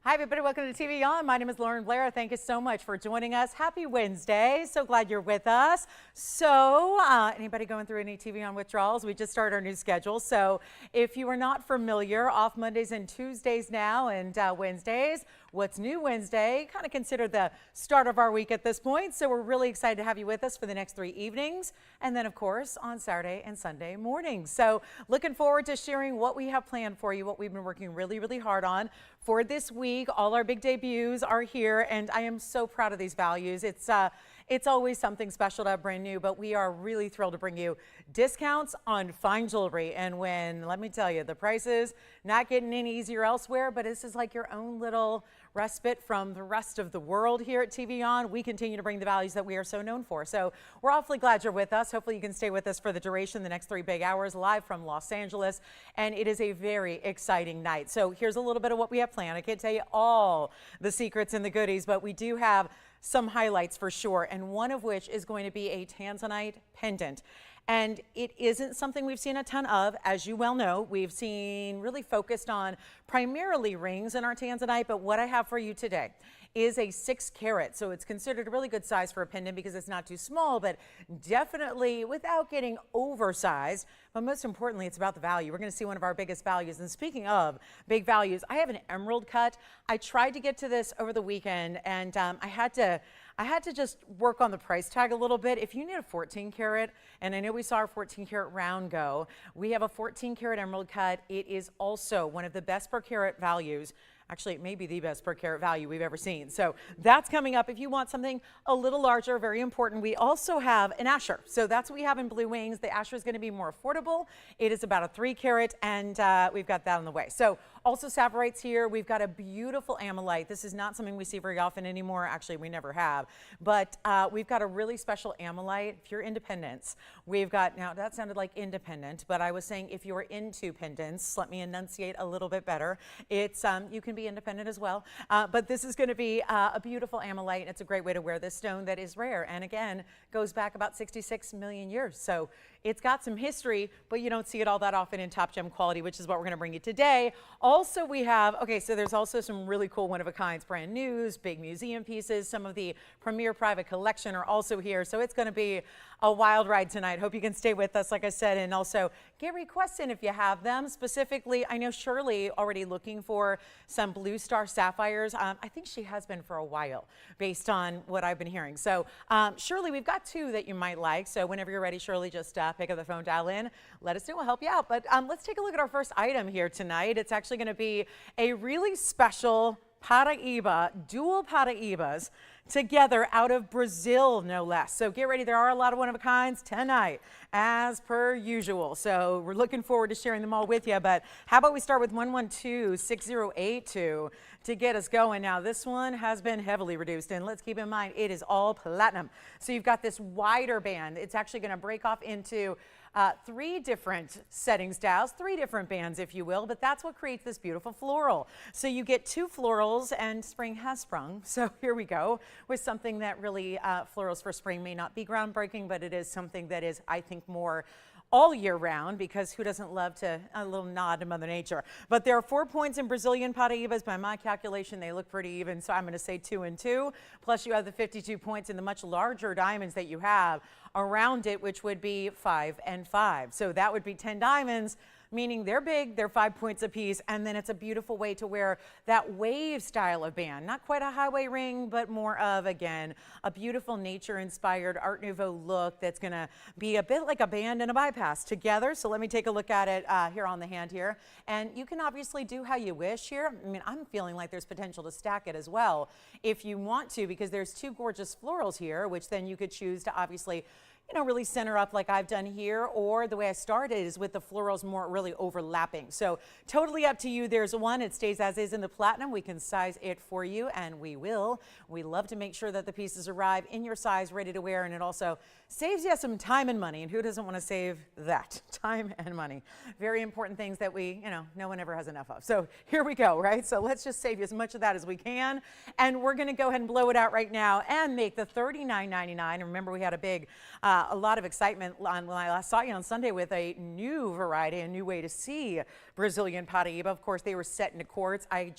Hi, everybody. Welcome to TVON. My name is Blair. Thank you so much for joining us. Happy Wednesday. So glad you're with us. So, anybody going through any TVON withdrawals? We just started our new schedule. So, if you are not familiar, off Mondays and Tuesdays now and Wednesdays. What's new Wednesday? Kind of consider the start of our week at this point. So, we're really excited to have you with us for the next 3 evenings. And then, of course, on Saturday and Sunday mornings. So, looking forward to sharing what we have planned for you, what we've been working really hard on for this week. All our big debuts are here, and I am so proud of these values. It's always something special to have brand new, but we are really thrilled to bring you discounts on fine jewelry. And when, let me tell you, the prices not getting any easier elsewhere, but this is like your own little respite from the rest of the world here at TVON. We continue to bring the values that we are so known for. So we're awfully glad you're with us. Hopefully you can stay with us for the duration, the next 3 big hours, live from Los Angeles. And it is a very exciting night. So here's a little bit of what we have planned. I can't tell you all the secrets and the goodies, but we do have some highlights for sure, and one of which is going to be a Tanzanite pendant. And it isn't something we've seen a ton of. As you well know, we've seen really focused on primarily rings in our Tanzanite, but what I have for you today is a 6 carat. So it's considered a really good size for a pendant because it's not too small, but definitely without getting oversized. But most importantly, it's about the value. We're going to see one of our biggest values. And speaking of big values, I have an emerald cut. I tried to get to this over the weekend, and I had to just work on the price tag a little bit. If you need a 14 carat, and I know we saw our 14 carat round go, we have a 14 carat emerald cut. It is also one of the best per carat values. Actually, it may be the best per carat value we've ever seen. So that's coming up. If you want something a little larger, very important, we also have an Asher. So that's what we have in Blue Wings. The Asher is going to be more affordable. It is about a 3 carat, and we've got that on the way. So also Sapphirite's here. We've got a beautiful Ammolite. This is not something we see very often anymore. Actually, we never have. But we've got a really special Ammolite. If you're independents, we've got, now that sounded like independent, but I was saying if you're into pendants, let me enunciate a little bit better. It's, you can be independent as well, but this is going to be a beautiful Ammolite. It's a great way to wear this stone that is rare, and again goes back about 66 million years. So it's got some history, but you don't see it all that often in top gem quality, which is what we're going to bring you today. Also, we have, okay, so there's also some really cool one-of-a-kinds, brand news, big museum pieces. Some of the premier private collection are also here, so it's going to be a wild ride tonight. Hope you can stay with us, like I said, and also get requests in if you have them. Specifically, I know Shirley already looking for some Blue Star Sapphires. I think she has been for a while, based on what I've been hearing. So, Shirley, we've got 2 that you might like. So whenever you're ready, Shirley, just pick up the phone, dial in, let us know, we'll help you out. But let's take a look at our first item here tonight. It's actually going to be a really special Paraiba, dual Paraibas together out of Brazil, no less. So get ready. There are a lot of one-of-a-kinds tonight, as per usual. So we're looking forward to sharing them all with you. But how about we start with 112-6082 to get us going. Now, this one has been heavily reduced, and let's keep in mind, it is all platinum. So you've got this wider band. It's actually going to break off into 3 different setting styles, 3 different bands, if you will, but that's what creates this beautiful floral. So you get 2 florals, and spring has sprung. So here we go with something that really, florals for spring may not be groundbreaking, but it is something that is, I think, more all year round, because who doesn't love to a little nod to Mother Nature. But there are 4 points in Brazilian Paraibas. By my calculation, they look pretty even, so I'm going to say 2 and 2. Plus you have the 52 points in the much larger diamonds that you have around it, which would be 5 and 5. So that would be 10 diamonds, meaning they're big, they're 5 points apiece, and then it's a beautiful way to wear that wave style of band. Not quite a highway ring, but more of, again, a beautiful nature-inspired Art Nouveau look that's going to be a bit like a band and a bypass together. So let me take a look at it here on the hand here. And you can obviously do how you wish here. I mean, I'm feeling like there's potential to stack it as well if you want to, because there's 2 gorgeous florals here, which then you could choose to obviously, you know, really center up like I've done here, or the way I started is with the florals more really overlapping. So totally up to you. There's one, it stays as is in the platinum. We can size it for you, and we will. We love to make sure that the pieces arrive in your size, ready to wear, and it also saves you some time and money. And who doesn't want to save that? Time and money. Very important things that we, you know, no one ever has enough of. So here we go, right? So let's just save you as much of that as we can. And we're going to go ahead and blow it out right now and make the $39.99. And remember, we had a big a lot of excitement when I last saw you on Sunday with a new variety, a new way to see Brazilian Paraiba. Of course, they were set into quartz. I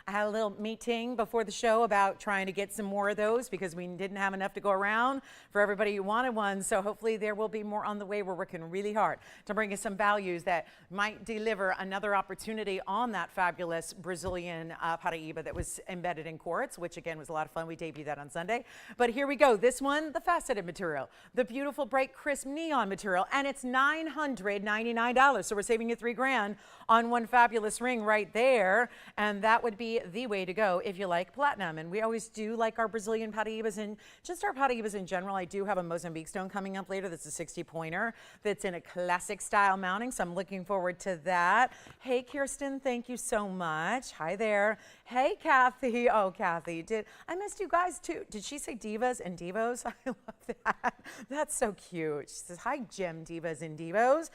had a little meeting before the show about trying to get some more of those because we didn't have enough to go around for everybody who wanted one. So hopefully there will be more on the way. We're working really hard to bring us some values that might deliver another opportunity on that fabulous Brazilian Paraiba that was embedded in quartz, which again was a lot of fun. We debuted that on Sunday. But here we go. This one, the faceted material, the beautiful bright crisp neon material, and it's $999. So we're saving you $3,000 on one fabulous ring right there, and that would be the way to go if you like platinum. And we always do like our Brazilian Paraibas and just our Paraibas in general. I do have a Mozambique stone coming up later that's a 60 pointer that's in a classic style mounting, so I'm looking forward to that. Hey Kirsten, thank you so much. Hi there. Hey Kathy. Oh Kathy, I missed you guys too. Did she say divas and divos? I love that. That's so cute. She says, hi Gem divas and divos.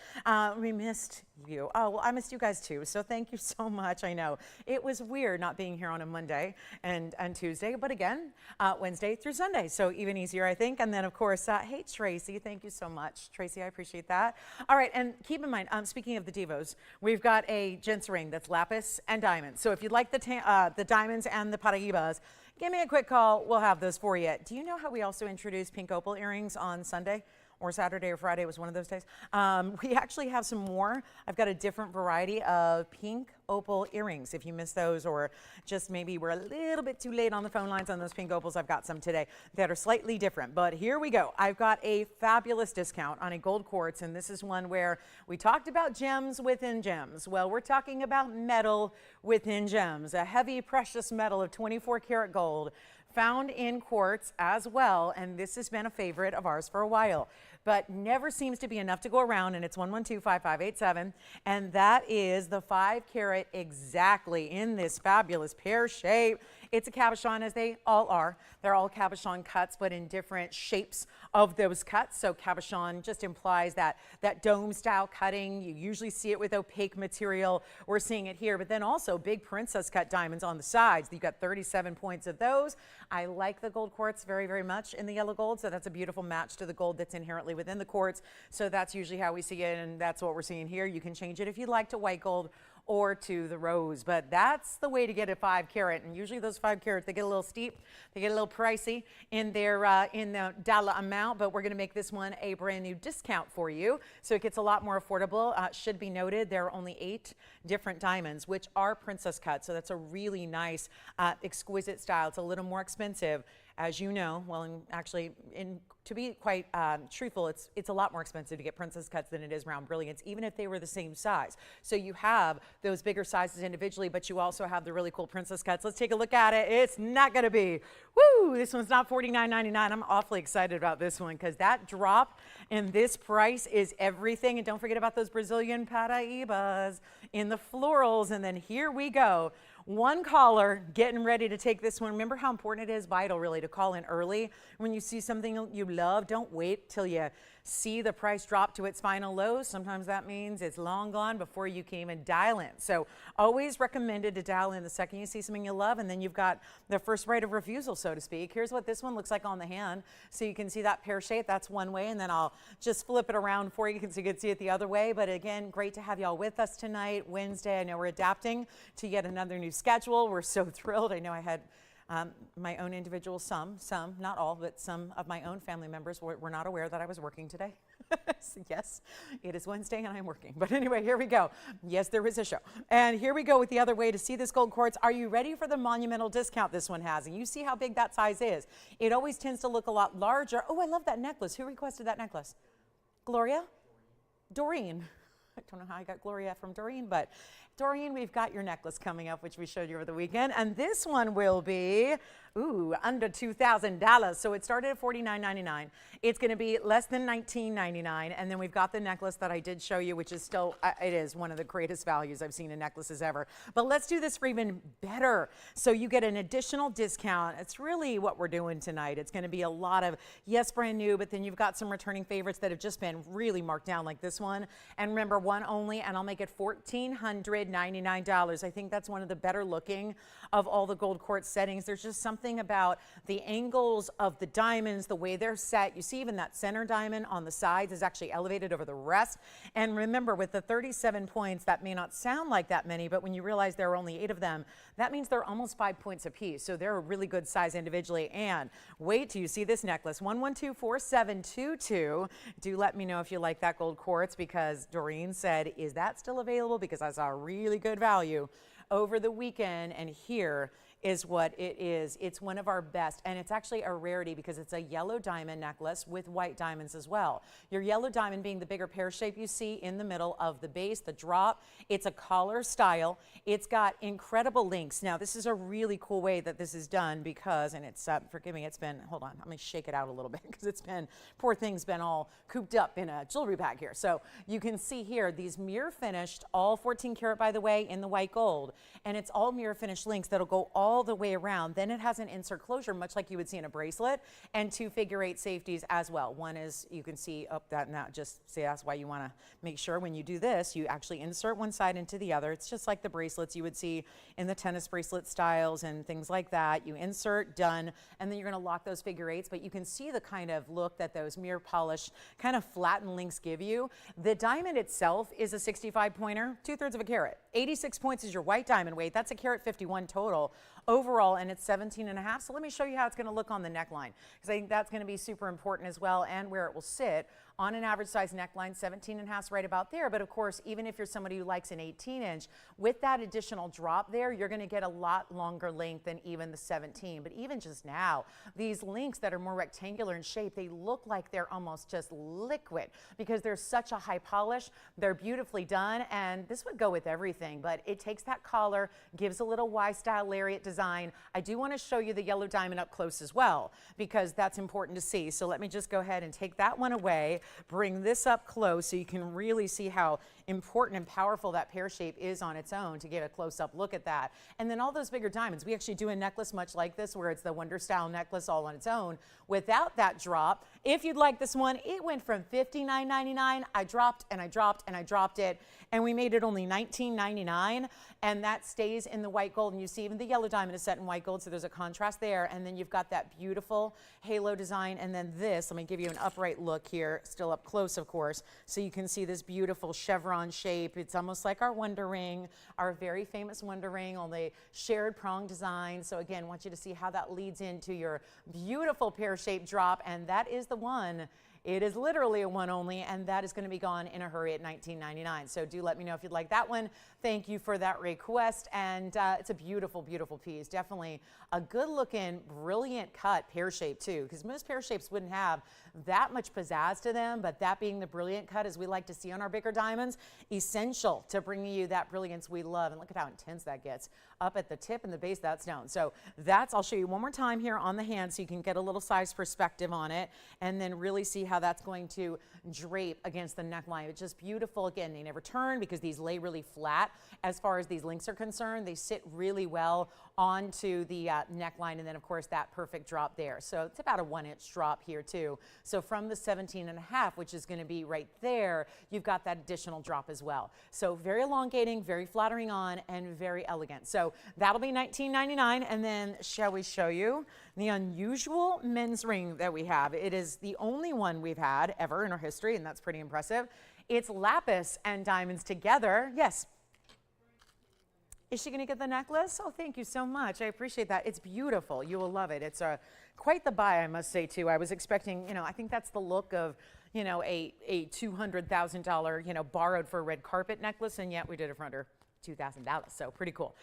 We missed you. Oh, well, I missed you guys too, so thank you so much. I know it was weird not being here on a Monday and Tuesday, but again, Wednesday through Sunday, so even easier, I think. And then, of course, hey, Tracy, thank you so much. Tracy, I appreciate that. All right, and keep in mind, speaking of the divos, we've got a gents ring that's lapis and diamonds. So if you'd like the diamonds and the Paraibas, give me a quick call. We'll have those for you. Do you know how we also introduced pink opal earrings on Sunday? Or Saturday or Friday was one of those days. We actually have some more. I've got a different variety of pink opal earrings. If you missed those or just maybe we're a little bit too late on the phone lines on those pink opals, I've got some today that are slightly different. But here we go. I've got a fabulous discount on a gold quartz, and this is one where we talked about gems within gems. Well, we're talking about metal within gems, a heavy precious metal of 24 karat gold found in quartz as well, and this has been a favorite of ours for a while, but never seems to be enough to go around, and it's 112-5587, and that is the 5 carat exactly in this fabulous pear shape. It's a cabochon, as they all are. They're all cabochon cuts, but in different shapes of those cuts. So cabochon just implies that dome style cutting. You usually see it with opaque material. We're seeing it here, but then also big princess cut diamonds on the sides. You've got 37 points of those. I like the gold quartz very, very much in the yellow gold, so that's a beautiful match to the gold that's inherently within the quartz. So that's usually how we see it, and that's what we're seeing here. You can change it if you'd like to white gold or to the rose, but that's the way to get a 5 carat. And usually those 5 carats, they get a little steep, they get a little pricey in their in the dollar amount, but we're going to make this one a brand new discount for you, so it gets a lot more affordable. Should be noted there are only 8 different diamonds, which are princess cut, so that's a really nice exquisite style. It's a little more expensive, as you know. Well, and actually, to be quite truthful, it's a lot more expensive to get princess cuts than it is round brilliance, even if they were the same size. So you have those bigger sizes individually, but you also have the really cool princess cuts. Let's take a look at it. It's not going to be, woo, this one's not $49.99. I'm awfully excited about this one because that drop in this price is everything. And don't forget about those Brazilian Paraibas in the florals. And then here we go. One caller getting ready to take this one. Remember how important it is, vital really, to call in early. When you see something you love, don't wait till you see the price drop to its final lows. Sometimes that means it's long gone before you can even dial in. So always recommended to dial in the second you see something you love, and then you've got the first right of refusal, so to speak. Here's what this one looks like on the hand. So you can see that pear shape. That's one way, and then I'll just flip it around for you so you can see it the other way. But again, great to have y'all with us tonight, Wednesday. I know we're adapting to yet another new schedule. We're so thrilled. I know I had my own individual, some, not all, but some of my own family members were not aware that I was working today. So yes, it is Wednesday and I'm working. But anyway, here we go. Yes, there is a show. And here we go with the other way to see this gold quartz. Are you ready for the monumental discount this one has? And you see how big that size is. It always tends to look a lot larger. Oh, I love that necklace. Who requested that necklace? Gloria? Doreen. I don't know how I got Gloria from Doreen, but Doreen, we've got your necklace coming up, which we showed you over the weekend. And this one will be, under $2,000. So it started at $49.99. It's going to be less than $19.99. And then we've got the necklace that I did show you, which is still, it is one of the greatest values I've seen in necklaces ever. But let's do this for even better. So you get an additional discount. It's really what we're doing tonight. It's going to be a lot of, yes, brand new, but then you've got some returning favorites that have just been really marked down like this one. And remember, one only, and I'll make it $1,499. $199. I think that's one of the better looking of all the gold quartz settings. There's just something about the angles of the diamonds, the way they're set. You see even that center diamond on the sides is actually elevated over the rest. And remember, with the 37 points, that may not sound like that many, but when you realize there are only 8 of them, that means they're almost 5 points apiece. So they're a really good size individually. And wait till you see this necklace, 1124722. Do let me know if you like that gold quartz, because Doreen said, is that still available? Because I saw a really good value over the weekend, and here is what it is. It's one of our best, and it's actually a rarity because it's a yellow diamond necklace with white diamonds as well. Your yellow diamond being the bigger pear shape you see in the middle of the base, the drop. It's a collar style. It's got incredible links. Now, this is a really cool way that this is done because, and it's, forgive me, it's been, hold on, let me shake it out a little bit because it's been, poor thing's been all cooped up in a jewelry bag here. So you can see here, these mirror finished, all 14 karat by the way, in the white gold, and it's all mirror finished links that'll go all the way around. Then it has an insert closure, much like you would see in a bracelet, and 2 figure-8 safeties as well. One is, you can see up that, and that just say that's why you want to make sure when you do this, you actually insert one side into the other. It's just like the bracelets you would see in the tennis bracelet styles and things like that. You insert, done, and then you're going to lock those figure-8s, but you can see the kind of look that those mirror polished, kind of flattened links give you. The diamond itself is a 65 pointer, 2/3 of a carat. 86 points is your white diamond weight. That's a carat 51 total overall, and it's 17.5. So let me show you how it's going to look on the neckline, because I think that's going to be super important as well, and where it will sit on an average size neckline. 17.5 is right about there. But of course, even if you're somebody who likes an 18-inch, with that additional drop there, you're going to get a lot longer length than even the 17. But even just now, these links that are more rectangular in shape, they look like they're almost just liquid because they're such a high polish. They're beautifully done, and this would go with everything, but it takes that collar, gives a little Y-style lariat design. I do want to show you the yellow diamond up close as well, because that's important to see. So let me just go ahead and take that one away, bring this up close so you can really see how important and powerful that pear shape is on its own, to get a close-up look at that. And then all those bigger diamonds, we actually do a necklace much like this, where it's the Wonder Style necklace all on its own without that drop. If you'd like this one, it went from $59.99. I dropped and I dropped and I dropped it, and we made it only $19.99, and that stays in the white gold. And you see even the yellow diamond is set in white gold, so there's a contrast there. And then you've got that beautiful halo design, and then this, let me give you an upright look here, still up close of course, so you can see this beautiful chevron shape. It's almost like our Wonder Ring, our very famous Wonder Ring, only shared prong design. So again, I want you to see how that leads into your beautiful pear-shaped drop, and that is the one. It is literally a one only, and that is going to be gone in a hurry at $19.99. So do let me know if you'd like that one. Thank you for that request, and it's a beautiful, beautiful piece. Definitely a good-looking, brilliant cut pear shape too, because most pear shapes wouldn't have that much pizzazz to them, but that being the brilliant cut, as we like to see on our bigger diamonds, essential to bringing you that brilliance we love. And look at how intense that gets up at the tip and the base. That's down. So that's, I'll show you one more time here on the hand so you can get a little size perspective on it, and then really see how that's going to drape against the neckline. It's just beautiful. Again, they never turn because these lay really flat as far as these links are concerned. They sit really well onto the neckline, and then of course that perfect drop there. So it's about a 1-inch drop here too. So from the 17.5, which is going to be right there, you've got that additional drop as well. So very elongating, very flattering on, and very elegant. So that'll be $19.99. And then shall we show you the unusual men's ring that we have? It is the only one we've had ever in our history, and that's pretty impressive. It's lapis and diamonds together. Yes. Is she going to get the necklace? Oh, thank you so much. I appreciate that. It's beautiful. You will love it. It's quite the buy, I must say, too. I was expecting, I think that's the look of, a $200,000, borrowed for a red carpet necklace, and yet we did it for under $2,000, so pretty cool.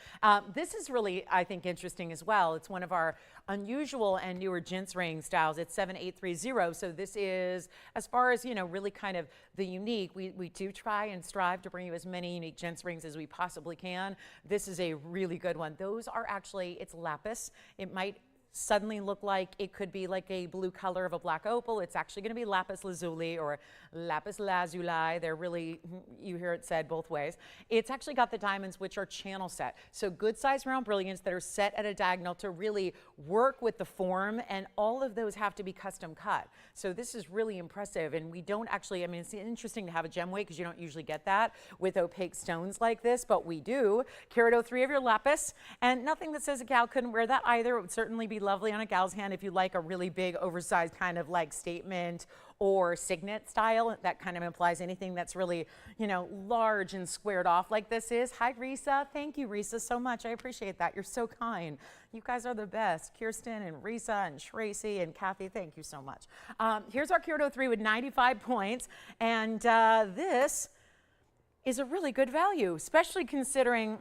This is really, I think, interesting as well. It's one of our unusual and newer gents ring styles. It's 7830, so this is, as far as, really kind of the unique, we do try and strive to bring you as many unique gents rings as we possibly can. This is a really good one. Those are actually, it's lapis. It might suddenly look like it could be like a blue color of a black opal. It's actually going to be lapis lazuli or lapis lazuli. They're really, you hear it said both ways. It's actually got the diamonds which are channel set. So good size round brilliants that are set at a diagonal to really work with the form, and all of those have to be custom cut. So this is really impressive, and we don't actually, I mean, it's interesting to have a gem weight because you don't usually get that with opaque stones like this, but we do. Carat 03 of your lapis, and nothing that says a gal couldn't wear that either. It would certainly be lovely on a gal's hand if you like a really big oversized kind of like statement or signet style. That kind of implies anything that's really, you know, large and squared off like this is. Hi, Risa. Thank you, Risa, so much. I appreciate that. You're so kind. You guys are the best. Kirsten and Risa and Tracy and Kathy, thank you so much. Here's our Carat 03 with 95 points. And this is a really good value, especially considering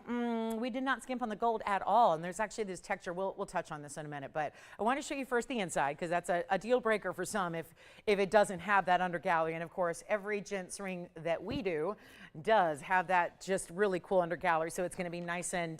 we did not skimp on the gold at all. And there's actually this texture. We'll touch on this in a minute, but I want to show you first the inside because that's a deal breaker for some if it doesn't have that undergallery. And of course, every gents ring that we do does have that just really cool undergallery. So it's going to be nice and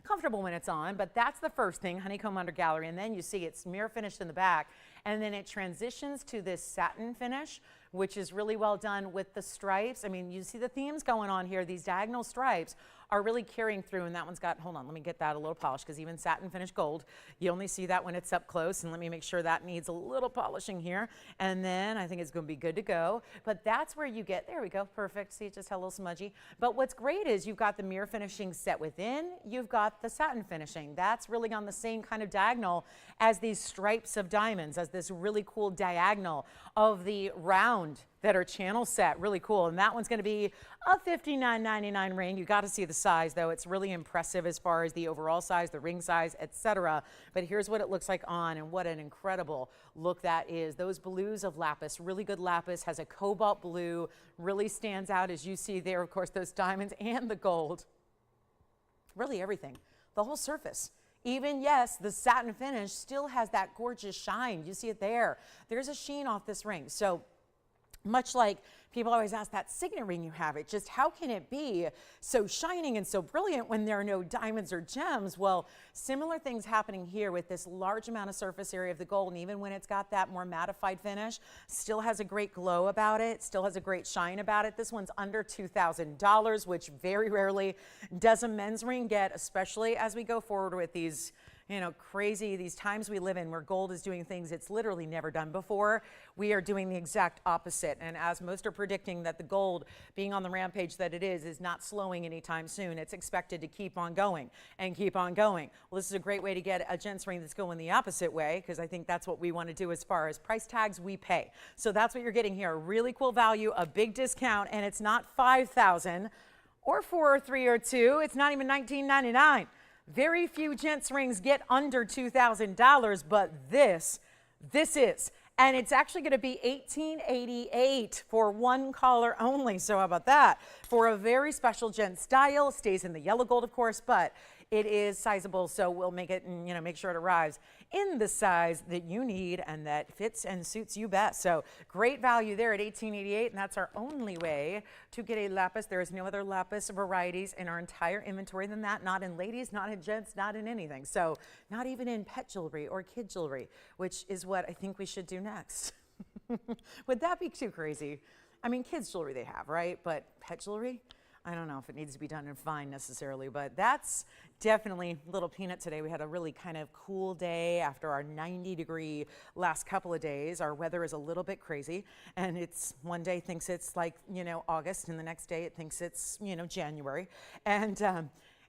comfortable when it's on. But that's the first thing, honeycomb undergallery. And then you see it's mirror finished in the back. And then it transitions to this satin finish, which is really well done with the stripes. I mean, you see the themes going on here. These diagonal stripes are really carrying through, and that one's got, hold on, let me get that a little polished, because even satin finished gold, you only see that when it's up close, and let me make sure that needs a little polishing here, and then I think it's gonna be good to go. But that's where you get, there we go, perfect. See, it just had a little smudgy. But what's great is you've got the mirror finishing set within, you've got the satin finishing. That's really on the same kind of diagonal as these stripes of diamonds, as this really cool diagonal of the round that are channel set, really cool. And that one's gonna be a $59.99 ring. You gotta see the size though. It's really impressive as far as the overall size, the ring size, etc. But here's what it looks like on, and what an incredible look that is. Those blues of lapis, really good lapis, has a cobalt blue, really stands out as you see there, of course, those diamonds and the gold. Really everything, the whole surface. Even, yes, the satin finish still has that gorgeous shine. You see it there. There's a sheen off this ring. So much like people always ask that signet ring you have, it just, how can it be so shining and so brilliant when there are no diamonds or gems? Well, similar things happening here with this large amount of surface area of the gold, and even when it's got that more mattified finish, still has a great glow about it, still has a great shine about it. This one's under $2,000, which very rarely does a men's ring get, especially as we go forward with these, you know, crazy, these times we live in where gold is doing things it's literally never done before. We are doing the exact opposite. And as most are predicting that the gold, being on the rampage that it is not slowing anytime soon. It's expected to keep on going and keep on going. Well, this is a great way to get a gents ring that's going the opposite way, because I think that's what we want to do as far as price tags we pay. So that's what you're getting here. A really cool value, a big discount, and it's not $5,000 or $4 or $3 or $2. It's not even $19.99. Very few gents rings get under $2,000, but this is. And it's actually going to be $1,888 for one collar only. So how about that? For a very special gent style, stays in the yellow gold, of course, but it is sizable, so we'll make it, and, you know, make sure it arrives in the size that you need and that fits and suits you best. So great value there at $1,888, and that's our only way to get a lapis. There is no other lapis varieties in our entire inventory than that, not in ladies, not in gents, not in anything. So not even in pet jewelry or kid jewelry, which is what I think we should do next. Would that be too crazy? I mean, kids jewelry they have, right? But pet jewelry? I don't know if it needs to be done in fine necessarily, but that's definitely Little Peanut today. We had a really kind of cool day after our 90-degree last couple of days. Our weather is a little bit crazy, and it's one day thinks it's like, you know, August, and the next day it thinks it's, you know, January. And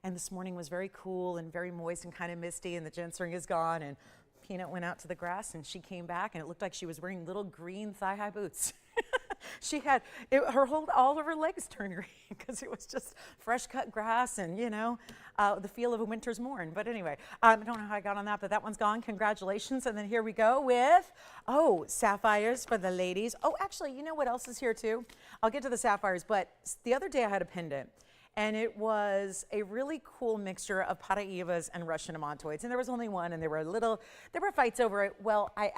this morning was very cool and very moist and kind of misty, and the gents ring is gone, and Peanut went out to the grass, and she came back, and it looked like she was wearing little green thigh-high boots. She had all of her legs turned green because it was just fresh cut grass and, you know, the feel of a winter's morn. But anyway, I don't know how I got on that, but that one's gone. Congratulations. And then here we go with, sapphires for the ladies. Oh, actually, you know what else is here too? I'll get to the sapphires, but the other day I had a pendant, and it was a really cool mixture of Paraibas and Russian amantoids. And there was only one, and there were fights over it. Well, I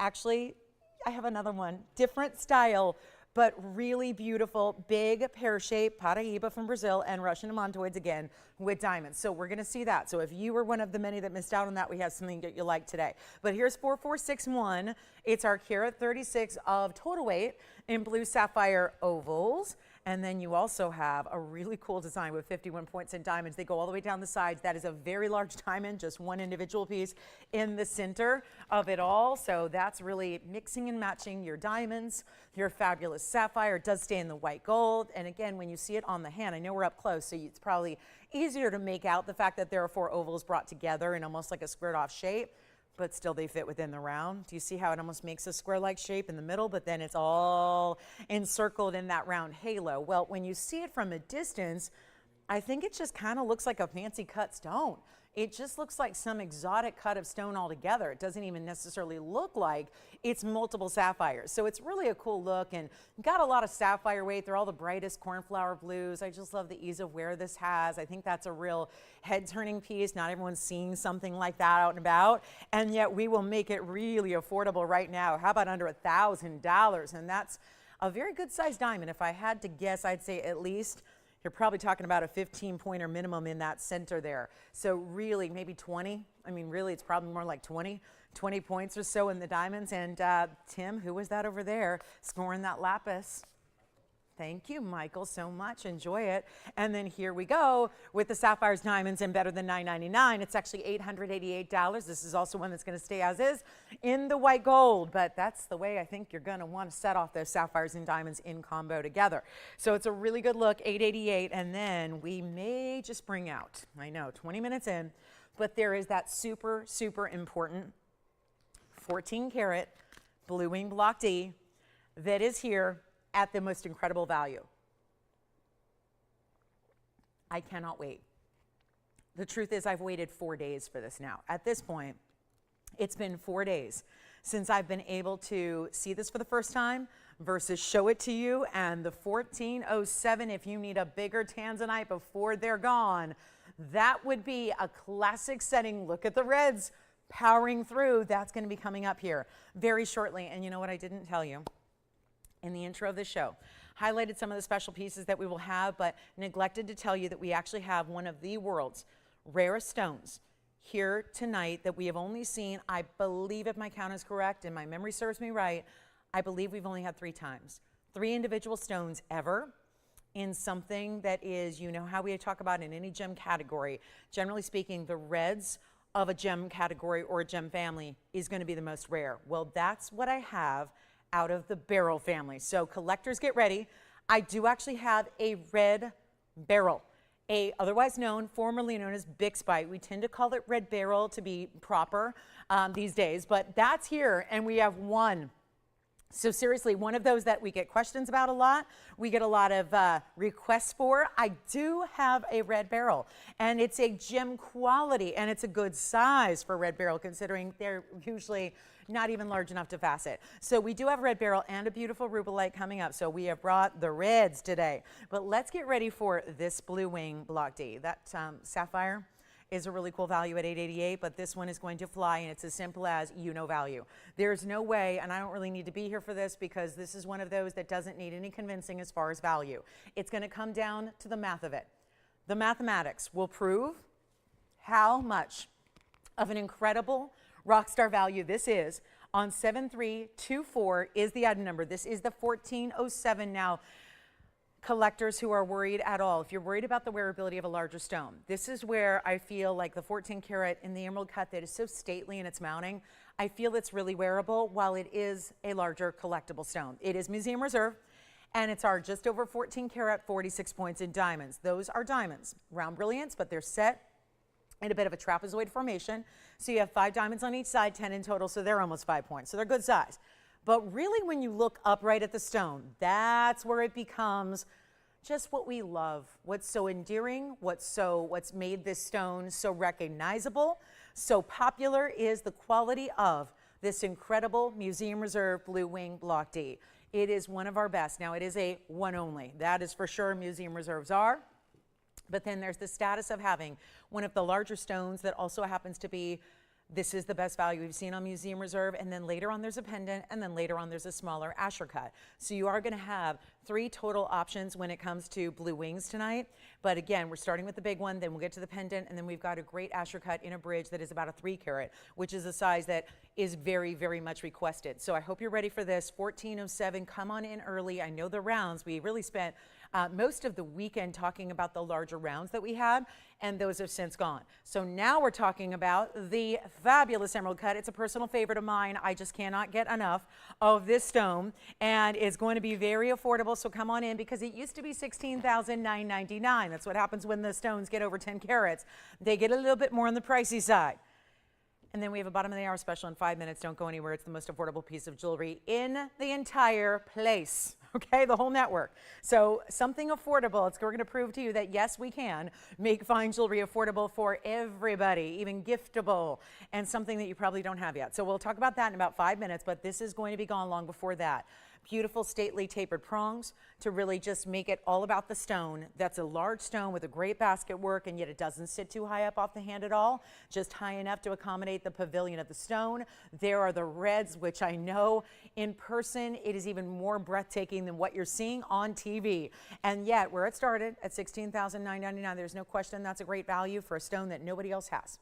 have another one, different style, but really beautiful, big pear-shaped Paraiba from Brazil and Russian amantoids again with diamonds. So we're going to see that. So if you were one of the many that missed out on that, we have something that you like today. But here's 4461. It's our carat 36 of total weight in blue sapphire ovals. And then you also have a really cool design with 51 points in diamonds. They go all the way down the sides. That is a very large diamond, just one individual piece in the center of it all. So that's really mixing and matching your diamonds, your fabulous sapphire. It does stay in the white gold. And again, when you see it on the hand, I know we're up close, so it's probably easier to make out the fact that there are 4 ovals brought together in almost like a squared off shape, but still they fit within the round. Do you see how it almost makes a square-like shape in the middle, but then it's all encircled in that round halo? Well, when you see it from a distance, I think it just kind of looks like a fancy cut stone. It just looks like some exotic cut of stone altogether. It doesn't even necessarily look like it's multiple sapphires. So it's really a cool look and got a lot of sapphire weight. They're all the brightest cornflower blues. I just love the ease of wear this has. I think that's a real head-turning piece. Not everyone's seeing something like that out and about, and yet we will make it really affordable right now. How about under $1,000? And that's a very good sized diamond. If I had to guess, I'd say at least you're probably talking about a 15-pointer minimum in that center there. So really maybe 20. I mean, really, it's probably more like 20 points or so in the diamonds. And Tim, who was that over there scoring that lapis? Thank you, Michael, so much. Enjoy it. And then here we go with the sapphires, diamonds, and better than $9.99. It's actually $888. This is also one that's going to stay as is in the white gold, but that's the way I think you're going to want to set off those sapphires and diamonds in combo together. So it's a really good look, $888, and then we may just bring out, I know, 20 minutes in, but there is that super, super important 14 karat blue wing block D that is here at the most incredible value. I cannot wait. The truth is I've waited 4 days for this now. At this point, it's been 4 days since I've been able to see this for the first time versus show it to you. And the 1407, if you need a bigger Tanzanite before they're gone, that would be a classic setting. Look at the reds powering through. That's going to be coming up here very shortly. And you know what I didn't tell you? In the intro of the show, highlighted some of the special pieces that we will have, but neglected to tell you that we actually have one of the world's rarest stones here tonight that we have only seen, I believe, if my count is correct and my memory serves me right, I believe we've only had 3 times. 3 individual stones ever in something that is, you know how we talk about in any gem category, generally speaking, the reds of a gem category or a gem family is going to be the most rare. Well, that's what I have out of the beryl family. So collectors, get ready. I do actually have a red beryl, otherwise known, formerly known as Bixbyte. We tend to call it red beryl to be proper these days, but that's here, and we have one. So seriously, one of those that we get questions about a lot, we get a lot of requests for. I do have a red beryl, and it's a gem quality, and it's a good size for red beryl, considering they're usually not even large enough to facet. So we do have a red beryl and a beautiful Rubilite coming up. So we have brought the reds today. But let's get ready for this blue wing block D. That sapphire is a really cool value at $888, but this one is going to fly, and it's as simple as value. There's no way, and I don't really need to be here for this because this is one of those that doesn't need any convincing as far as value. It's going to come down to the math of it. The mathematics will prove how much of an incredible rock star value this is on 7324 is the item number. This is the 1407. Now, collectors who are worried at all, if you're worried about the wearability of a larger stone, this is where I feel like the 14 karat in the emerald cut that is so stately in its mounting, I feel it's really wearable while it is a larger collectible stone. It is museum reserve, and it's our just over 14 karat, 46 points in diamonds. Those are diamonds, round brilliance, but they're set in a bit of a trapezoid formation. So you have 5 diamonds on each side, 10 in total, so they're almost 5 points. So they're good size. But really, when you look upright at the stone, that's where it becomes just what we love, what's so endearing, what's made this stone so recognizable, so popular is the quality of this incredible museum reserve blue wing block D. It is one of our best. Now, it is a one only. That is for sure, museum reserves are. But then there's the status of having one of the larger stones that also happens to be This is the best value we've seen on Museum Reserve, and then later on there's a pendant, and then later on there's a smaller Asher cut. So you are going to have 3 total options when it comes to blue wings tonight. But again, we're starting with the big one, then we'll get to the pendant, and then we've got a great Asher cut in a bridge that is about a 3 carat, which is a size that is very, very much requested. So I hope you're ready for this. 1407, come on in early. I know the rounds, we really spent most of the weekend talking about the larger rounds that we had, and those have since gone. So now we're talking about the fabulous emerald cut. It's a personal favorite of mine. I just cannot get enough of this stone, and it's going to be very affordable. So come on in, because it used to be $16,999. That's what happens when the stones get over 10 carats. They get a little bit more on the pricey side. And then we have a bottom of the hour special in 5 minutes. Don't go anywhere. It's the most affordable piece of jewelry in the entire place. Okay, the whole network. So something affordable. We're going to prove to you that yes, we can make fine jewelry affordable for everybody, even giftable, and something that you probably don't have yet. So we'll talk about that in about 5 minutes, but this is going to be gone long before that. Beautiful, stately tapered prongs to really just make it all about the stone. That's a large stone with a great basket work, and yet it doesn't sit too high up off the hand at all, just high enough to accommodate the pavilion of the stone. There are the reds, which I know in person, it is even more breathtaking than what you're seeing on TV. And yet, where it started at $16,999, there's no question that's a great value for a stone that nobody else has.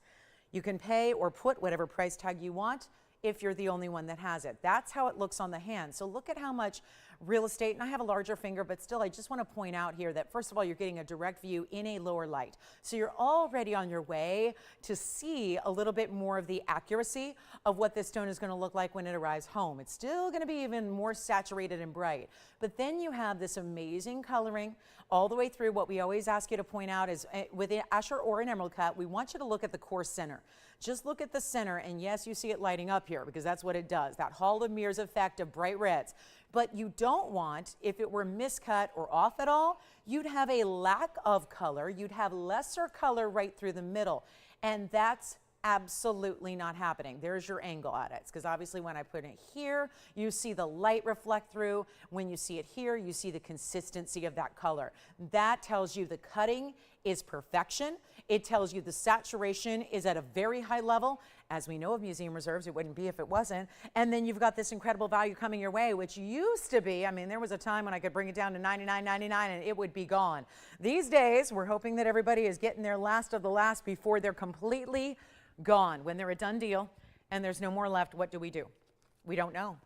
You can pay or put whatever price tag you want if you're the only one that has it. That's how it looks on the hand. So look at how much real estate, and I have a larger finger, but still I just want to point out here that first of all, you're getting a direct view in a lower light. So you're already on your way to see a little bit more of the accuracy of what this stone is going to look like when it arrives home. It's still going to be even more saturated and bright. But then you have this amazing coloring all the way through. What we always ask you to point out is with an Asher or an emerald cut, we want you to look at the core center. Just look at the center, and yes, you see it lighting up here because that's what it does, that Hall of Mirrors effect of bright reds. But you don't want, if it were miscut or off at all, you'd have a lack of color. You'd have lesser color right through the middle, and that's absolutely not happening. There's your angle at it, because obviously when I put it here, you see the light reflect through. When you see it here, you see the consistency of that color. That tells you the cutting is perfection. It tells you the saturation is at a very high level. As we know of Museum Reserves, it wouldn't be if it wasn't. And then you've got this incredible value coming your way, which used to be, I mean, there was a time when I could bring it down to $99.99 and it would be gone. These days, we're hoping that everybody is getting their last of the last before they're completely gone. When they're a done deal and there's no more left, what do? We don't know.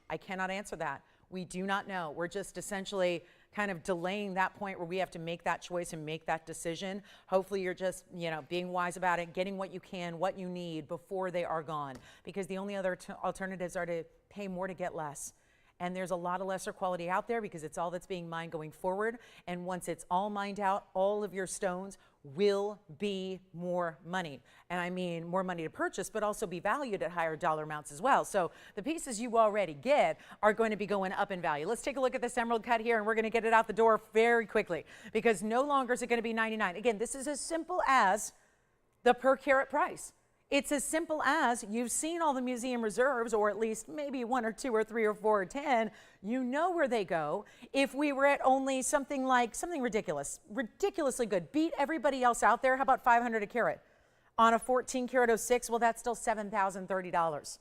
I cannot answer that. We do not know. We're just essentially kind of delaying that point where we have to make that choice and make that decision. Hopefully you're just, being wise about it, getting what you can, what you need before they are gone, because the only other alternatives are to pay more to get less. And there's a lot of lesser quality out there because it's all that's being mined going forward. And once it's all mined out, all of your stones will be more money. And I mean more money to purchase, but also be valued at higher dollar amounts as well. So the pieces you already get are going to be going up in value. Let's take a look at this emerald cut here, and we're going to get it out the door very quickly, because no longer is it going to be $99. Again, this is as simple as the per carat price. It's as simple as you've seen all the Museum Reserves, or at least maybe 1 or 2 or 3 or 4 or 10. You know where they go. If we were at only something ridiculous, ridiculously good, beat everybody else out there, how about $500 a carat? On a 14 karat 06, well, that's still $7,030.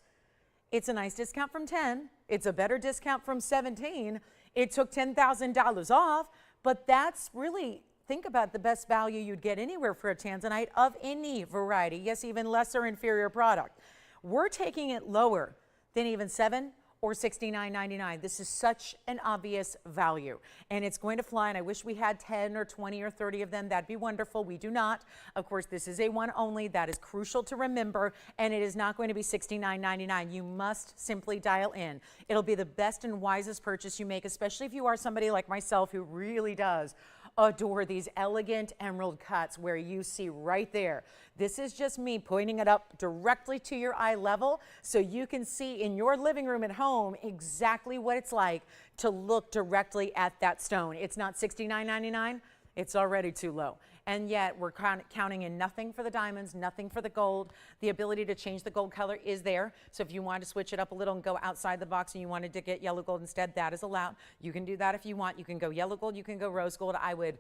It's a nice discount from 10. It's a better discount from 17. It took $10,000 off, but that's really, think about the best value you'd get anywhere for a Tanzanite of any variety. Yes, even lesser inferior product. We're taking it lower than even $7 or $69.99. This is such an obvious value, and it's going to fly. And I wish we had 10 or 20 or 30 of them. That'd be wonderful. We do not. Of course, this is a one only. That is crucial to remember, and it is not going to be $69.99. You must simply dial in. It'll be the best and wisest purchase you make, especially if you are somebody like myself who really does adore these elegant emerald cuts, where you see right there. This is just me pointing it up directly to your eye level so you can see in your living room at home exactly what it's like to look directly at that stone. It's not $69.99. It's already too low. And yet we're counting in nothing for the diamonds, nothing for the gold. The ability to change the gold color is there. So if you wanted to switch it up a little and go outside the box and you wanted to get yellow gold instead, that is allowed. You can do that if you want. You can go yellow gold, you can go rose gold. I would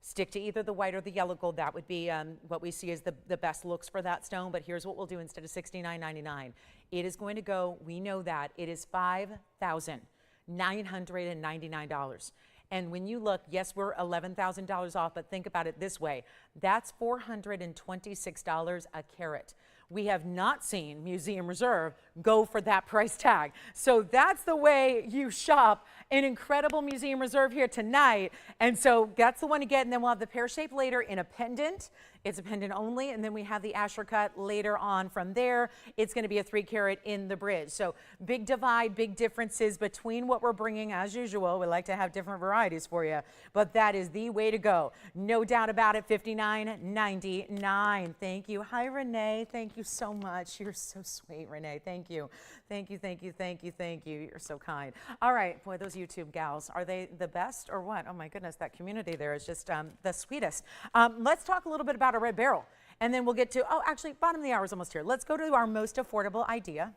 Stick to either the white or the yellow gold. That would be what we see as the best looks for that stone. But here's what we'll do instead of $69.99. It is going to go, we know that, it is $5,999. And when you look, yes, we're $11,000 off, but think about it this way. That's $426 a carat. We have not seen Museum Reserve go for that price tag. So that's the way you shop an incredible Museum Reserve here tonight. And so that's the one to get. And then we'll have the pear shape later in a pendant. It's a pendant only. And then we have the Asher cut later on from there. It's going to be a 3 carat in the bridge. So big divide, big differences between what we're bringing as usual. We like to have different varieties for you, but that is the way to go. No doubt about it. $59.99. Thank you. Hi, Renee. Thank you so much. You're so sweet, Renee. Thank you. Thank you, thank you, thank you, thank you. You're so kind. All right. Boy, those YouTube gals, are they the best or what? Oh, my goodness. That community there is just the sweetest. Let's talk a little bit about a red beryl, and then we'll get to, oh, actually, bottom of the hour is almost here. Let's go to our most affordable idea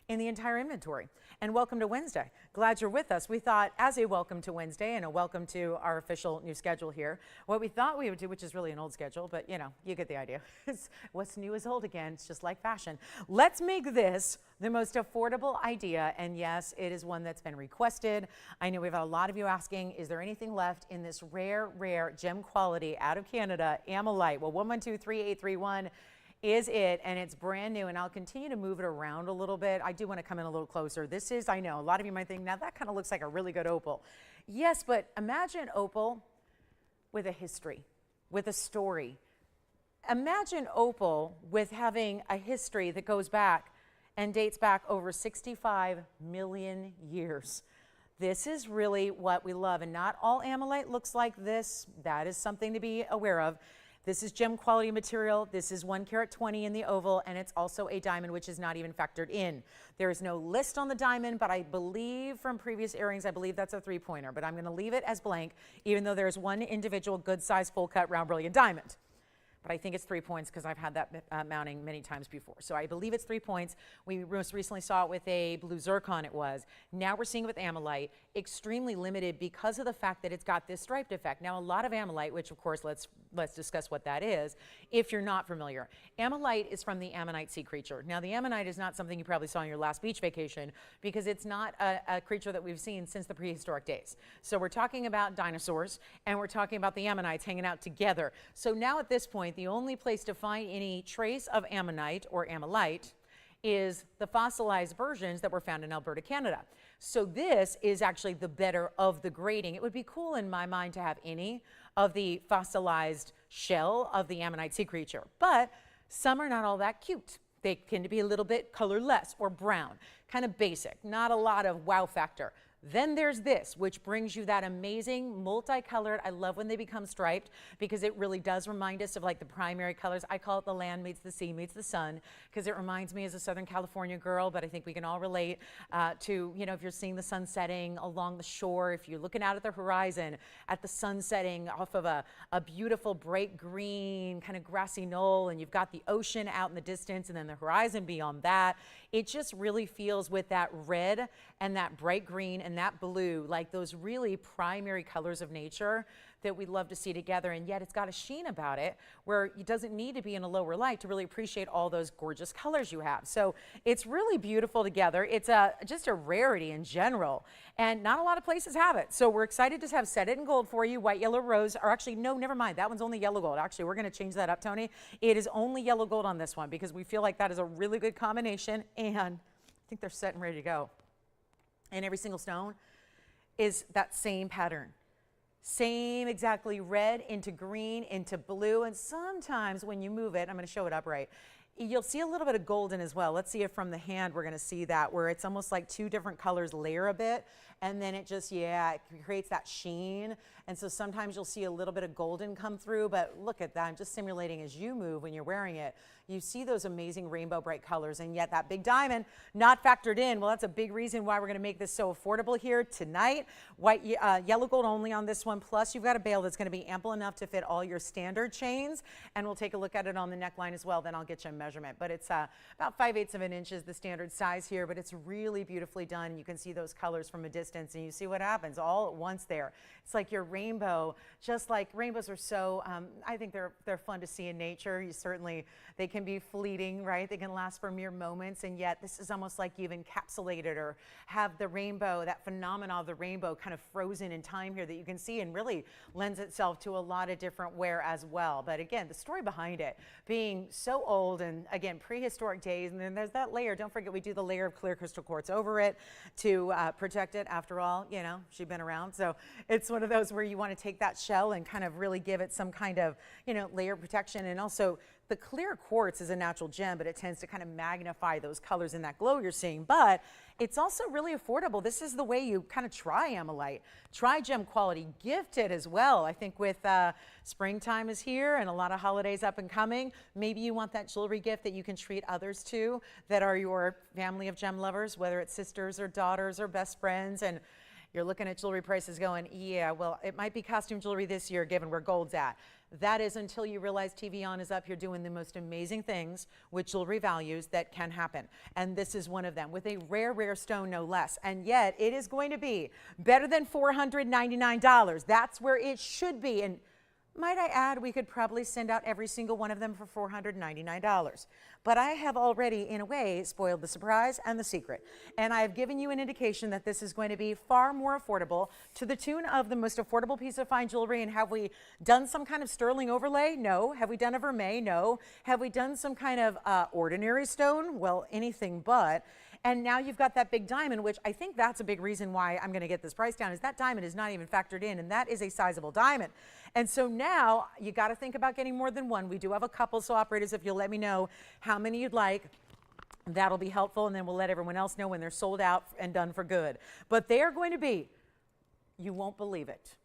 in the entire inventory. And welcome to Wednesday. Glad you're with us. We thought, as a welcome to Wednesday and a welcome to our official new schedule here, what we thought we would do, which is really an old schedule, but you know, you get the idea. What's new is old again. It's just like fashion. Let's make this the most affordable idea. And yes, it is one that's been requested. I know we've had a lot of you asking, is there anything left in this rare gem quality out of Canada, Ammolite? Well, 1123831 is it, and it's brand new, and I'll continue to move it around a little bit. I do want to come in a little closer. This is, I know, a lot of you might think, now that kind of looks like a really good opal. Yes, but imagine opal with a history, with a story. Imagine opal with having a history that goes back and dates back over 65 million years. This is really what we love, and not all Ammolite looks like this. That is something to be aware of. This is gem quality material. This is 1 carat 20 in the oval, and it's also a diamond, which is not even factored in. There is no list on the diamond, but I believe from previous airings, I believe that's a 3-pointer, but I'm going to leave it as blank, even though there's one individual good size full cut round brilliant diamond. But I think it's 3 points because I've had that mounting many times before. So I believe it's 3 points. We most recently saw it with a blue zircon it was. Now we're seeing it with Ammolite, extremely limited because of the fact that it's got this striped effect. Now a lot of Ammolite, which of course let's discuss what that is if you're not familiar. Ammolite is from the ammonite sea creature. Now the ammonite is not something you probably saw on your last beach vacation because it's not a creature that we've seen since the prehistoric days. So we're talking about dinosaurs and we're talking about the ammonites hanging out together. So now at this point, the only place to find any trace of ammonite or Ammolite is the fossilized versions that were found in Alberta, Canada. So this is actually the better of the grading. It would be cool in my mind to have any of the fossilized shell of the ammonite sea creature, but some are not all that cute. They tend to be a little bit colorless or brown, kind of basic, not a lot of wow factor. Then there's this, which brings you that amazing multicolored. I love when they become striped because it really does remind us of like the primary colors. I call it the land meets the sea meets the sun because it reminds me as a Southern California girl, but I think we can all relate to, you know, if you're seeing the sun setting along the shore, if you're looking out at the horizon at the sun setting off of a beautiful bright green kind of grassy knoll, and you've got the ocean out in the distance and then the horizon beyond that. It just really feels with that red and that bright green and that blue, like those really primary colors of nature that we love to see together, and yet it's got a sheen about it where it doesn't need to be in a lower light to really appreciate all those gorgeous colors you have. So it's really beautiful together. It's just a rarity in general, and not a lot of places have it. So we're excited to have set it in gold for you, white, yellow, rose, or actually, no, never mind. That one's only yellow gold. Actually, we're going to change that up, Tony. It is only yellow gold on this one because we feel like that is a really good combination, and I think they're set and ready to go. And every single stone is that same pattern. Same exactly red into green into blue, and sometimes when you move it, I'm going to show it up right, you'll see a little bit of golden as well. Let's see if from the hand we're going to see that where it's almost like two different colors layer a bit, and then it just, yeah, it creates that sheen. And so sometimes you'll see a little bit of golden come through, but look at that. I'm just simulating as you move when you're wearing it. you see those amazing rainbow bright colors, and yet that big diamond not factored in. Well, that's a big reason why we're going to make this so affordable here tonight. White, yellow gold only on this one, plus you've got a bail that's going to be ample enough to fit all your standard chains, and we'll take a look at it on the neckline as well, then I'll get you a measurement. But it's about 5/8 of an inch is the standard size here, but it's really beautifully done. You can see those colors from a distance, and you see what happens all at once there. It's like your rainbow, just like rainbows are so, I think they're fun to see in nature. You certainly, they can be fleeting, right? They can last for mere moments, and yet this is almost like you've encapsulated or have the rainbow, that phenomena of the rainbow kind of frozen in time here that you can see, and really lends itself to a lot of different wear as well. But again, the story behind it being so old, and again, prehistoric days, and then there's that layer. Don't forget, we do the layer of clear crystal quartz over it to protect it. After all, you know, she's been around, so it's one of those where you want to take that shell and kind of really give it some kind of, you know, layer of protection. And also the clear quartz is a natural gem, but it tends to kind of magnify those colors and that glow you're seeing. But it's also really affordable. This is the way you kind of try Ammolite, try gem quality, gift it as well. I think with springtime is here and a lot of holidays up and coming, maybe you want that jewelry gift that you can treat others to that are your family of gem lovers, whether it's sisters or daughters or best friends, and you're looking at jewelry prices going, yeah, well, it might be costume jewelry this year given where gold's at. That is until you realize TVON is up here doing the most amazing things with jewelry values that can happen. And this is one of them with a rare, rare stone, no less. And yet it is going to be better than $499. That's where it should be. And might I add, we could probably send out every single one of them for $499. But I have already, in a way, spoiled the surprise and the secret. And I have given you an indication that this is going to be far more affordable, to the tune of the most affordable piece of fine jewelry. And have we done some kind of sterling overlay? No. Have we done a vermeil? No. Have we done some kind of ordinary stone? Well, anything but. And now you've got that big diamond, which I think that's a big reason why I'm going to get this price down, is that diamond is not even factored in, and that is a sizable diamond. And so now you got to think about getting more than one. We do have a couple, so operators, if you'll let me know how many you'd like, that'll be helpful, and then we'll let everyone else know when they're sold out and done for good. But they are going to be, you won't believe it,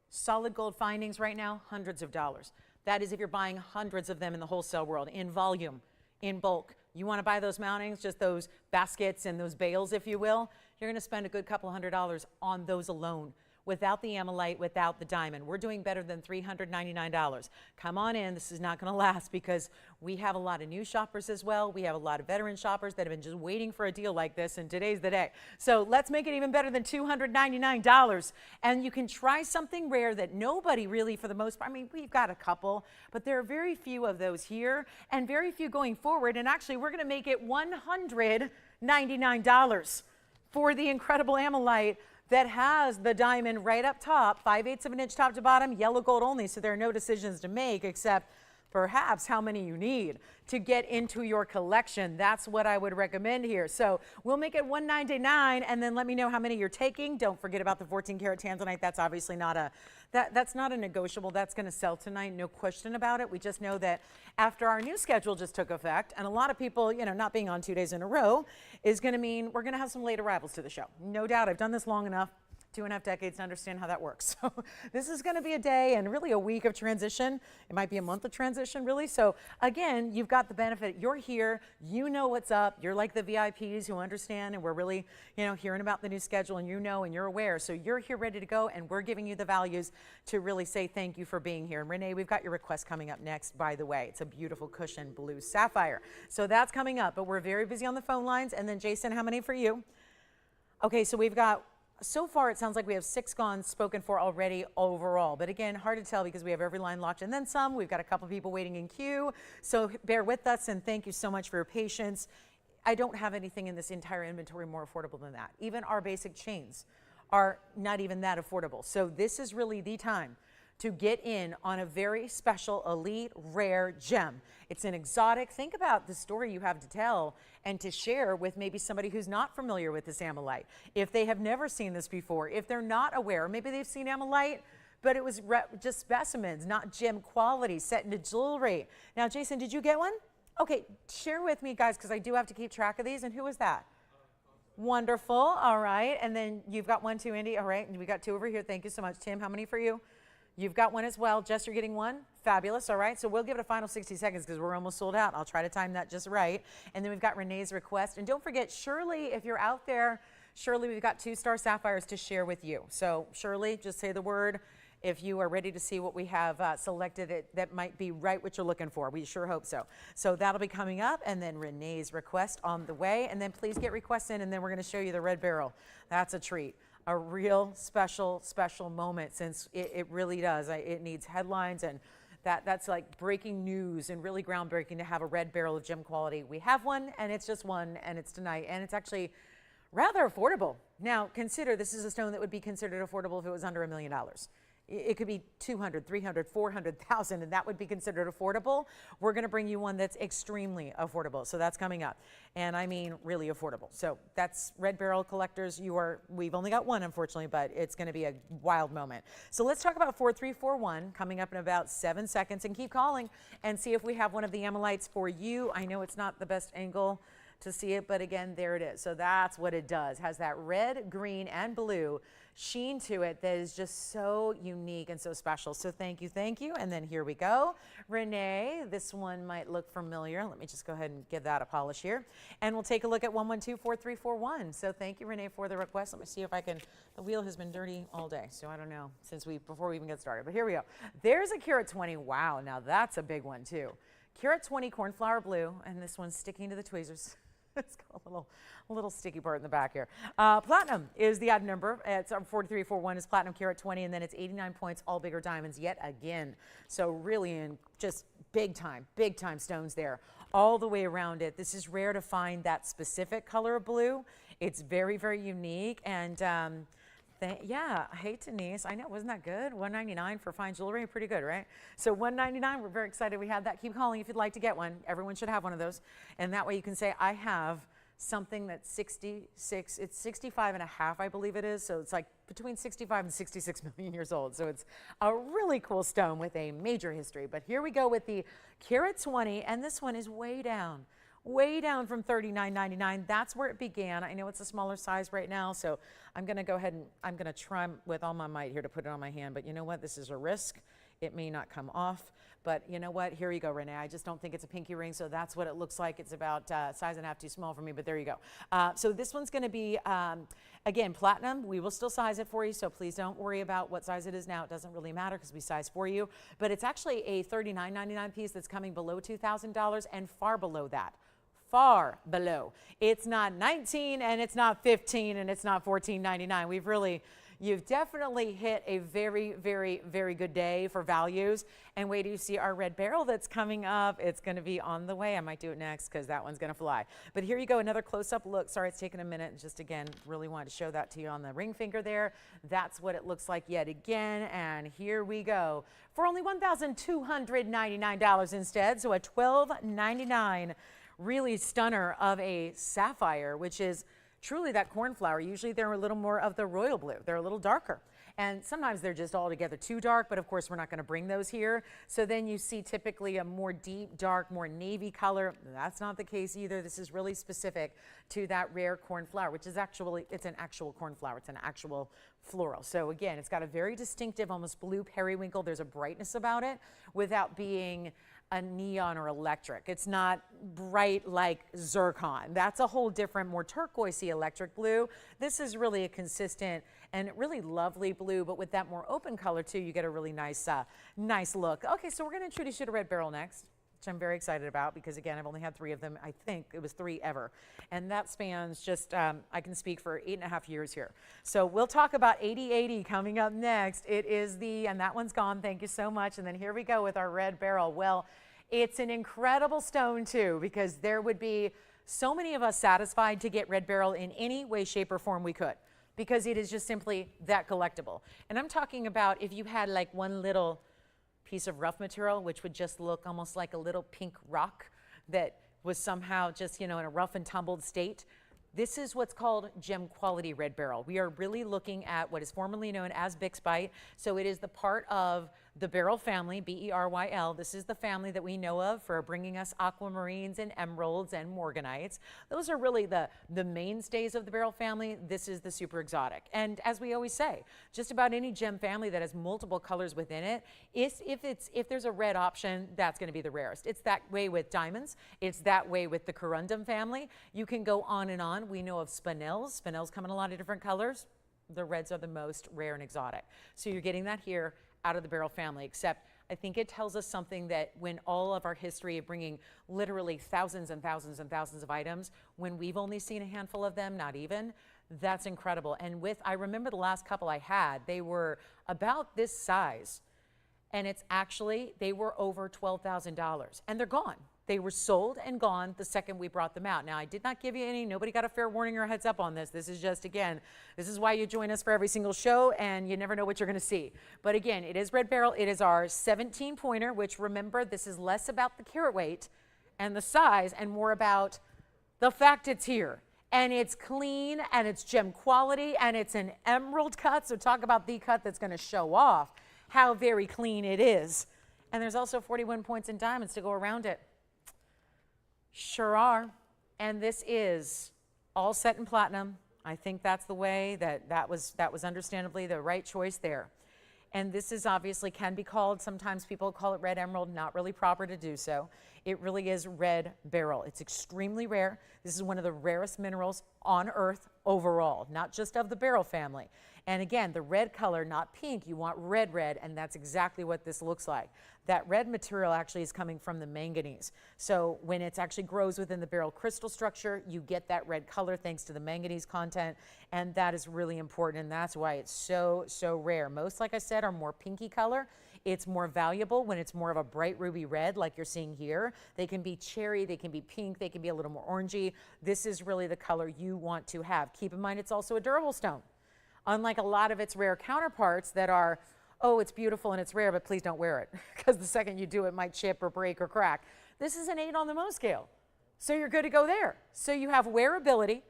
solid gold findings right now, hundreds of dollars. That is if you're buying hundreds of them in the wholesale world, in volume, in bulk. You want to buy those mountings, just those baskets and those bales, if you will, you're going to spend a good couple $100 on those alone. Without the Ammolite, without the diamond. We're doing better than $399. Come on in. This is not going to last because we have a lot of new shoppers as well. We have a lot of veteran shoppers that have been just waiting for a deal like this, and today's the day. So let's make it even better than $299. And you can try something rare that nobody really, for the most part, I mean, we've got a couple, but there are very few of those here and very few going forward. And actually, we're going to make it $199 for the incredible Ammolite that has the diamond right up top, 5/8 of an inch top to bottom, yellow gold only, so there are no decisions to make except perhaps how many you need to get into your collection. That's what I would recommend here. So we'll make it $199, and then let me know how many you're taking. Don't forget about the 14 karat Tanzanite. That's obviously not a, that's not a negotiable. That's going to sell tonight, no question about it. We just know that after our new schedule just took effect, and a lot of people, you know, not being on 2 days in a row is going to mean we're going to have some late arrivals to the show. No doubt. I've done this long enough, 2.5 decades, to understand how that works. So this is going to be a day and really a week of transition. It might be a month of transition, really. So again, you've got the benefit. You're here. You know what's up. You're like the VIPs who understand, and we're really, you know, hearing about the new schedule, and you know, and you're aware. So you're here ready to go, and we're giving you the values to really say thank you for being here. And Renee, we've got your request coming up next, by the way. It's a beautiful cushion blue sapphire. So that's coming up, but we're very busy on the phone lines. And then Jason, how many for you? Okay, so we've got, so far, it sounds like we have 6 gone spoken for already overall. But again, hard to tell because we have every line locked and then some. We've got a couple people waiting in queue. So bear with us, and thank you so much for your patience. I don't have anything in this entire inventory more affordable than that. Even our basic chains are not even that affordable. So this is really the time to get in on a very special, elite, rare gem. It's an exotic. Think about the story you have to tell and to share with maybe somebody who's not familiar with this Ammolite. If they have never seen this before, if they're not aware, maybe they've seen Ammolite, but it was just specimens, not gem quality, set into jewelry. Now, Jason, did you get one? Okay, share with me, guys, because I do have to keep track of these. And who was that? Wonderful. All right. And then you've got one too, Andy. All right. And we got 2 over here. Thank you so much. Tim, how many for you? You've got one as well. Jess, you're getting one. Fabulous. All right. So we'll give it a final 60 seconds because we're almost sold out. I'll try to time that just right. And then we've got Renee's request. And don't forget, Shirley, if you're out there, Shirley, we've got 2-star sapphires to share with you. So Shirley, just say the word if you are ready to see what we have selected that might be right what you're looking for. We sure hope so. So that'll be coming up, and then Renee's request on the way. And then please get requests in, and then we're going to show you the red beryl. That's a treat. A real special moment, since it really does. It needs headlines, and that's like breaking news and really groundbreaking to have a red beryl of gem quality. We have one, and it's just one, and it's tonight, and it's actually rather affordable. Now, consider this is a stone that would be considered affordable if it was under $1 million. It could be 200, 300, 400,000, and that would be considered affordable. We're going to bring you one that's extremely affordable. So that's coming up. And I mean really affordable. So that's red beryl collectors. We've only got one, unfortunately, but it's going to be a wild moment. So let's talk about 4341 coming up in about 7 seconds, and keep calling and see if we have one of the Ammolites for you. I know it's not the best angle to see it, but again, there it is. So that's what it does. Has that red, green, and blue sheen to it that is just so unique and so special. So thank you, and then here we go. Renee, this one might look familiar. Let me just go ahead and give that a polish here, and we'll take a look at 1124341. So thank you, Renee, for the request. Let me see if I can. The wheel has been dirty all day, so I don't know before we even get started, but here we go. There's a carat 20. Wow, now that's a big one too. Carat 20 cornflower blue, and this one's sticking to the tweezers. It's got a little sticky part in the back here. Platinum is the odd number. It's 4341 is platinum carat 20, and then it's 89 points, all bigger diamonds yet again. So really in just big time stones there all the way around it. This is rare to find that specific color of blue. It's very, very unique, and yeah, hey Denise, I know, wasn't that good? $199 for fine jewelry, pretty good, right? So $199, we're very excited we have that. Keep calling if you'd like to get one. Everyone should have one of those. And that way you can say, I have something that's 66, it's 65 and a half, I believe it is. So it's like between 65 and 66 million years old. So it's a really cool stone with a major history. But here we go with the carat 20, and this one is way down from $39.99. That's where it began. I know it's a smaller size right now, so I'm going to go ahead and I'm going to try with all my might here to put it on my hand. But you know what? This is a risk. It may not come off. But you know what? Here you go, Renee. I just don't think it's a pinky ring, so that's what it looks like. It's about size and a half too small for me, but there you go. So this one's going to be, again, platinum. We will still size it for you, so please don't worry about what size it is now. It doesn't really matter because we size for you. But it's actually a $39.99 piece that's coming below $2,000 and far below that. Far below. It's not 19 and it's not 15 and it's not $14.99. You've definitely hit a very, very, very good day for values. And wait till you see our red beryl that's coming up. It's going to be on the way. I might do it next because that one's going to fly. But here you go, another close-up look. Sorry, it's taken a minute. Just again, really wanted to show that to you on the ring finger there. That's what it looks like yet again. And here we go for only $1,299 instead. So a $1,299. Really stunner of a sapphire, which is truly that cornflower. Usually they're a little more of the royal blue. They're a little darker. And sometimes they're just altogether too dark, but of course we're not going to bring those here. So then you see typically a more deep, dark, more navy color. That's not the case either. This is really specific to that rare cornflower, which is actually, it's an actual cornflower. It's an actual floral. So again, it's got a very distinctive, almost blue periwinkle. There's a brightness about it without being a neon or electric. It's not bright like zircon. That's a whole different, more turquoisey electric blue. This is really a consistent and really lovely blue, but with that more open color too, you get a really nice, nice look. Okay, so we're going to introduce you to red beryl next, which I'm very excited about because again, I've only had 3 of them. I think it was 3 ever. And that spans just, I can speak for 8.5 years here. So we'll talk about 8080 coming up next. It is and that one's gone. Thank you so much. And then here we go with our red beryl. Well, it's an incredible stone too, because there would be so many of us satisfied to get red beryl in any way, shape, or form we could, because it is just simply that collectible. And I'm talking about if you had like one little piece of rough material, which would just look almost like a little pink rock that was somehow just, you know, in a rough and tumbled state. This is what's called gem quality red beryl. We are really looking at what is formerly known as bixbite. So it is the part of The beryl family, B-E-R-Y-L, this is the family that we know of for bringing us aquamarines and emeralds and morganites. Those are really the mainstays of the beryl family. This is the super exotic. And as we always say, just about any gem family that has multiple colors within it, if there's a red option, that's going to be the rarest. It's that way with diamonds. It's that way with the corundum family. You can go on and on. We know of spinels. Spinels come in a lot of different colors. The reds are the most rare and exotic. So you're getting that here out of the beryl family, except I think it tells us something that when all of our history of bringing literally thousands and thousands and thousands of items, when we've only seen a handful of them, not even, that's incredible. And I remember the last couple I had, they were about this size, and they were over $12,000, and they're gone. They were sold and gone the second we brought them out. Now, I did not give you nobody got a fair warning or a heads up on this. This is just, again, this is why you join us for every single show, and you never know what you're going to see. But again, it is red beryl. It is our 17-pointer, which, remember, this is less about the carat weight and the size and more about the fact it's here. And it's clean, and it's gem quality, and it's an emerald cut. So talk about the cut that's going to show off how very clean it is. And there's also 41 points in diamonds to go around it. Sure are. And this is all set in platinum. I think that's the way that was understandably the right choice there. And this is obviously can be called, sometimes people call it red emerald, not really proper to do so. It really is red beryl. It's extremely rare. This is one of the rarest minerals on Earth overall, not just of the beryl family. And again, the red color, not pink, you want red, and that's exactly what this looks like. That red material actually is coming from the manganese. So when it actually grows within the beryl crystal structure, you get that red color thanks to the manganese content, and that is really important, and that's why it's so, so rare. Most, like I said, are more pinky color. It's more valuable when it's more of a bright ruby red like you're seeing here. They can be cherry, they can be pink, they can be a little more orangey. This is really the color you want to have. Keep in mind it's also a durable stone. Unlike a lot of its rare counterparts that are, oh, it's beautiful and it's rare, but please don't wear it because the second you do, it might chip or break or crack. This is an 8 on the Mohs scale. So you're good to go there. So you have wearability,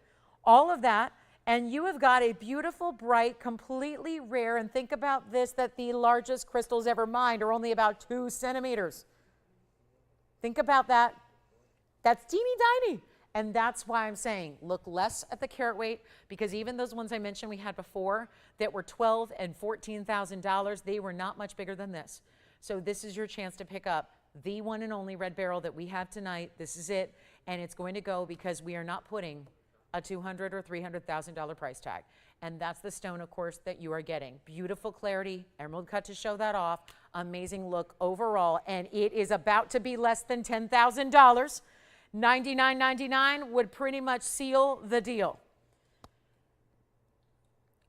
all of that, and you have got a beautiful, bright, completely rare, and think about this, that the largest crystals ever mined are only about 2 centimeters. Think about that. That's teeny tiny. And that's why I'm saying look less at the carat weight, because even those ones I mentioned we had before that were $12,000 and $14,000, they were not much bigger than this. So this is your chance to pick up the one and only red beryl that we have tonight. This is it, and it's going to go because we are not putting a $200,000 or $300,000 price tag. And that's the stone, of course, that you are getting. Beautiful clarity, emerald cut to show that off, amazing look overall, and it is about to be less than $10,000. $99.99 would pretty much seal the deal.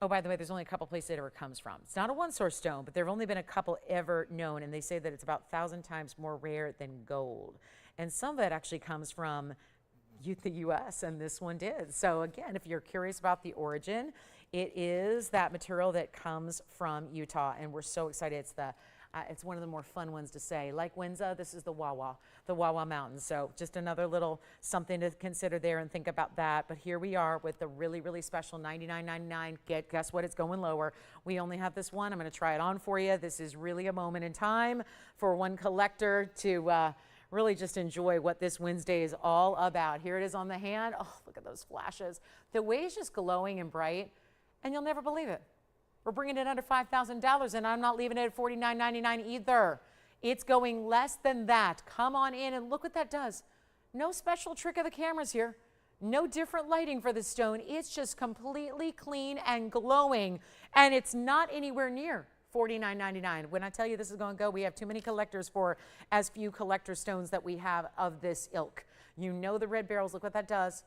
Oh, by the way, there's only a couple places it ever comes from. It's not a one-source stone, but there have only been a couple ever known, and they say that it's about 1,000 times more rare than gold. And some of it actually comes from the U.S., and this one did. So again, if you're curious about the origin, it is that material that comes from Utah, and we're so excited. It's one of the more fun ones to say. Like Windsor, this is the Wawa Mountains. So just another little something to consider there and think about that. But here we are with the really, really special $99.99. Guess what? It's going lower. We only have this one. I'm going to try it on for you. This is really a moment in time for one collector to really just enjoy what this Wednesday is all about. Here it is on the hand. Oh, look at those flashes. The way it's just glowing and bright, and you'll never believe it. We're bringing it under $5,000, and I'm not leaving it at $49.99 either. It's going less than that. Come on in and look what that does. No special trick of the cameras here. No different lighting for the stone. It's just completely clean and glowing, and it's not anywhere near $49.99. When I tell you this is going to go, we have too many collectors for as few collector stones that we have of this ilk. You know the red beryls, look what that does.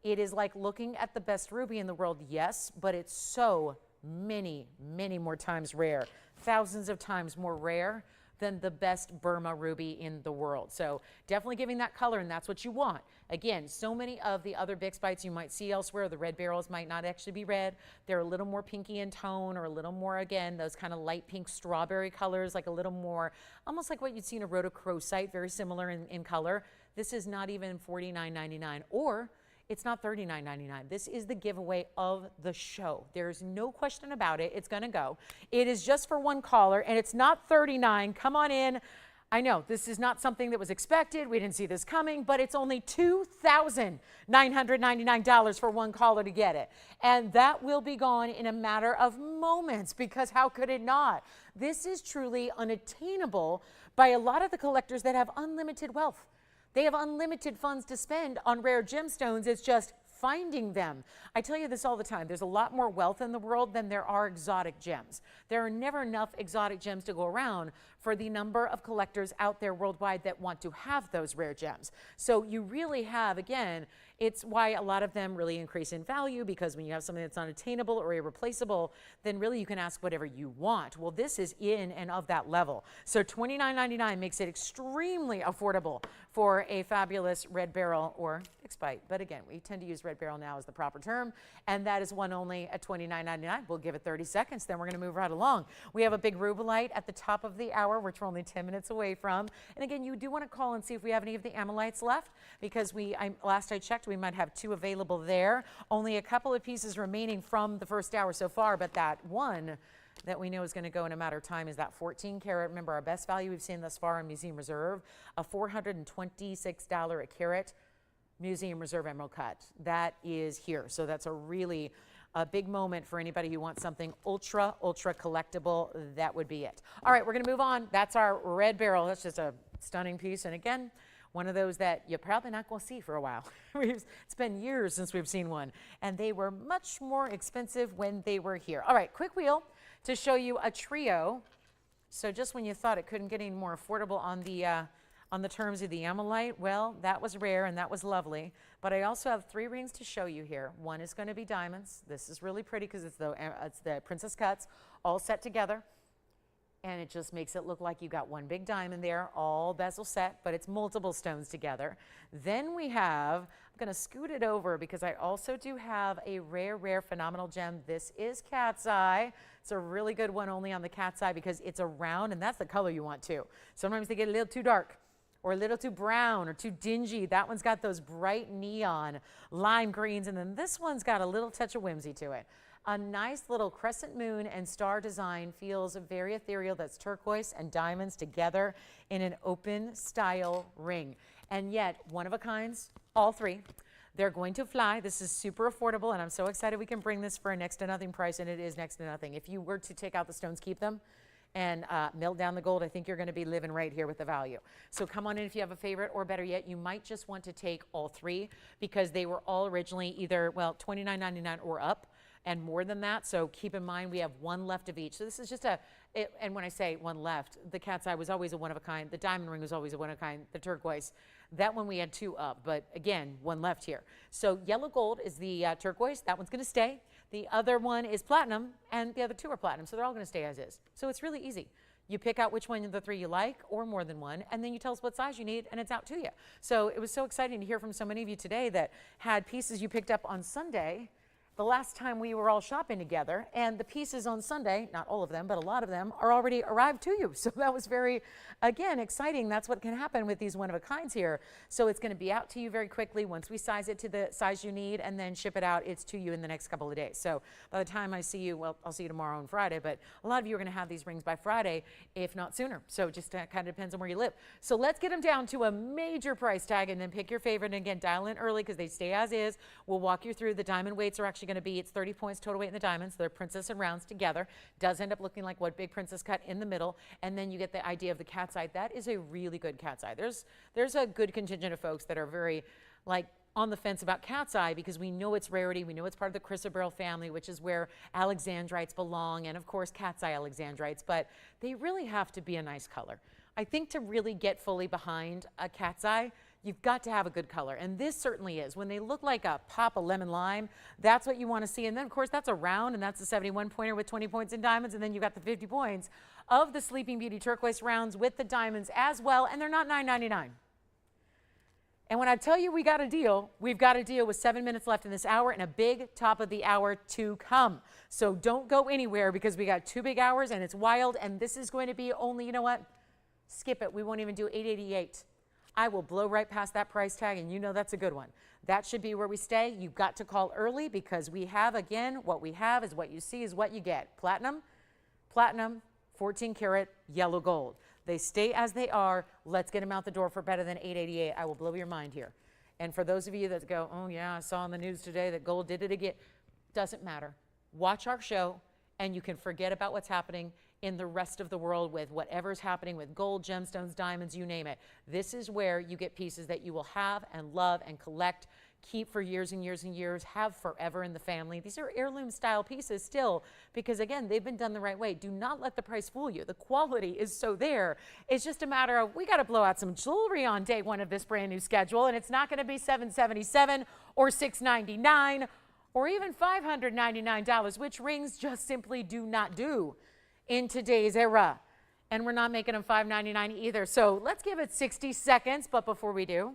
It is like looking at the best ruby in the world, yes, but it's so many, many more times rare, thousands of times more rare than the best Burma ruby in the world. So definitely giving that color, and that's what you want. Again, so many of the other big spites you might see elsewhere, the red beryls might not actually be red. They're a little more pinky in tone, or a little more, again, those kind of light pink strawberry colors, like a little more, almost like what you'd see in a rhodochrosite, very similar in color. This is not even $49.99, or It's not $39.99. This is the giveaway of the show. There's no question about it. It's going to go. It is just for one caller, and it's not $39. Come on in. I know this is not something that was expected. We didn't see this coming, but it's only $2,999 for one caller to get it. And that will be gone in a matter of moments, because how could it not? This is truly unattainable by a lot of the collectors that have unlimited wealth. They have unlimited funds to spend on rare gemstones. It's just finding them. I tell you this all the time. There's a lot more wealth in the world than there are exotic gems. There are never enough exotic gems to go around for the number of collectors out there worldwide that want to have those rare gems. So you really have, again, it's why a lot of them really increase in value, because when you have something that's unattainable or irreplaceable, then really you can ask whatever you want. Well, this is in and of that level. So $29.99 makes it extremely affordable for a fabulous red beryl or expite. But again, we tend to use red beryl now as the proper term, and that is one only at $29.99. We'll give it 30 seconds, then we're going to move right along. We have a big Rubilite at the top of the hour, which we're only 10 minutes away from. And again, you do want to call and see if we have any of the Ammolites left, because last I checked, we might have 2 available there. Only a couple of pieces remaining from the first hour so far, but that one that we know is going to go in a matter of time is that 14 karat. Remember, our best value we've seen thus far in Museum Reserve, a $426 a carat Museum Reserve emerald cut. That is here. So that's a big moment for anybody who wants something ultra collectible. That would be it. All right, we're going to move on. That's our red beryl. That's just a stunning piece. And again, one of those that you're probably not going to see for a while. It's been years since we've seen one, and they were much more expensive when they were here. All right, quick wheel to show you a trio. So just when you thought it couldn't get any more affordable on the terms of the Ammolite, well, that was rare and that was lovely. But I also have 3 rings to show you here. One is going to be diamonds. This is really pretty because it's the princess cuts all set together. And it just makes it look like you got one big diamond there, all bezel set, but it's multiple stones together. Then we have, I'm going to scoot it over because I also do have a rare, phenomenal gem. This is cat's eye. It's a really good one only on the cat's eye because it's a round, and that's the color you want too. Sometimes they get a little too dark or a little too brown or too dingy. That one's got those bright neon lime greens, and then this one's got a little touch of whimsy to it. A nice little crescent moon and star design, feels very ethereal. That's turquoise and diamonds together in an open style ring. And yet, one of a kinds, all 3. They're going to fly. This is super affordable, and I'm so excited we can bring this for a next to nothing price, and it is next to nothing. If you were to take out the stones, keep them, and melt down the gold, I think you're going to be living right here with the value. So come on in if you have a favorite, or better yet, you might just want to take all 3 because they were all originally either, well, $29.99 or up, and more than that. So keep in mind we have 1 left of each. So this is just and when I say 1 left, the cat's eye was always a one of a kind. The diamond ring was always a one of a kind. The turquoise, that one we had 2 up, but again, 1 left here. So yellow gold is the turquoise. That one's going to stay. The other one is platinum, and the other 2 are platinum. So they're all going to stay as is. So it's really easy. You pick out which one of the 3 you like, or more than one, and then you tell us what size you need, and it's out to you. So it was so exciting to hear from so many of you today that had pieces you picked up on Sunday the last time we were all shopping together, and the pieces on Sunday, not all of them, but a lot of them, are already arrived to you. So that was very, again, exciting. That's what can happen with these one-of-a-kinds here. So it's going to be out to you very quickly once we size it to the size you need, and then ship it out. It's to you in the next couple of days. So by the time I see you, well, I'll see you tomorrow on Friday, but a lot of you are going to have these rings by Friday, if not sooner. So it just kind of depends on where you live. So let's get them down to a major price tag, and then pick your favorite. And again, dial in early because they stay as is. We'll walk you through. The diamond weights are actually going to be, it's 30 points total weight in the diamonds. They're princess and rounds together. Does end up looking like one big princess cut in the middle, and then you get the idea of the cat's eye. That is a really good cat's eye. There's a good contingent of folks that are very on the fence about cat's eye because we know its rarity. We know it's part of the chrysoberyl family, which is where alexandrites belong, and of course cat's eye alexandrites, but they really have to be a nice color. I think to really get fully behind a cat's eye, you've got to have a good color, and this certainly is. When they look like a pop of lemon lime, that's what you want to see. And then, of course, that's a round, and that's a 71 pointer with 20 points in diamonds, and then you've got the 50 points of the Sleeping Beauty turquoise rounds with the diamonds as well, and they're not $9.99. And when I tell you we got a deal, we've got a deal with 7 minutes left in this hour and a big top of the hour to come. So don't go anywhere because we got 2 big hours, and it's wild, and this is going to be only, you know what? Skip it. We won't even do $888. I will blow right past that price tag, and you know that's a good one. That should be where we stay. You've got to call early because we have, again, what we have is what you see is what you get. Platinum, 14 karat, yellow gold. They stay as they are. Let's get them out the door for better than $888. I will blow your mind here. And for those of you that go, oh yeah, I saw on the news today that gold did it again. Doesn't matter. Watch our show and you can forget about what's happening in the rest of the world with whatever's happening with gold, gemstones, diamonds, you name it. This is where you get pieces that you will have and love and collect, keep for years and years and years, have forever in the family. These are heirloom style pieces still, because again, they've been done the right way. Do not let the price fool you. The quality is so there. It's just a matter of, we got to blow out some jewelry on day one of this brand new schedule, and it's not going to be $777 or $699 or even $599, which rings just simply do not do in today's era. And we're not making them $599 either. So let's give it 60 seconds. But before we do,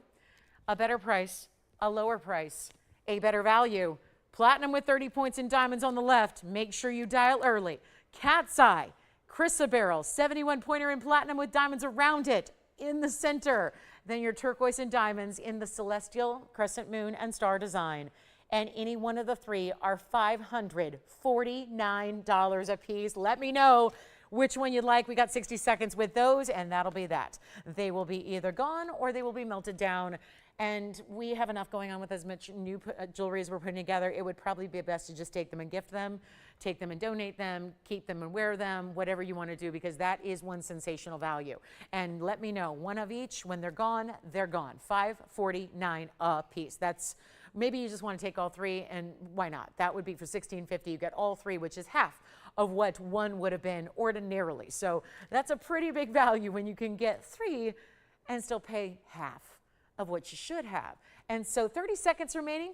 a better price, a lower price, a better value. Platinum with 30 points in diamonds on the left. Make sure you dial early. Cat's Eye, chrysoberyl, 71 pointer in platinum with diamonds around it in the center. Then your turquoise and diamonds in the celestial, crescent moon, and star design. And any one of the three are $549 a piece. Let me know which one you'd like. We got 60 seconds with those, and that'll be that. They will be either gone or they will be melted down. And we have enough going on with as much new jewelry as we're putting together. It would probably be best to just take them and gift them, take them and donate them, keep them and wear them, whatever you want to do, because that is one sensational value. And let me know, one of each, when they're gone, they're gone. $549 a piece. That's, maybe you just want to take all three, and why not? That would be for $1,650. You get all three, which is half of what one would have been ordinarily. So that's a pretty big value when you can get three and still pay half of what you should have. And so 30 seconds remaining.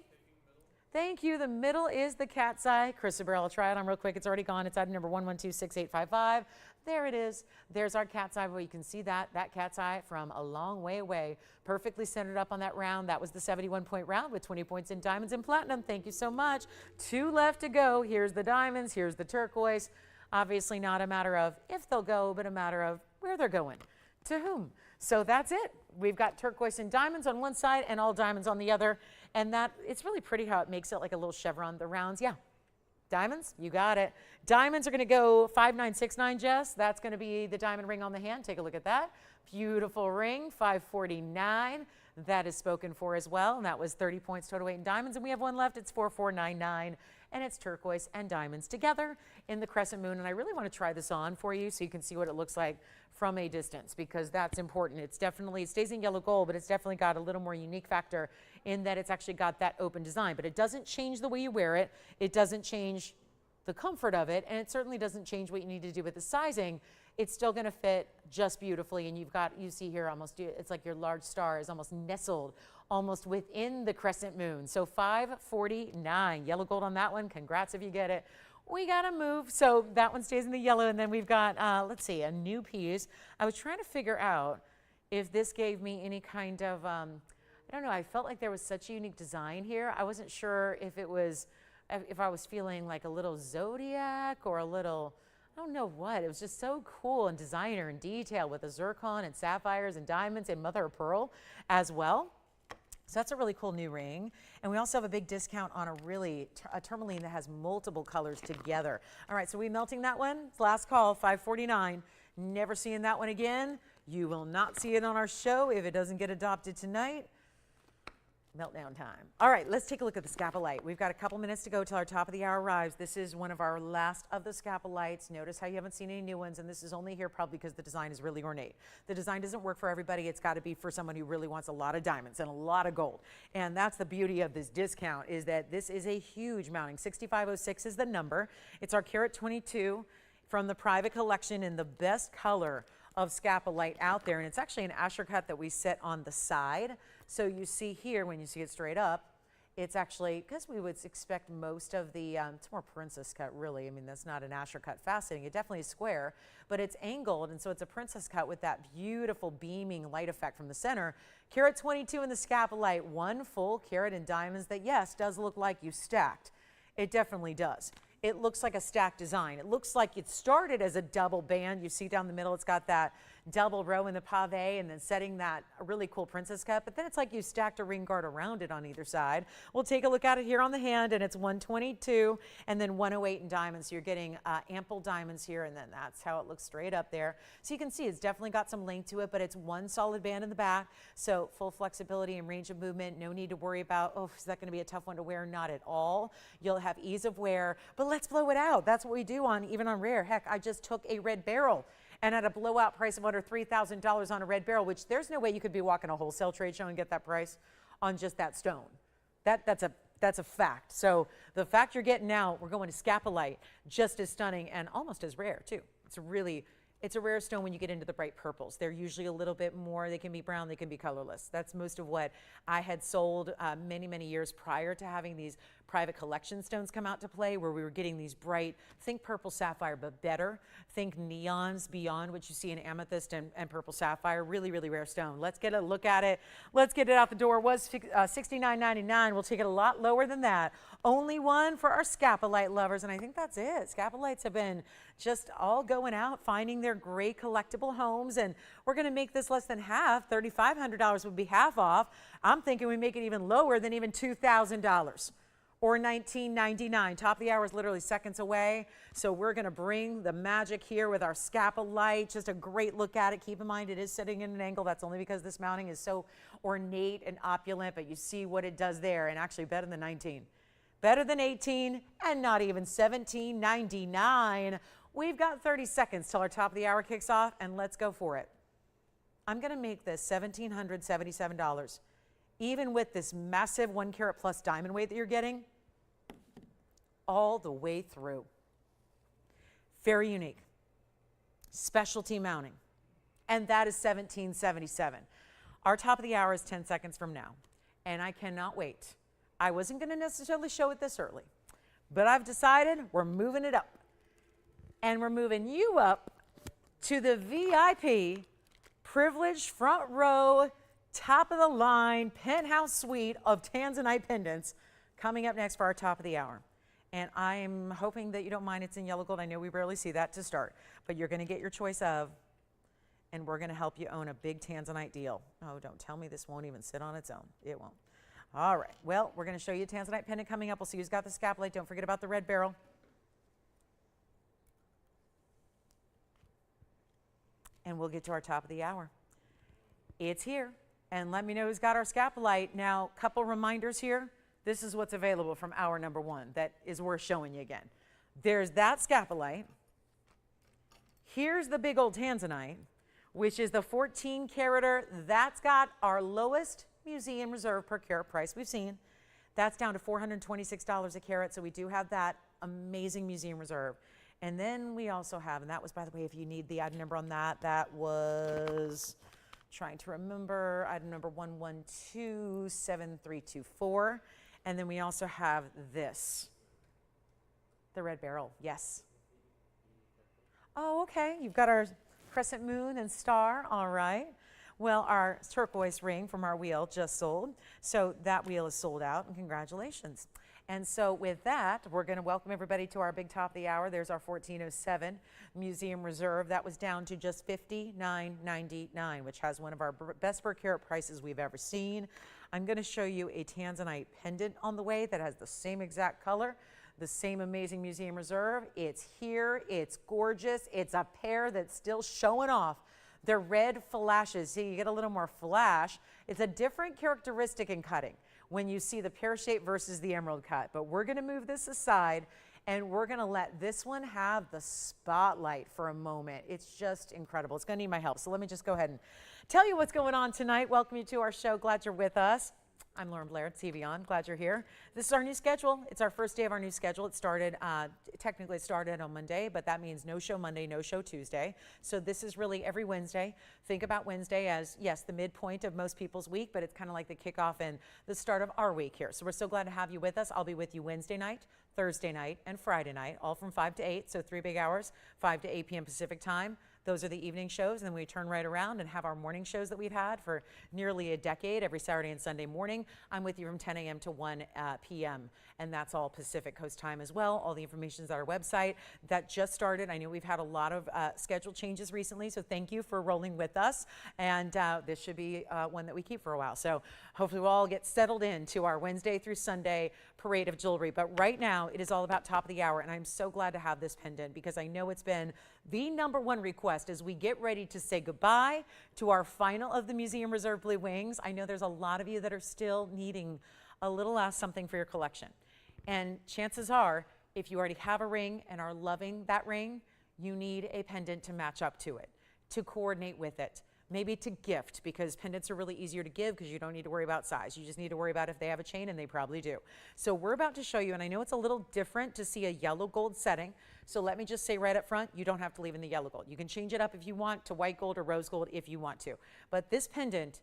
Thank you. The middle is the Cat's Eye chrysoberyl. I'll try it on real quick. It's already gone. It's item number 1126855. There it is. There's our Cat's Eye. Well, you can see that Cat's Eye from a long way away, perfectly centered up on that round. That was the 71-point round with 20 points in diamonds and platinum. Thank you so much. 2 left to go. Here's the diamonds. Here's the turquoise. Obviously not a matter of if they'll go, but a matter of where they're going, to whom. So that's it. We've got turquoise and diamonds on one side and all diamonds on the other. And that, it's really pretty how it makes it like a little chevron, the rounds. Yeah. Diamonds, you got it. Diamonds are going to go 5969, Jess. That's going to be the diamond ring on the hand. Take a look at that. Beautiful ring, 549. That is spoken for as well. And that was 30 points total weight in diamonds. And we have one left. It's 4499. And it's turquoise and diamonds together in the crescent moon. And I really want to try this on for you so you can see what it looks like from a distance, because that's important. It's definitely, it stays in yellow gold, but it's definitely got a little more unique factor in that it's actually got that open design. But it doesn't change the way you wear it. It doesn't change the comfort of it. And it certainly doesn't change what you need to do with the sizing. It's still going to fit just beautifully. And you've got, you see here almost, it's like your large star is almost nestled almost within the crescent moon. So 549, yellow gold on that one. Congrats if you get it. We got to move. So that one stays in the yellow. And then we've got, let's see, a new piece. I was trying to figure out if this gave me any kind of, I don't know, I felt like there was such a unique design here. I wasn't sure if it was, if I was feeling like a little zodiac or a little, I don't know what. It was just so cool and designer and detail with the zircon and sapphires and diamonds and mother of pearl as well. So that's a really cool new ring. And we also have a big discount on a tourmaline that has multiple colors together. All right, so we melting that one. Last call, 549. Never seeing that one again. You will not see it on our show if it doesn't get adopted tonight. Meltdown time. All right, let's take a look at the Scapolite. We've got a couple minutes to go till our top of the hour arrives. This is one of our last of the Scapolites. Notice how you haven't seen any new ones, and this is only here probably because the design is really ornate. The design doesn't work for everybody. It's got to be for someone who really wants a lot of diamonds and a lot of gold. And that's the beauty of this discount, is that this is a huge mounting. 6506 is the number. It's our carat 22 from the private collection in the best color of Scapolite out there. And it's actually an Asher cut that we set on the side. So you see here, when you see it straight up, it's actually, because we would expect most of the, it's more princess cut really. I mean, that's not an Asher cut faceting. It definitely is square, but it's angled. And so it's a princess cut with that beautiful beaming light effect from the center. Carat 22 in the Scapolite, 1 full carat in diamonds that, yes, does look like you stacked. It definitely does. It looks like a stacked design. It looks like it started as a double band. You see down the middle, it's got that double row in the pave and then setting that really cool princess cut. But then it's like you stacked a ring guard around it on either side. We'll take a look at it here on the hand, and it's 122 and then 108 in diamonds. So you're getting ample diamonds here, and then that's how it looks straight up there. So you can see it's definitely got some length to it, but it's one solid band in the back. So full flexibility and range of movement. No need to worry about, oh, is that going to be a tough one to wear? Not at all. You'll have ease of wear, but let's blow it out. That's what we do even on rare. Heck, I just took a red beryl and at a blowout price of under $3,000 on a red beryl, which there's no way you could be walking a wholesale trade show and get that price on just that stone. That's a fact. So the fact you're getting now, we're going to Scapolite, just as stunning and almost as rare too. It's a rare stone when you get into the bright purples. They're usually a little bit more, they can be brown, they can be colorless. That's most of what I had sold many, many years prior to having these private collection stones come out to play, where we were getting these bright, think purple sapphire, but better. Think neons beyond what you see in amethyst and purple sapphire. Really, really rare stone. Let's get a look at it. Let's get it out the door. It was $69.99. We'll take it a lot lower than that. Only one for our Scapolite lovers, and I think that's it. Scapolites have been just all going out, finding their great collectible homes, and we're going to make this less than half. $3,500 would be half off. I'm thinking we make it even lower than even $2,000. Or $19.99. Top of the hour is literally seconds away. So we're going to bring the magic here with our Scapolite. Just a great look at it. Keep in mind it is sitting in an angle. That's only because this mounting is so ornate and opulent, but you see what it does there, and actually better than 19. Better than 18 and not even $17.99. We've got 30 seconds till our top of the hour kicks off, and let's go for it. I'm going to make this $1,777. Even with this massive 1 carat plus diamond weight that you're getting, all the way through. Very unique. Specialty mounting. And that is $1,777. Our top of the hour is 10 seconds from now. And I cannot wait. I wasn't going to necessarily show it this early, but I've decided we're moving it up. And we're moving you up to the VIP privileged front row, top of the line penthouse suite of Tanzanite pendants coming up next for our top of the hour. And I'm hoping that you don't mind it's in yellow gold. I know we rarely see that to start, but you're going to get your choice of, and we're going to help you own a big Tanzanite deal. Oh, don't tell me this won't even sit on its own. It won't. All right. Well, we're going to show you a Tanzanite pendant coming up. We'll see who's got the Scapolite. Don't forget about the red beryl. And we'll get to our top of the hour. It's here. And let me know who's got our Scapolite. Now, couple reminders here. This is what's available from hour number 1 that is worth showing you again. There's that Scapolite. Here's the big old Tanzanite, which is the 14 carater. That's got our lowest museum reserve per carat price we've seen. That's down to $426 a carat, so we do have that amazing museum reserve. And then we also have, and that was, by the way, if you need the item number on that, that was... trying to remember, item number 1127324. And then we also have this, the red beryl. Yes. Oh, okay. You've got our crescent moon and star. All right. Well, our turquoise ring from our wheel just sold. So that wheel is sold out, and congratulations. And so with that, we're going to welcome everybody to our big top of the hour. There's our 1407 Museum Reserve. That was down to just $59.99, which has one of our best per carat prices we've ever seen. I'm going to show you a Tanzanite pendant on the way that has the same exact color, the same amazing Museum Reserve. It's here. It's gorgeous. It's a pair that's still showing off. They're red flashes. See, you get a little more flash. It's a different characteristic in cutting when you see the pear shape versus the emerald cut. But we're going to move this aside, and we're going to let this one have the spotlight for a moment. It's just incredible. It's going to need my help. So let me just go ahead and tell you what's going on tonight. Welcome you to our show. Glad you're with us. I'm Lauren Blair at TVON. Glad you're here. This is our new schedule. It's our first day of our new schedule. It started, technically it started on Monday, but that means no show Monday, no show Tuesday. So this is really every Wednesday. Think about Wednesday as, yes, the midpoint of most people's week, but it's kind of like the kickoff and the start of our week here. So we're so glad to have you with us. I'll be with you Wednesday night, Thursday night, and Friday night, all from 5 to 8. So 3 big hours, 5 to 8 p.m. Pacific time. Those are the evening shows, and then we turn right around and have our morning shows that we've had for nearly a decade, every Saturday and Sunday morning. I'm with you from 10 a.m. to 1 p.m., and that's all Pacific Coast time as well. All the information is on our website. That just started. I know we've had a lot of schedule changes recently, so thank you for rolling with us, and this should be one that we keep for a while. So hopefully we'll all get settled into our Wednesday through Sunday parade of jewelry. But right now, it is all about top of the hour, and I'm so glad to have this pendant because I know it's been the #1 request as we get ready to say goodbye to our final of the Museum Reserve Blue Wings. I know there's a lot of you that are still needing a little something for your collection. And chances are, if you already have a ring and are loving that ring, you need a pendant to match up to it, to coordinate with it. Maybe to gift, because pendants are really easier to give because you don't need to worry about size. You just need to worry about if they have a chain, and they probably do. So we're about to show you, and I know it's a little different to see a yellow gold setting. So let me just say right up front, you don't have to leave in the yellow gold. You can change it up if you want to white gold or rose gold if you want to. But this pendant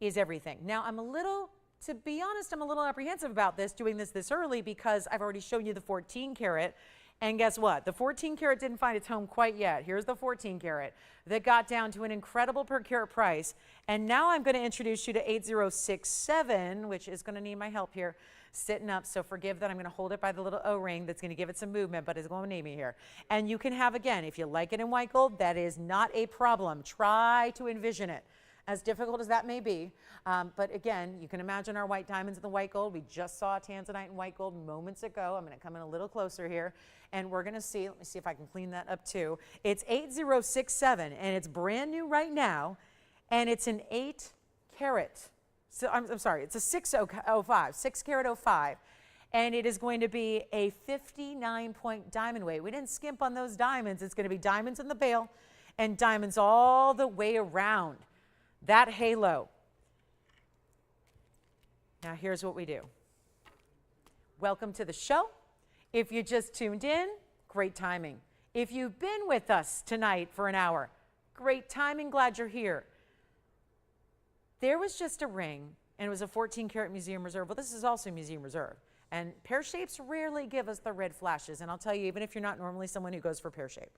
is everything. Now to be honest, I'm a little apprehensive about doing this early because I've already shown you the 14 karat. And guess what? The 14 karat didn't find its home quite yet. Here's the 14 karat that got down to an incredible per carat price. And now I'm going to introduce you to 8067, which is going to need my help here, sitting up. So forgive that I'm going to hold it by the little O-ring that's going to give it some movement, but it's going to need me here. And you can have, again, if you like it in white gold, that is not a problem. Try to envision it. As difficult as that may be, but again, you can imagine our white diamonds in the white gold. We just saw Tanzanite in white gold moments ago. I'm going to come in a little closer here, and we're going to see, let me see if I can clean that up too. It's 8067, and it's brand new right now, and it's an 8 karat. So I'm sorry, it's a 605, 6 karat 05. And it is going to be a 59-point diamond weight. We didn't skimp on those diamonds. It's going to be diamonds in the bail and diamonds all the way around that halo. Now here's what we do. Welcome to the show. If you just tuned in, great timing. If you've been with us tonight for an hour, great timing, glad you're here. There was just a ring, and it was a 14 karat Museum Reserve. Well, this is also Museum Reserve. And pear shapes rarely give us the red flashes. And I'll tell you, even if you're not normally someone who goes for pear shape,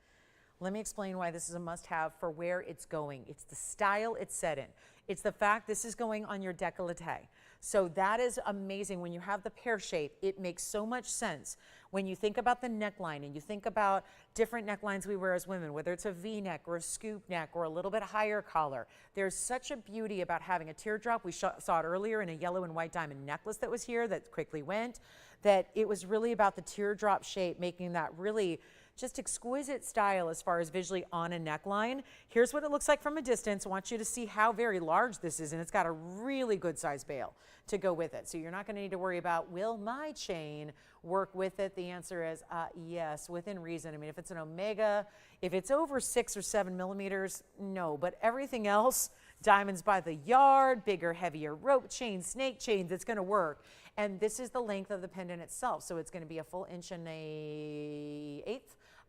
let me explain why this is a must-have for where it's going. It's the style it's set in. It's the fact this is going on your décolleté. So that is amazing. When you have the pear shape, it makes so much sense. When you think about the neckline and you think about different necklines we wear as women, whether it's a V-neck or a scoop neck or a little bit higher collar, there's such a beauty about having a teardrop. We saw it earlier in a yellow and white diamond necklace that was here that quickly went, that it was really about the teardrop shape, making that really just exquisite style as far as visually on a neckline. Here's what it looks like from a distance. I want you to see how very large this is, and it's got a really good size bail to go with it. So you're not going to need to worry about, will my chain work with it? The answer is yes, within reason. I mean, if it's an omega, if it's over 6 or 7 millimeters, no. But everything else, diamonds by the yard, bigger, heavier rope chains, snake chains, it's going to work. And this is the length of the pendant itself. So it's going to be a full 1.125",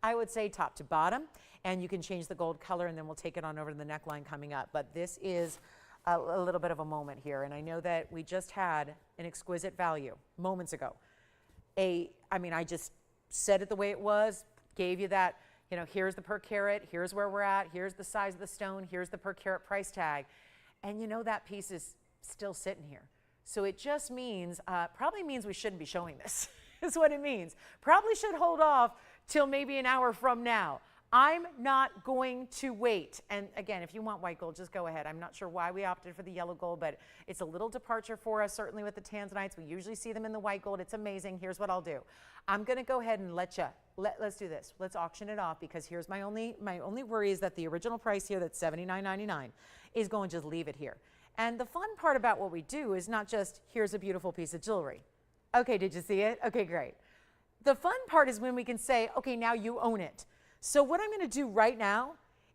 I would say, top to bottom. And you can change the gold color, and then we'll take it on over to the neckline coming up. But this is a little bit of a moment here. And I know that we just had an exquisite value moments ago. I just said it the way it was, gave you that, here's the per carat, here's where we're at, here's the size of the stone, here's the per carat price tag. And that piece is still sitting here. So it just means, probably means we shouldn't be showing this, is what it means. Probably should hold off till maybe an hour from now. I'm not going to wait. And again, if you want white gold, just go ahead. I'm not sure why we opted for the yellow gold, but it's a little departure for us, certainly with the Tanzanites. We usually see them in the white gold. It's amazing. Here's what I'll do. I'm going to go ahead and let's do this. Let's auction it off, because here's my only worry is that the original price here, that's $79.99, is going to just leave it here. And the fun part about what we do is not just, here's a beautiful piece of jewelry. Okay, did you see it? Okay, great. The fun part is when we can say, okay, now you own it. So what I'm going to do right now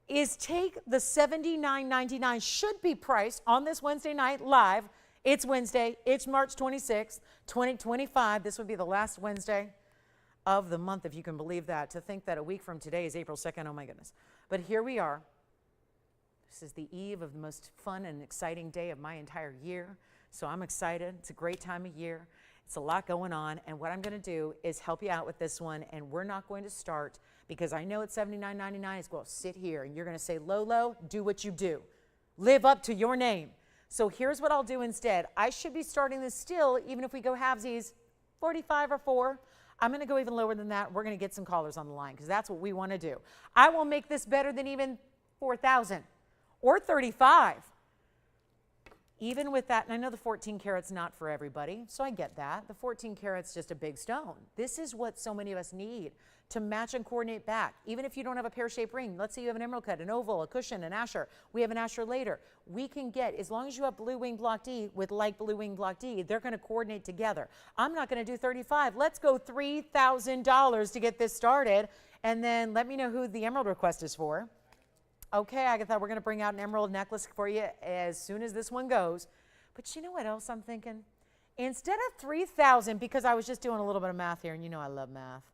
is take the $79.99 should be priced on this Wednesday night live. It's Wednesday. It's March 26th, 2025. This would be the last Wednesday of the month, if you can believe that. To think that a week from today is April 2nd. Oh, my goodness. But here we are. This is the eve of the most fun and exciting day of my entire year. So I'm excited. It's a great time of year. It's a lot going on, and what I'm going to do is help you out with this one, and we're not going to start, because I know it's $79.99. It's going to sit here, and you're going to say, Lolo, do what you do. Live up to your name. So here's what I'll do instead. I should be starting this still, even if we go halvesies, 45 or 4. I'm going to go even lower than that. We're going to get some callers on the line, because that's what we want to do. I will make this better than even 4,000 or 35. Even with that, and I know the 14 carats not for everybody, so I get that. The 14 carats just a big stone. This is what so many of us need to match and coordinate back. Even if you don't have a pear-shaped ring, let's say you have an emerald cut, an oval, a cushion, an asher. We have an asher later. We can get, as long as you have blue wing block D with light blue wing block D, they're going to coordinate together. I'm not going to do 35. Let's go $3,000 to get this started, and then let me know who the emerald request is for. Okay, Agatha, we're going to bring out an emerald necklace for you as soon as this one goes. But you know what else I'm thinking? Instead of 3,000, because I was just doing a little bit of math here, and you know I love math.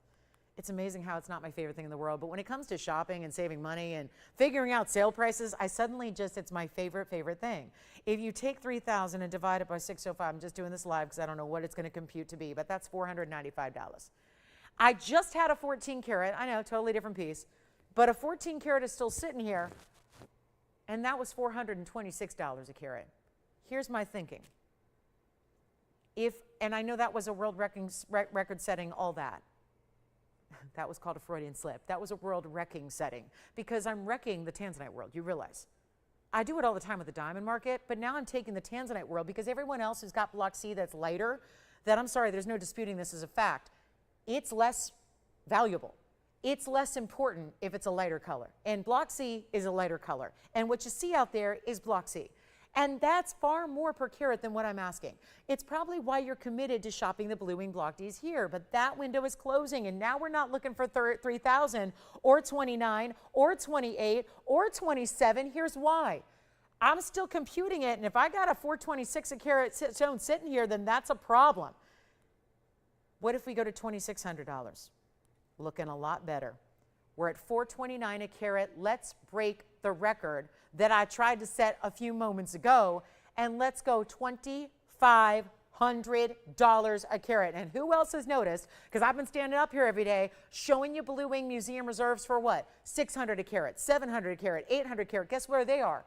It's amazing how it's not my favorite thing in the world, but when it comes to shopping and saving money and figuring out sale prices, I suddenly just, it's my favorite thing. If you take 3,000 and divide it by 605, I'm just doing this live because I don't know what it's going to compute to be, but that's $495. I just had a 14 carat, I know, totally different piece, but a 14 carat is still sitting here, and that was $426 a carat. Here's my thinking. And I know that was a world record setting, all that. That was called a Freudian slip. That was a world wrecking setting, because I'm wrecking the Tanzanite world, you realize. I do it all the time with the diamond market, but now I'm taking the Tanzanite world, because everyone else who's got block C that's lighter, that, I'm sorry, there's no disputing this as a fact, it's less valuable. It's less important if it's a lighter color. And block C is a lighter color. And what you see out there is block C. And that's far more per carat than what I'm asking. It's probably why you're committed to shopping the blue wing block Ds here, but that window is closing, and now we're not looking for 3,000 or 29 or 28 or 27. Here's why. I'm still computing it, and if I got a 426 a carat stone sitting here, then that's a problem. What if we go to $2,600? Looking a lot better. We're at $429 a carat. Let's break the record that I tried to set a few moments ago, and let's go $2,500 a carat. And who else has noticed, because I've been standing up here every day showing you Blue Wing Museum reserves for what? 600 a carat, 700 a carat, 800 a carat. Guess where they are?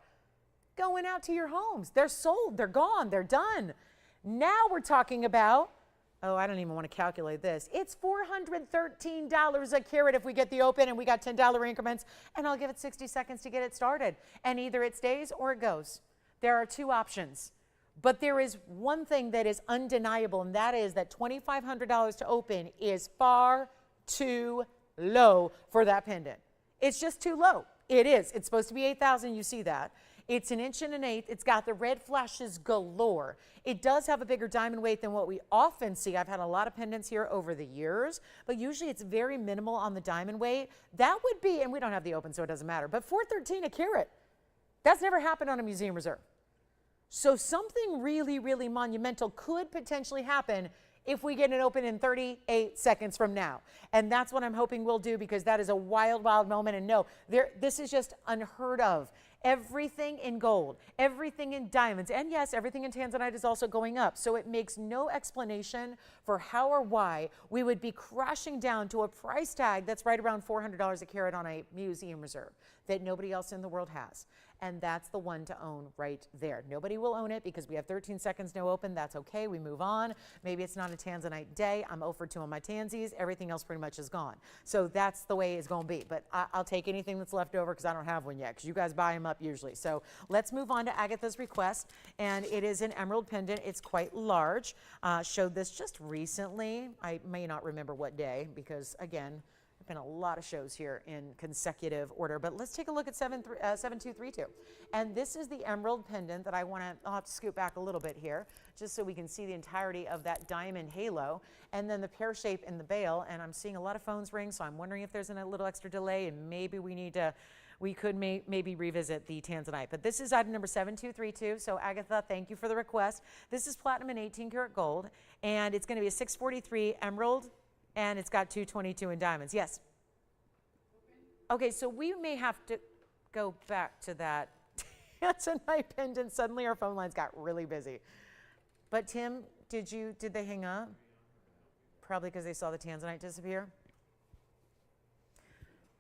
Going out to your homes. They're sold, they're gone, they're done. Now we're talking about, oh, I don't even want to calculate this. It's $413 a carat if we get the open, and we got $10 increments, and I'll give it 60 seconds to get it started. And either it stays or it goes. There are two options. But there is one thing that is undeniable, and that is that $2,500 to open is far too low for that pendant. It's just too low. It is. It's supposed to be 8,000. You see that. It's 1 1/8 inches. It's got the red flashes galore. It does have a bigger diamond weight than what we often see. I've had a lot of pendants here over the years, but usually it's very minimal on the diamond weight. That would be, and we don't have the open, so it doesn't matter, but $413 a carat. That's never happened on a museum reserve. So something really, really monumental could potentially happen if we get it open in 38 seconds from now. And that's what I'm hoping we'll do, because that is a wild, wild moment. And no, this is just unheard of. Everything in gold, everything in diamonds, and yes, everything in Tanzanite is also going up. So it makes no explanation for how or why we would be crashing down to a price tag that's right around $400 a carat on a museum reserve that nobody else in the world has. And that's the one to own right there. Nobody will own it because we have 13 seconds no open. That's okay. We move on. Maybe it's not a Tanzanite day. I'm 0 for 2 on my Tansies. Everything else pretty much is gone. So that's the way it's going to be. But I'll take anything that's left over because I don't have one yet, because you guys buy them up usually. So let's move on to Agatha's request. And it is an emerald pendant. It's quite large. Showed this just recently. I may not remember what day because, again, been a lot of shows here in consecutive order, but let's take a look at 7232. And this is the emerald pendant that I'll have to scoot back a little bit here just so we can see the entirety of that diamond halo, and then the pear shape in the bail. And I'm seeing a lot of phones ring, so I'm wondering if there's a little extra delay, and maybe we could maybe revisit the Tanzanite. But this is item number 7232. So Agatha, thank you for the request. This is platinum and 18 karat gold, and it's going to be a 643 emerald, and it's got 222 in diamonds. Yes? Okay, so we may have to go back to that Tanzanite pendant. Suddenly our phone lines got really busy. But Tim, Did they hang up? Probably because they saw the Tanzanite disappear.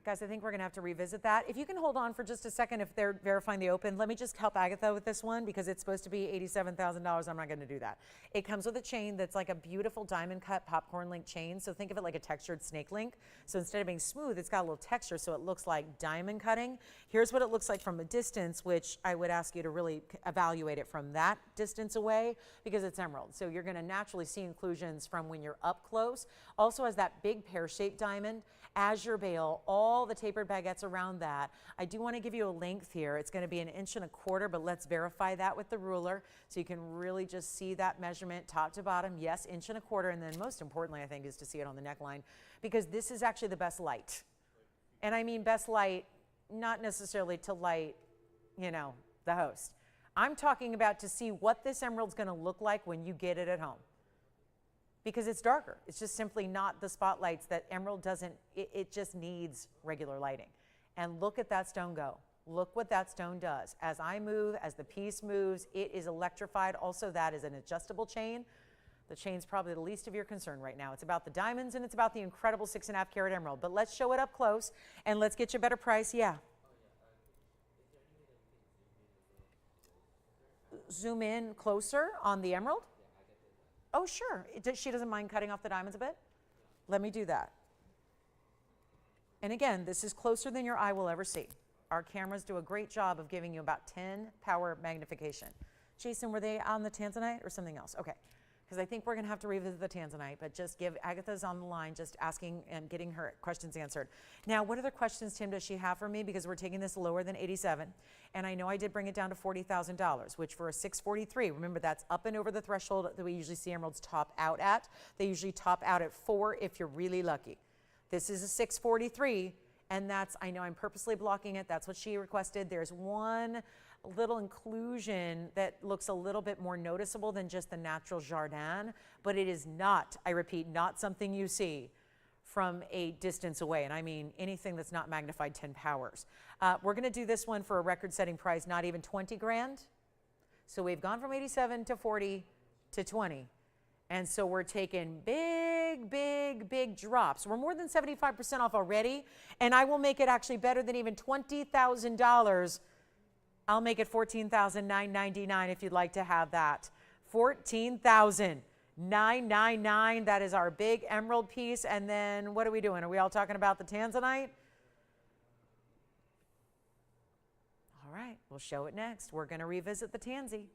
Guys, I think we're going to have to revisit that. If you can hold on for just a second, if they're verifying the open, let me just help Agatha with this one because it's supposed to be $87,000. I'm not going to do that. It comes with a chain that's like a beautiful diamond cut popcorn link chain. So think of it like a textured snake link. So instead of being smooth, it's got a little texture so it looks like diamond cutting. Here's what it looks like from a distance, which I would ask you to really evaluate it from that distance away because it's emerald. So you're going to naturally see inclusions from when you're up close. Also has that big pear-shaped diamond, azure bale, all the tapered baguettes around that. I do want to give you a length here. It's going to be 1.25 inches, but let's verify that with the ruler so you can really just see that measurement top to bottom. Yes, 1.25 inches, and then most importantly, I think, is to see it on the neckline because this is actually the best light. And I mean best light, not necessarily to light, you know, the host. I'm talking about to see what this emerald's going to look like when you get it at home. Because it's darker. It's just simply not the spotlights that emerald doesn't, it just needs regular lighting. And look at that stone go. Look what that stone does. As I move, as the piece moves, it is electrified. Also, that is an adjustable chain. The chain's probably the least of your concern right now. It's about the diamonds and it's about the incredible 6.5 carat emerald. But let's show it up close and let's get you a better price. Yeah. Zoom in closer on the emerald. Oh, sure. She doesn't mind cutting off the diamonds a bit? Let me do that. And again, this is closer than your eye will ever see. Our cameras do a great job of giving you about 10 power magnification. Jason, were they on the Tanzanite or something else? Okay. Because I think we're going to have to revisit the Tanzanite, but just give Agatha's on the line, just asking and getting her questions answered. Now, what other questions, Tim, does she have for me? Because we're taking this lower than 87. And I know I did bring it down to $40,000, which for a 643, remember that's up and over the threshold that we usually see emeralds top out at. They usually top out at 4 if you're really lucky. This is a 643, and that's, I know I'm purposely blocking it. That's what she requested. There's one little inclusion that looks a little bit more noticeable than just the natural jardin, but it is not, I repeat, not something you see from a distance away. And I mean anything that's not magnified 10 powers. We're going to do this one for a record-setting price, not even 20 grand. So we've gone from 87 to 40 to 20. And so we're taking big, big, big drops. We're more than 75% off already, and I will make it actually better than even $20,000. I'll make it $14,999 if you'd like to have that. $14,999. That is our big emerald piece. And then what are we doing? Are we all talking about the Tanzanite? All right, we'll show it next. We're going to revisit the Tanzy.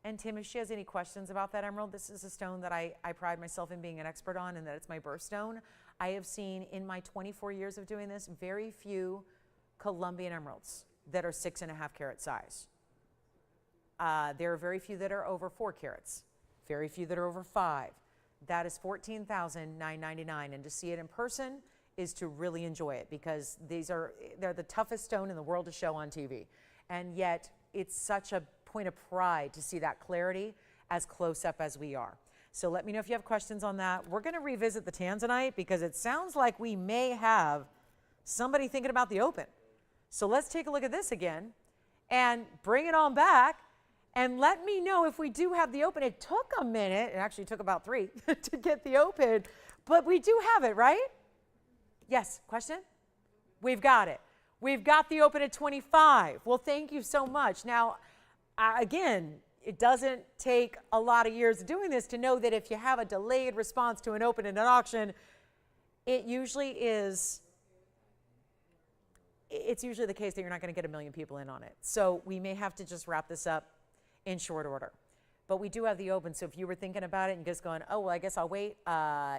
And Tim, if she has any questions about that emerald, this is a stone that I pride myself in being an expert on and that it's my birthstone. I have seen in my 24 years of doing this very few Colombian emeralds that are 6.5 carat size. There are very few that are over 4 carats, very few that are over 5. That is $14,999, and to see it in person is to really enjoy it because they're the toughest stone in the world to show on TV, and yet it's such a point of pride to see that clarity as close up as we are. So let me know if you have questions on that. We're going to revisit the Tanzanite because it sounds like we may have somebody thinking about the open. So let's take a look at this again and bring it on back and let me know if we do have the open. It took a minute. It actually took about 3 to get the open, but we do have it, right? Yes, question? We've got it. We've got the open at 25. Well, thank you so much. Now, again, it doesn't take a lot of years of doing this to know that if you have a delayed response to an open in an auction, it's usually the case that you're not going to get 1 million people in on it. So we may have to just wrap this up in short order. But we do have the open, so if you were thinking about it and just going, oh, well, I guess I'll wait,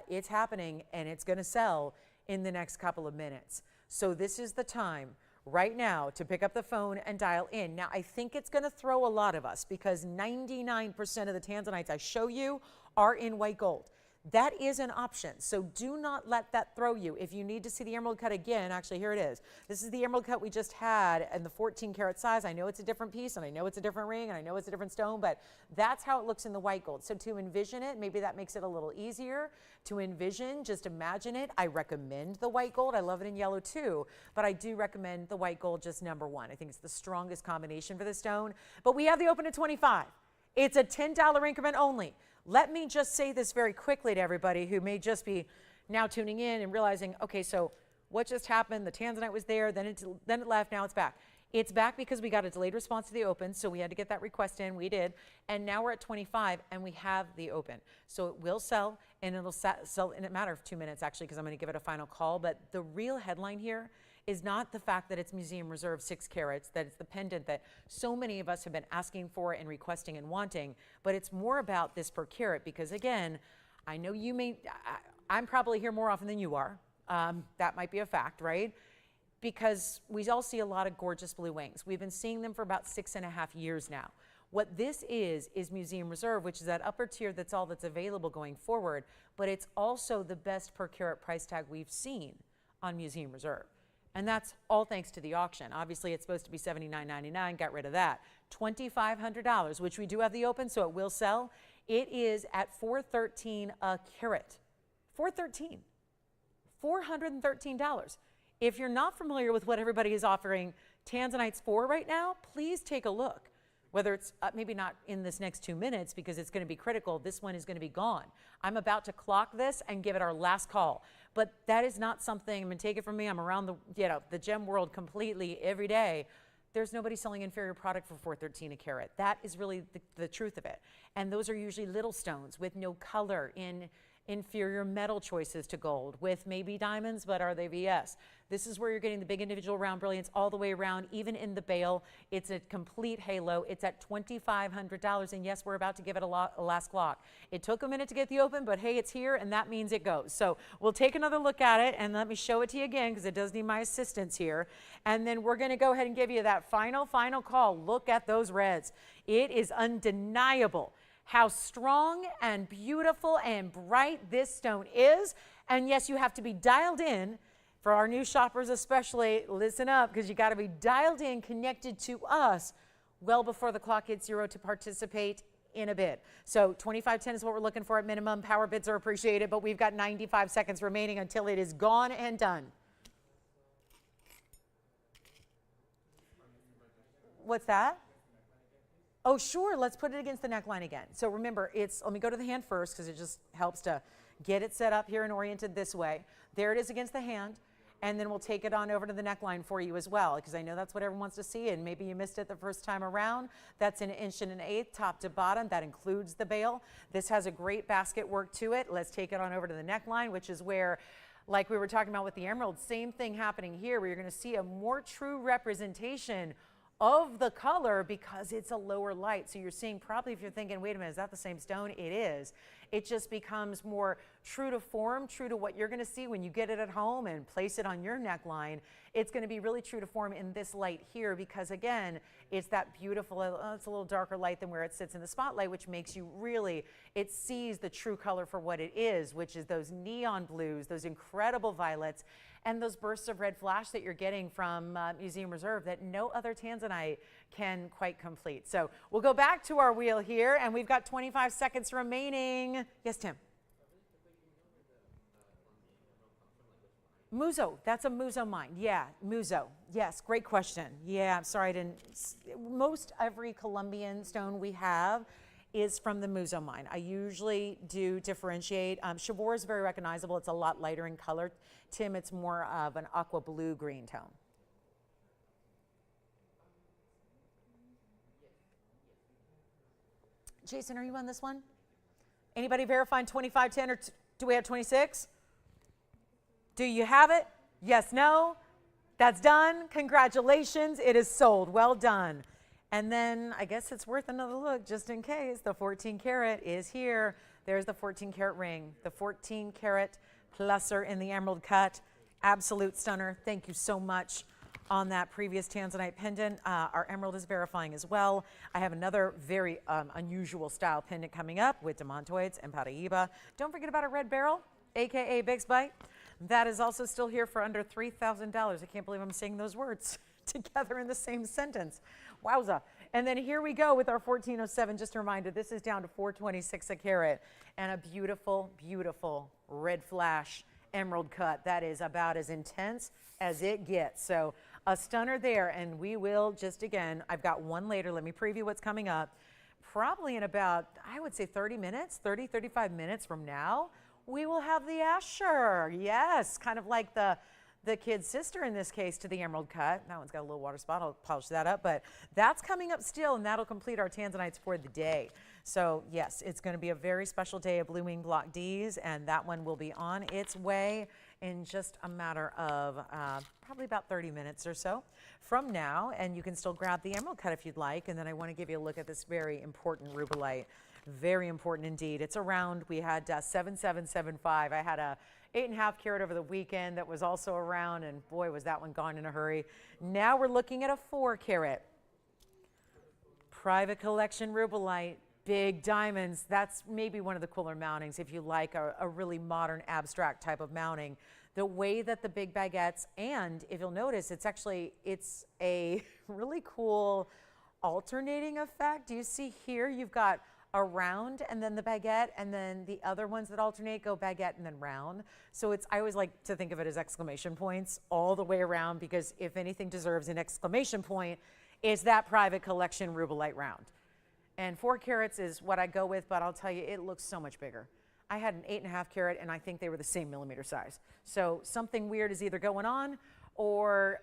it's happening and it's going to sell in the next couple of minutes. So this is the time right now to pick up the phone and dial in. Now, I think it's going to throw a lot of us because 99% of the Tanzanites I show you are in white gold. That is an option, so do not let that throw you. If you need to see the emerald cut again, actually here it is. This is the emerald cut we just had in the 14 karat size. I know it's a different piece, and I know it's a different ring, and I know it's a different stone, but that's how it looks in the white gold. So to envision it, maybe that makes it a little easier to envision, just imagine it. I recommend the white gold. I love it in yellow too, but I do recommend the white gold just number one. I think it's the strongest combination for the stone, but we have the open at 25. It's a $10 increment only. Let me just say this very quickly to everybody who may just be now tuning in and realizing, okay, so what just happened? The Tanzanite was there, then it left, now it's back. It's back because we got a delayed response to the open, so we had to get that request in, we did, and now we're at 25 and we have the open. So it will sell, and it'll sell in a matter of 2 minutes actually, because I'm going to give it a final call, but the real headline here is not the fact that it's museum reserve 6 carats, that it's the pendant that so many of us have been asking for and requesting and wanting, but it's more about this per carat, because again, I know you may, I'm probably here more often than you are. That might be a fact, right? Because we all see a lot of gorgeous blue wings. We've been seeing them for about 6.5 years now. What this is museum reserve, which is that upper tier that's all that's available going forward, but it's also the best per carat price tag we've seen on museum reserve. And that's all thanks to the auction. Obviously, it's supposed to be $79.99, got rid of that. $2,500, which we do have the open, so it will sell. It is at $413 a carat. $413. $413. If you're not familiar with what everybody is offering Tanzanites for right now, please take a look. Whether it's maybe not in this next 2 minutes because it's going to be critical, this one is going to be gone. I'm about to clock this and give it our last call. But that is not something, I mean, take it from me, I'm around the gem world completely every day. There's nobody selling inferior product for $413 a carat. That is really the truth of it. And those are usually little stones with no color, in inferior metal choices to gold with maybe diamonds, but are they VS? This is where you're getting the big individual round brilliance all the way around, even in the bail. It's a complete halo. It's at $2,500, and yes, we're about to give it a last clock. It took a minute to get the open, but hey, it's here, and that means it goes. So we'll take another look at it, and let me show it to you again, because it does need my assistance here. And then we're gonna go ahead and give you that final call. Look at those reds. It is undeniable how strong and beautiful and bright this stone is. And yes, you have to be dialed in. For our new shoppers especially, listen up, because you got to be dialed in, connected to us well before the clock hits 0 to participate in a bid. So 2510 is what we're looking for at minimum. Power bids are appreciated, but we've got 95 seconds remaining until it is gone and done. What's that? Oh, sure. Let's put it against the neckline again. So remember, let me go to the hand first because it just helps to get it set up here and oriented this way. There it is against the hand. And then we'll take it on over to the neckline for you as well, because I know that's what everyone wants to see, and maybe you missed it the first time around. That's 1 1/8 inches, top to bottom. That includes the bail. This has a great basket work to it. Let's take it on over to the neckline, which is where, like we were talking about with the emerald, same thing happening here, where you're going to see a more true representation of the color because it's a lower light. So you're seeing, probably if you're thinking, wait a minute, is that the same stone? It is. It just becomes more true to form, true to what you're going to see when you get it at home and place it on your neckline. It's going to be really true to form in this light here because, again, it's that beautiful, it's a little darker light than where it sits in the spotlight, which makes you really, it sees the true color for what it is, which is those neon blues, those incredible violets, and those bursts of red flash that you're getting from Museum Reserve that no other Tanzanite can quite complete. So we'll go back to our wheel here, and we've got 25 seconds remaining. Yes, Tim? Muzo, that's a Muzo mine. Yeah, Muzo. Yes, great question. Yeah, I'm sorry I didn't. Most every Colombian stone we have is from the Muzo mine. I usually do differentiate. Chabor is very recognizable. It's a lot lighter in color. Tim, it's more of an aqua blue green tone. Jason, are you on this one? Anybody verifying 2510 or do we have 26? Do you have it? Yes, no? That's done. Congratulations. It is sold. Well done. And then I guess it's worth another look just in case. The 14 karat is here. There's the 14 karat ring. The 14 karat pluser in the emerald cut. Absolute stunner. Thank you so much. on that previous Tanzanite pendant. Our emerald is verifying as well. I have another very unusual style pendant coming up with demantoids and Paraiba. Don't forget about a red beryl, AKA Big's Bite. That is also still here for under $3,000. I can't believe I'm saying those words together in the same sentence. Wowza. And then here we go with our 1407. Just a reminder, this is down to $426 a carat and a beautiful, beautiful red flash emerald cut. That is about as intense as it gets. So a stunner there, and we will just, again, I've got one later. Let me preview what's coming up. Probably in about, I would say 30 minutes, 30, 35 minutes from now, we will have the Asher. Yes, kind of like the kid's sister in this case to the emerald cut. That one's got a little water spot. I'll polish that up, but that's coming up still, and that'll complete our Tanzanites for the day. So yes, it's going to be a very special day of Blue Wing Block Ds, and that one will be on its way in just a matter of probably about 30 minutes or so from now, and you can still grab the emerald cut if you'd like. And then I want to give you a look at this very important Rubilite. Very important indeed. It's around, we had 7775. I had a 8.5 carat over the weekend that was also around, and boy, was that one gone in a hurry. Now we're looking at a 4 carat. Private collection Rubilite, big diamonds. That's maybe one of the cooler mountings if you like a really modern abstract type of mounting. The way that the big baguettes, and if you'll notice, it's a really cool alternating effect. Do you see here, you've got a round and then the baguette, and then the other ones that alternate go baguette and then round. So I always like to think of it as exclamation points all the way around, because if anything deserves an exclamation point, it's that private collection Rubilite round. And 4 carats is what I go with, but I'll tell you, it looks so much bigger. I had an 8.5 carat, and I think they were the same millimeter size. So something weird is either going on, or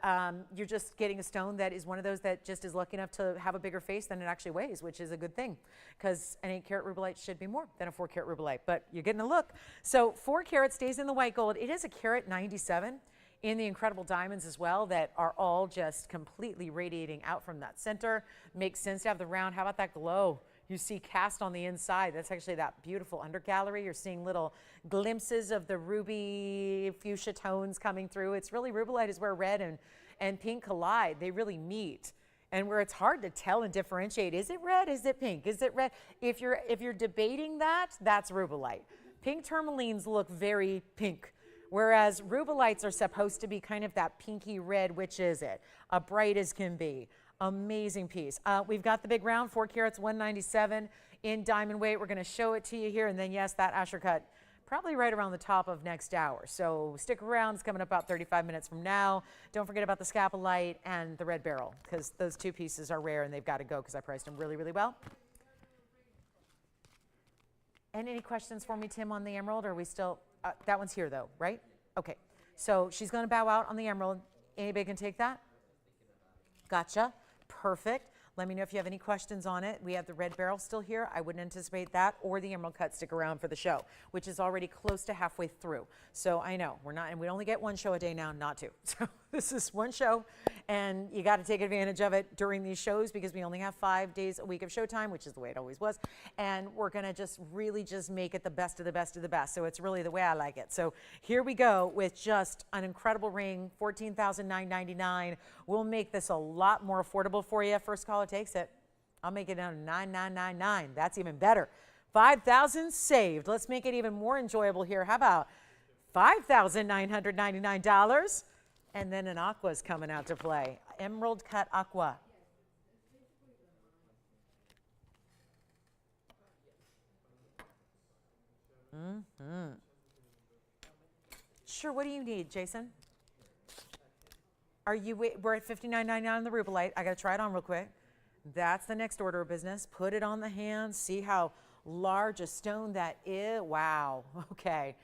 you're just getting a stone that is one of those that just is lucky enough to have a bigger face than it actually weighs, which is a good thing, because an 8 carat Rubilite should be more than a 4 carat Rubilite, but you're getting a look. So 4 carat stays in the white gold. It is a carat 97 in the incredible diamonds as well that are all just completely radiating out from that center. Makes sense to have the round. How about that glow you see cast on the inside? That's actually that beautiful undergallery. You're seeing little glimpses of the ruby fuchsia tones coming through. It's really, Rubilite is where red and pink collide. They really meet. And where it's hard to tell and differentiate, is it red, is it pink, is it red? If you're debating that, that's Rubilite. Pink tourmalines look very pink, whereas Rubilites are supposed to be kind of that pinky red. Which is it? A bright as can be. Amazing piece. We've got the big round, 4 carats, 197 in diamond weight. We're going to show it to you here. And then, yes, that Asher cut probably right around the top of next hour. So stick around. It's coming up about 35 minutes from now. Don't forget about the Scapolite and the red beryl, because those 2 pieces are rare and they've got to go because I priced them really, really well. And any questions for me, Tim, on the emerald? Or are we still, that one's here though, right? Okay. So she's going to bow out on the emerald. Anybody can take that? Gotcha. Perfect. Let me know if you have any questions on it. We have the red beryl still here. I wouldn't anticipate that, or the emerald cut. Stick around for the show, which is already close to halfway through. So I know we're not, and we only get 1 show a day now, not 2. So this is 1 show, and you got to take advantage of it during these shows, because we only have 5 days a week of showtime, which is the way it always was. And we're going to just really just make it the best of the best of the best. So it's really the way I like it. So here we go with just an incredible ring, $14,999. We'll make this a lot more affordable for you. First caller takes it. I'll make it down to $9,999. That's even better. $5,000 saved. Let's make it even more enjoyable here. How about $5,999? And then an aqua is coming out to play. Emerald cut aqua. Sure, what do you need, Jason? We're at $59.99 on the Rubilite. I got to try it on real quick. That's the next order of business. Put it on the hand. See how large a stone that is. Wow. Okay.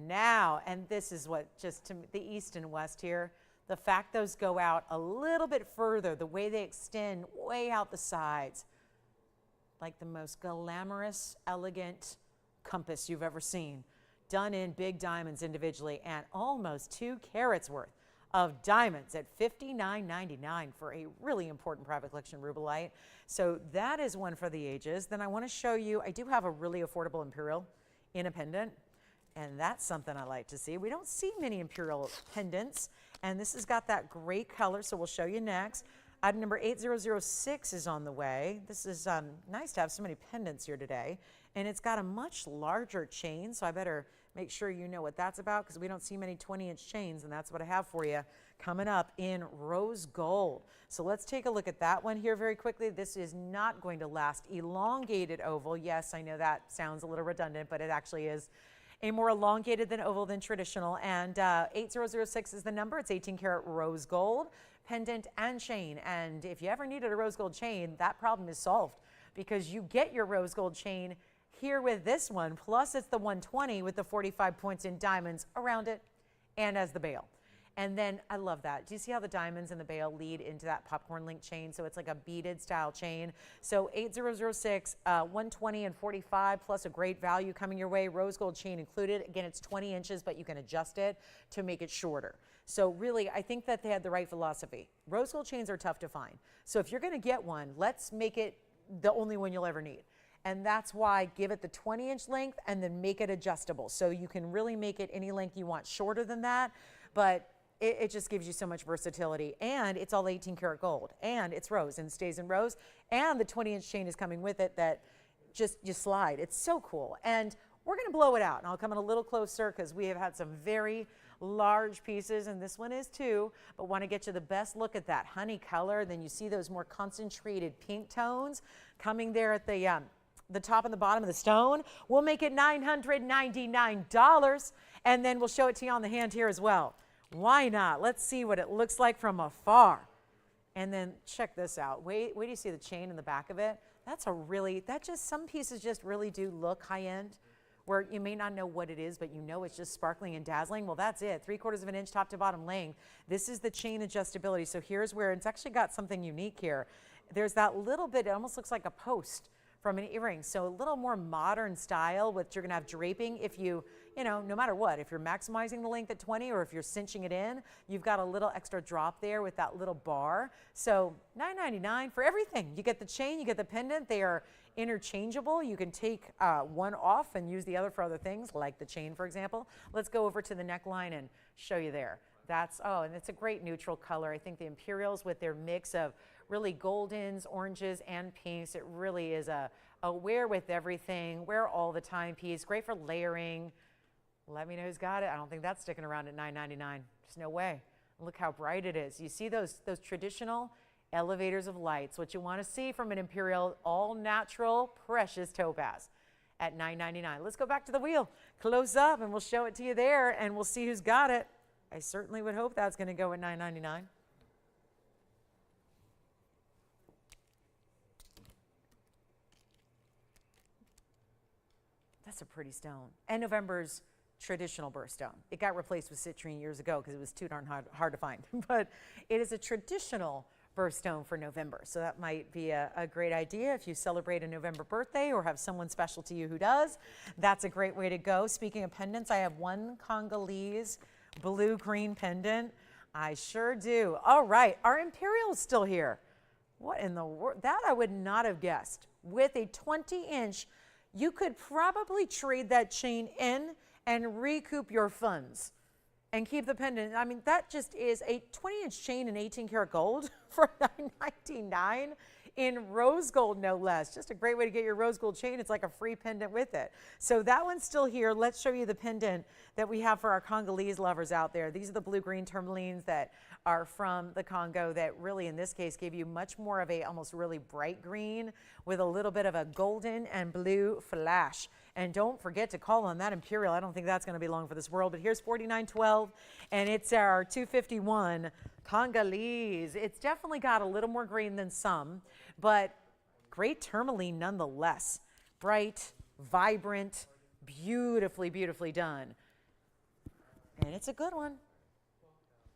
Now, and this is what just to the east and west here, the fact those go out a little bit further, the way they extend way out the sides, like the most glamorous, elegant compass you've ever seen, done in big diamonds individually, and almost 2 carats worth of diamonds at $59.99 for a really important private collection Rubilite. So that is one for the ages. Then I want to show you, I do have a really affordable Imperial in a pendant. And that's something I like to see. We don't see many Imperial pendants, and this has got that great color, so we'll show you next. Item number 8006 is on the way. This is nice to have so many pendants here today. And it's got a much larger chain, so I better make sure you know what that's about, because we don't see many 20-inch chains, and that's what I have for you coming up in rose gold. So let's take a look at that one here very quickly. This is not going to last. Elongated oval. Yes, I know that sounds a little redundant, but it actually is a more elongated than oval than traditional. And 8006 is the number. It's 18 karat rose gold, pendant and chain. And if you ever needed a rose gold chain, that problem is solved, because you get your rose gold chain here with this one, plus it's the 120 with the 45 points in diamonds around it and as the bail. And then I love that. Do you see how the diamonds and the bail lead into that popcorn link chain? So it's like a beaded style chain. So 8006, 120 and 45 plus a great value coming your way. Rose gold chain included. Again, it's 20 inches, but you can adjust it to make it shorter. So really, I think that they had the right philosophy. Rose gold chains are tough to find. So if you're going to get one, let's make it the only one you'll ever need. And that's why give it the 20-inch length and then make it adjustable. So you can really make it any length you want, shorter than that, but it just gives you so much versatility. And it's all 18 karat gold, and it's rose and stays in rose, and the 20-inch chain is coming with it that just you slide. It's so cool. And we're going to blow it out, and I'll come in a little closer because we have had some very large pieces, and this one is too, but want to get you the best look at that honey color. Then you see those more concentrated pink tones coming there at the top and the bottom of the stone. We'll make it $999, and then we'll show it to you on the hand here as well. Why not? Let's see what it looks like from afar. And then check this out. Wait do you see the chain in the back of it? That's a really, some pieces just really do look high end, where you may not know what it is, but you know it's just sparkling and dazzling. Well, that's it. 3/4 of an inch top to bottom length. This is the chain adjustability. So here's where it's actually got something unique here. There's that little bit, it almost looks like a post from an earring. So a little more modern style, with you're gonna have draping. If you know, no matter what, if you're maximizing the length at 20 or if you're cinching it in, you've got a little extra drop there with that little bar. So $9.99 for everything. You get the chain, you get the pendant. They are interchangeable. You can take one off and use the other for other things, like the chain, for example. Let's go over to the neckline and show you there. And it's a great neutral color. I think the Imperials, with their mix of really goldens, oranges, and pinks, it really is a wear with everything, wear all the time piece. Great for layering. Let me know who's got it. I don't think that's sticking around at $9.99. There's no way. Look how bright it is. You see those traditional elevators of lights, what you want to see from an Imperial, all natural, precious topaz at $9.99. Let's go back to the wheel, close up, and we'll show it to you there, and we'll see who's got it. I certainly would hope that's going to go at $9.99. That's a pretty stone. And November's traditional birthstone. It got replaced with citrine years ago because it was too darn hard to find. But it is a traditional birthstone for November. So that might be a great idea if you celebrate a November birthday or have someone special to you who does. That's a great way to go. Speaking of pendants, I have one Congolese blue-green pendant. I sure do. All right, our Imperial is still here. What in the world? That I would not have guessed. With a 20-inch, you could probably trade that chain in and recoup your funds and keep the pendant. I mean, that just is a 20-inch chain in 18 karat gold for $9.99 in rose gold, no less. Just a great way to get your rose gold chain. It's like a free pendant with it. So that one's still here. Let's show you the pendant that we have for our Congolese lovers out there. These are the blue-green tourmalines that are from the Congo that really, in this case, give you much more of a almost really bright green with a little bit of a golden and blue flash. And don't forget to call on that Imperial. I don't think that's going to be long for this world, but here's 4912, and it's our 251 Congolese. It's definitely got a little more green than some, but great tourmaline nonetheless. Bright, vibrant, beautifully, beautifully done. And it's a good one.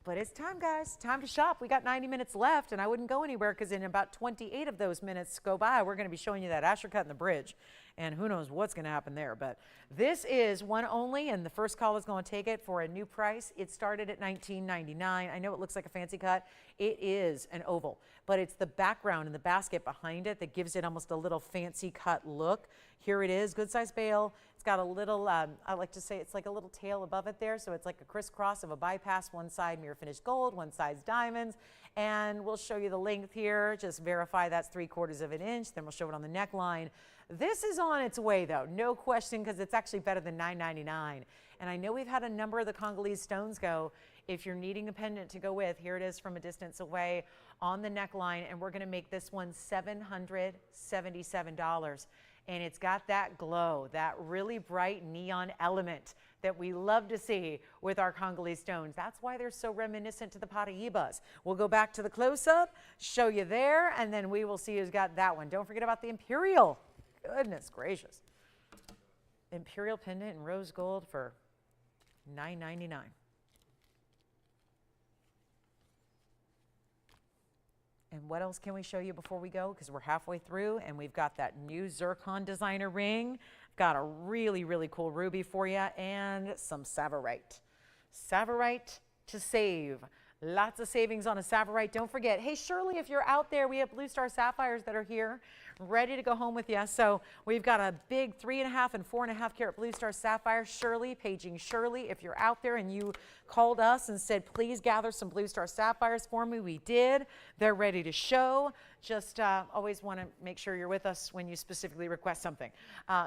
But it's time, guys. Time to shop. We got 90 minutes left, and I wouldn't go anywhere because in about 28 of those minutes go by, we're going to be showing you that Asher cut in the bridge, and who knows what's going to happen there. But this is one only, and the first call is going to take it for a new price. It started at $19.99. I know it looks like a fancy cut. It is an oval, but it's the background and the basket behind it that gives it almost a little fancy cut look. Here it is, good size bail. It's got a little, I like to say it's like a little tail above it there. So it's like a crisscross of a bypass, one side mirror finished gold, one side's diamonds. And we'll show you the length here. Just verify that's 3/4 of an inch. Then we'll show it on the neckline. This is on its way though, no question, because it's actually better than $9.99. And I know we've had a number of the Congolese stones go. If you're needing a pendant to go with, here it is from a distance away on the neckline. And we're going to make this one $777. And it's got that glow, that really bright neon element that we love to see with our Congolese stones. That's why they're so reminiscent to the Paraibas. We'll go back to the close-up, show you there, and then we will see who's got that one. Don't forget about the Imperial. Goodness gracious. Imperial pendant in rose gold for $9.99. And what else can we show you before we go? Because we're halfway through and we've got that new zircon designer ring. Got a really, really cool ruby for you and some Tsavorite. Tsavorite to save. Lots of savings on a Tsavorite. Don't forget, hey, Shirley, if you're out there, we have Blue Star Sapphires that are here ready to go home with you. So we've got a big 3.5 and 4.5 carat Blue Star Sapphire. Shirley, paging Shirley. If you're out there and you called us and said, please gather some Blue Star Sapphires for me, we did. They're ready to show. Just always want to make sure you're with us when you specifically request something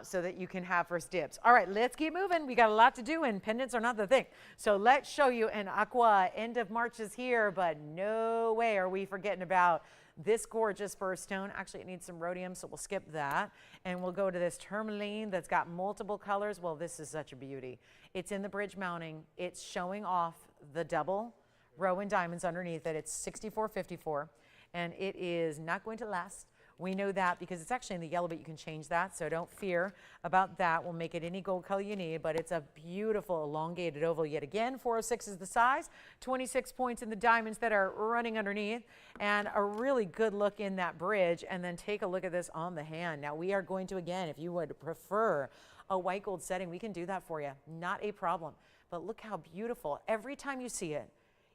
so that you can have first dibs. All right, let's keep moving. We got a lot to do and pendants are not the thing. So let's show you an aqua. End of March is here, but no way are we forgetting about this gorgeous birthstone. Actually, it needs some rhodium, so we'll skip that. And we'll go to this tourmaline that's got multiple colors. Well, this is such a beauty. It's in the bridge mounting. It's showing off the double row in diamonds underneath it. It's $64.54, and it is not going to last. We know that because it's actually in the yellow, but you can change that, so don't fear about that. We'll make it any gold color you need, but it's a beautiful elongated oval yet again. 406 is the size, 26 points in the diamonds that are running underneath, and a really good look in that bridge. And then take a look at this on the hand. Now we are going to, again, if you would prefer a white gold setting, we can do that for you. Not a problem. But look how beautiful. Every time you see it,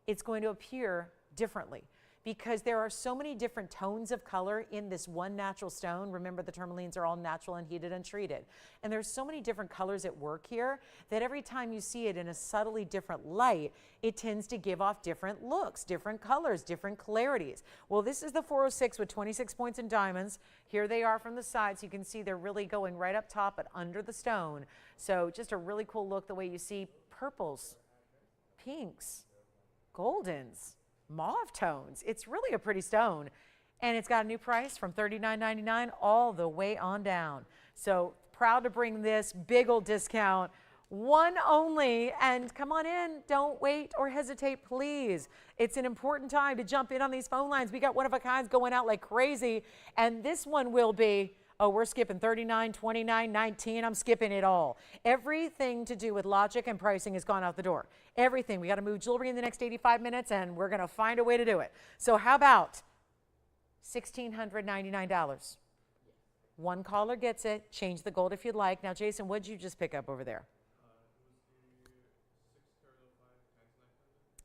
it's going to appear differently, because there are so many different tones of color in this one natural stone. Remember, the tourmalines are all natural and heated and treated. And there's so many different colors at work here that every time you see it in a subtly different light, it tends to give off different looks, different colors, different clarities. Well, this is the 406 with 26 points in diamonds. Here they are from the sides. You can see they're really going right up top but under the stone. So just a really cool look, the way you see purples, pinks, goldens, mauve tones. It's really a pretty stone, and it's got a new price from $39.99 all the way on down. So proud to bring this big old discount, one only, and come on in. Don't wait or hesitate, please. It's an important time to jump in on these phone lines. We got one of a kinds going out like crazy, and this one will be, oh, we're skipping 39, 29, 19. I'm skipping it all. Everything to do with logic and pricing has gone out the door. Everything. We got to move jewelry in the next 85 minutes, and we're going to find a way to do it. So how about $1,699? One caller gets it. Change the gold if you'd like. Now, Jason, what did you just pick up over there?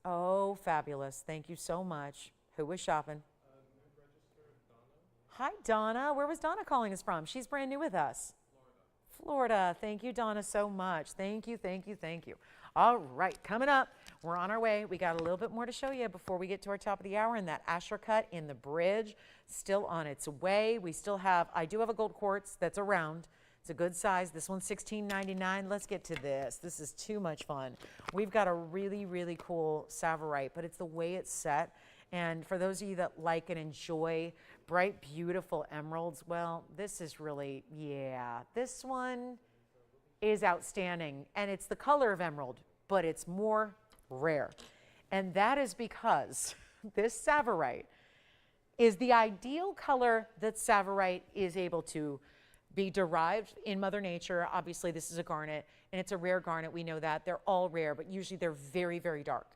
Oh, fabulous. Thank you so much. Who was shopping? Hi, Donna. Where was Donna calling us from? She's brand new with us. Florida. Thank you, Donna, so much. Thank you, thank you, thank you. All right, coming up, we're on our way. We got a little bit more to show you before we get to our top of the hour, and that Asher cut in the bridge, still on its way. We still have, I do have a gold quartz that's around. It's a good size. This one's $16.99. Let's get to this. This is too much fun. We've got a really, really cool Tsavorite, but it's the way it's set. And for those of you that like and enjoy bright, beautiful emeralds, well, this is really, yeah, this one is outstanding. And it's the color of emerald, but it's more rare. And that is because this Tsavorite is the ideal color that Tsavorite is able to be derived in Mother Nature. Obviously, this is a garnet, and it's a rare garnet. We know that. They're all rare, but usually they're very, very dark.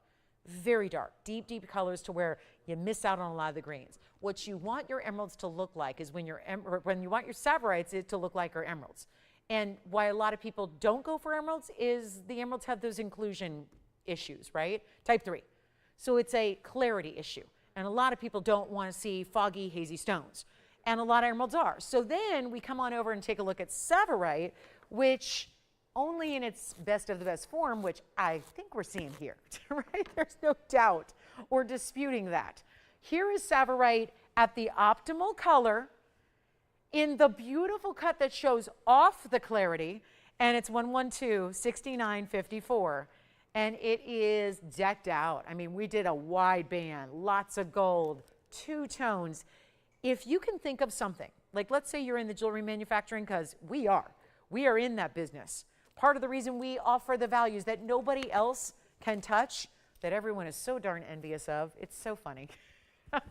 Very dark, deep, deep colors to where you miss out on a lot of the greens. What you want your emeralds to look like is when you want your Tsavorites to look like our emeralds. And why a lot of people don't go for emeralds is the emeralds have those inclusion issues, right? Type 3. So it's a clarity issue. And a lot of people don't want to see foggy, hazy stones. And a lot of emeralds are. So then we come on over and take a look at Tsavorite, which only in its best of the best form, which I think we're seeing here, right? There's no doubt or disputing that. Here is Tsavorite at the optimal color in the beautiful cut that shows off the clarity, and it's 112, 6954. And it is decked out. I mean, we did a wide band, lots of gold, two tones. If you can think of something, like let's say you're in the jewelry manufacturing, because we are in that business. Part of the reason we offer the values that nobody else can touch, that everyone is so darn envious of, it's so funny.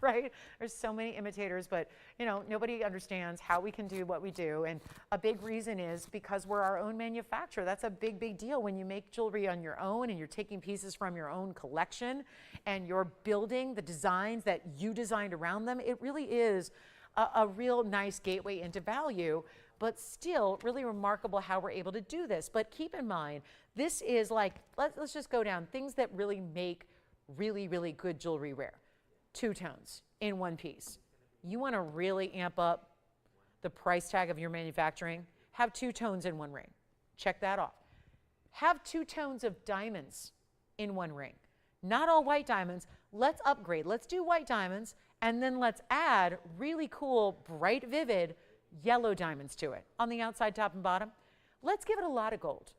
Right? There's so many imitators, but you know, nobody understands how we can do what we do. And a big reason is because we're our own manufacturer. That's a big, big deal when you make jewelry on your own and you're taking pieces from your own collection and you're building the designs that you designed around them. It really is a real nice gateway into value, but still really remarkable how we're able to do this. But keep in mind, this is like, let's just go down things that really make really, really good jewelry rare. Two tones in one piece. You want to really amp up the price tag of your manufacturing? Have two tones in one ring. Check that off. Have two tones of diamonds in one ring. Not all white diamonds. Let's upgrade. Let's do white diamonds, and then let's add really cool, bright, vivid yellow diamonds to it on the outside, top, and bottom. Let's give it a lot of gold.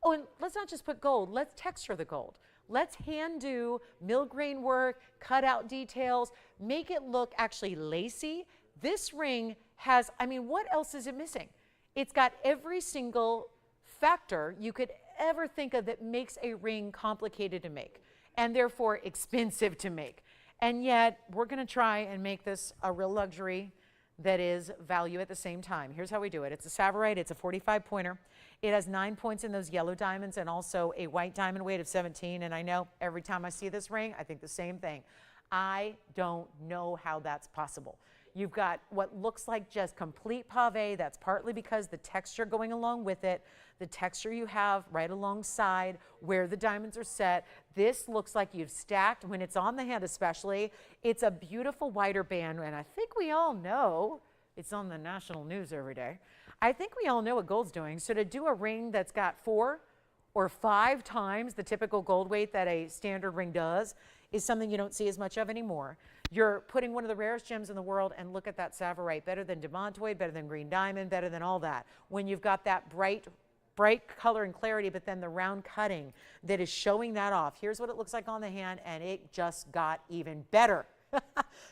Oh, and let's not just put gold. Let's texture the gold. Let's hand do mill grain work, cut out details, make it look actually lacy. This ring has, I mean, what else is it missing? It's got every single factor you could ever think of that makes a ring complicated to make and therefore expensive to make. And yet we're going to try and make this a real luxury that is value at the same time. Here's how we do it. It's a Tsavorite. It's a 45 pointer. It has 9 points in those yellow diamonds and also a white diamond weight of 17. And I know every time I see this ring, I think the same thing. I don't know how that's possible. You've got what looks like just complete pave. That's partly because the texture going along with it, the texture you have right alongside where the diamonds are set. This looks like you've stacked, when it's on the hand especially, it's a beautiful wider band. And I think we all know, it's on the national news every day. I think we all know what gold's doing. So to do a ring that's got 4 or 5 times the typical gold weight that a standard ring does is something you don't see as much of anymore. You're putting one of the rarest gems in the world, and look at that Tsavorite, better than demantoid, better than green diamond, better than all that. When you've got that bright color and clarity, but then the round cutting that is showing that off. Here's what it looks like on the hand, and it just got even better.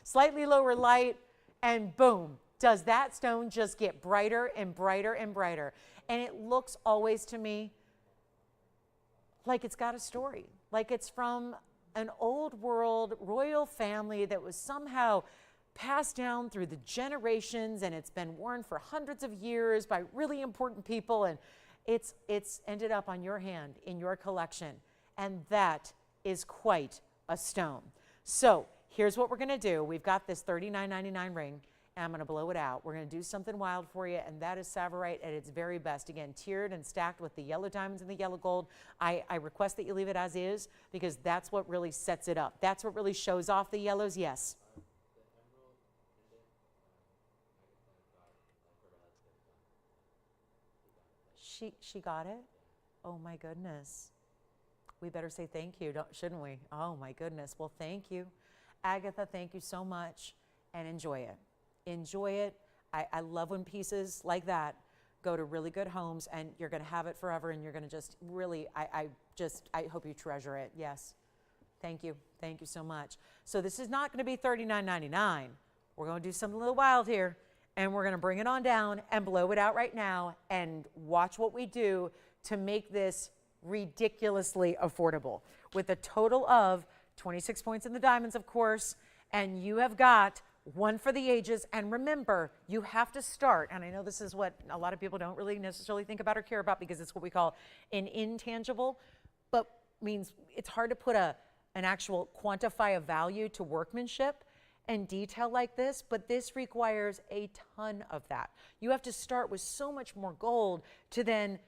Slightly lower light, and boom, does that stone just get brighter and brighter and brighter. And it looks always to me like it's got a story, like it's from an old world royal family that was somehow passed down through the generations, and it's been worn for hundreds of years by really important people, and it's ended up on your hand in your collection, and that is quite a stone. So here's what we're going to do. We've got this $39.99 ring, and I'm going to blow it out. We're going to do something wild for you, and that is Tsavorite at its very best. Again, tiered and stacked with the yellow diamonds and the yellow gold. I request that you leave it as is, because that's what really sets it up. That's what really shows off the yellows. Yes? She got it? Oh my goodness. We better say thank you, shouldn't we? Oh my goodness. Well, thank you. Agatha, thank you so much, and enjoy it. Enjoy it. I love when pieces like that go to really good homes, and you're going to have it forever, and you're going to just really, I hope you treasure it. Yes. Thank you. Thank you so much. So this is not going to be $39.99. We're going to do something a little wild here, and we're going to bring it on down and blow it out right now, and watch what we do to make this ridiculously affordable with a total of 26 points in the diamonds, of course, and you have got one for the ages. And remember, you have to start, and I know this is what a lot of people don't really necessarily think about or care about, because it's what we call an intangible, but means it's hard to put an actual quantify a value to workmanship and detail like this, but this requires a ton of that. You have to start with so much more gold to then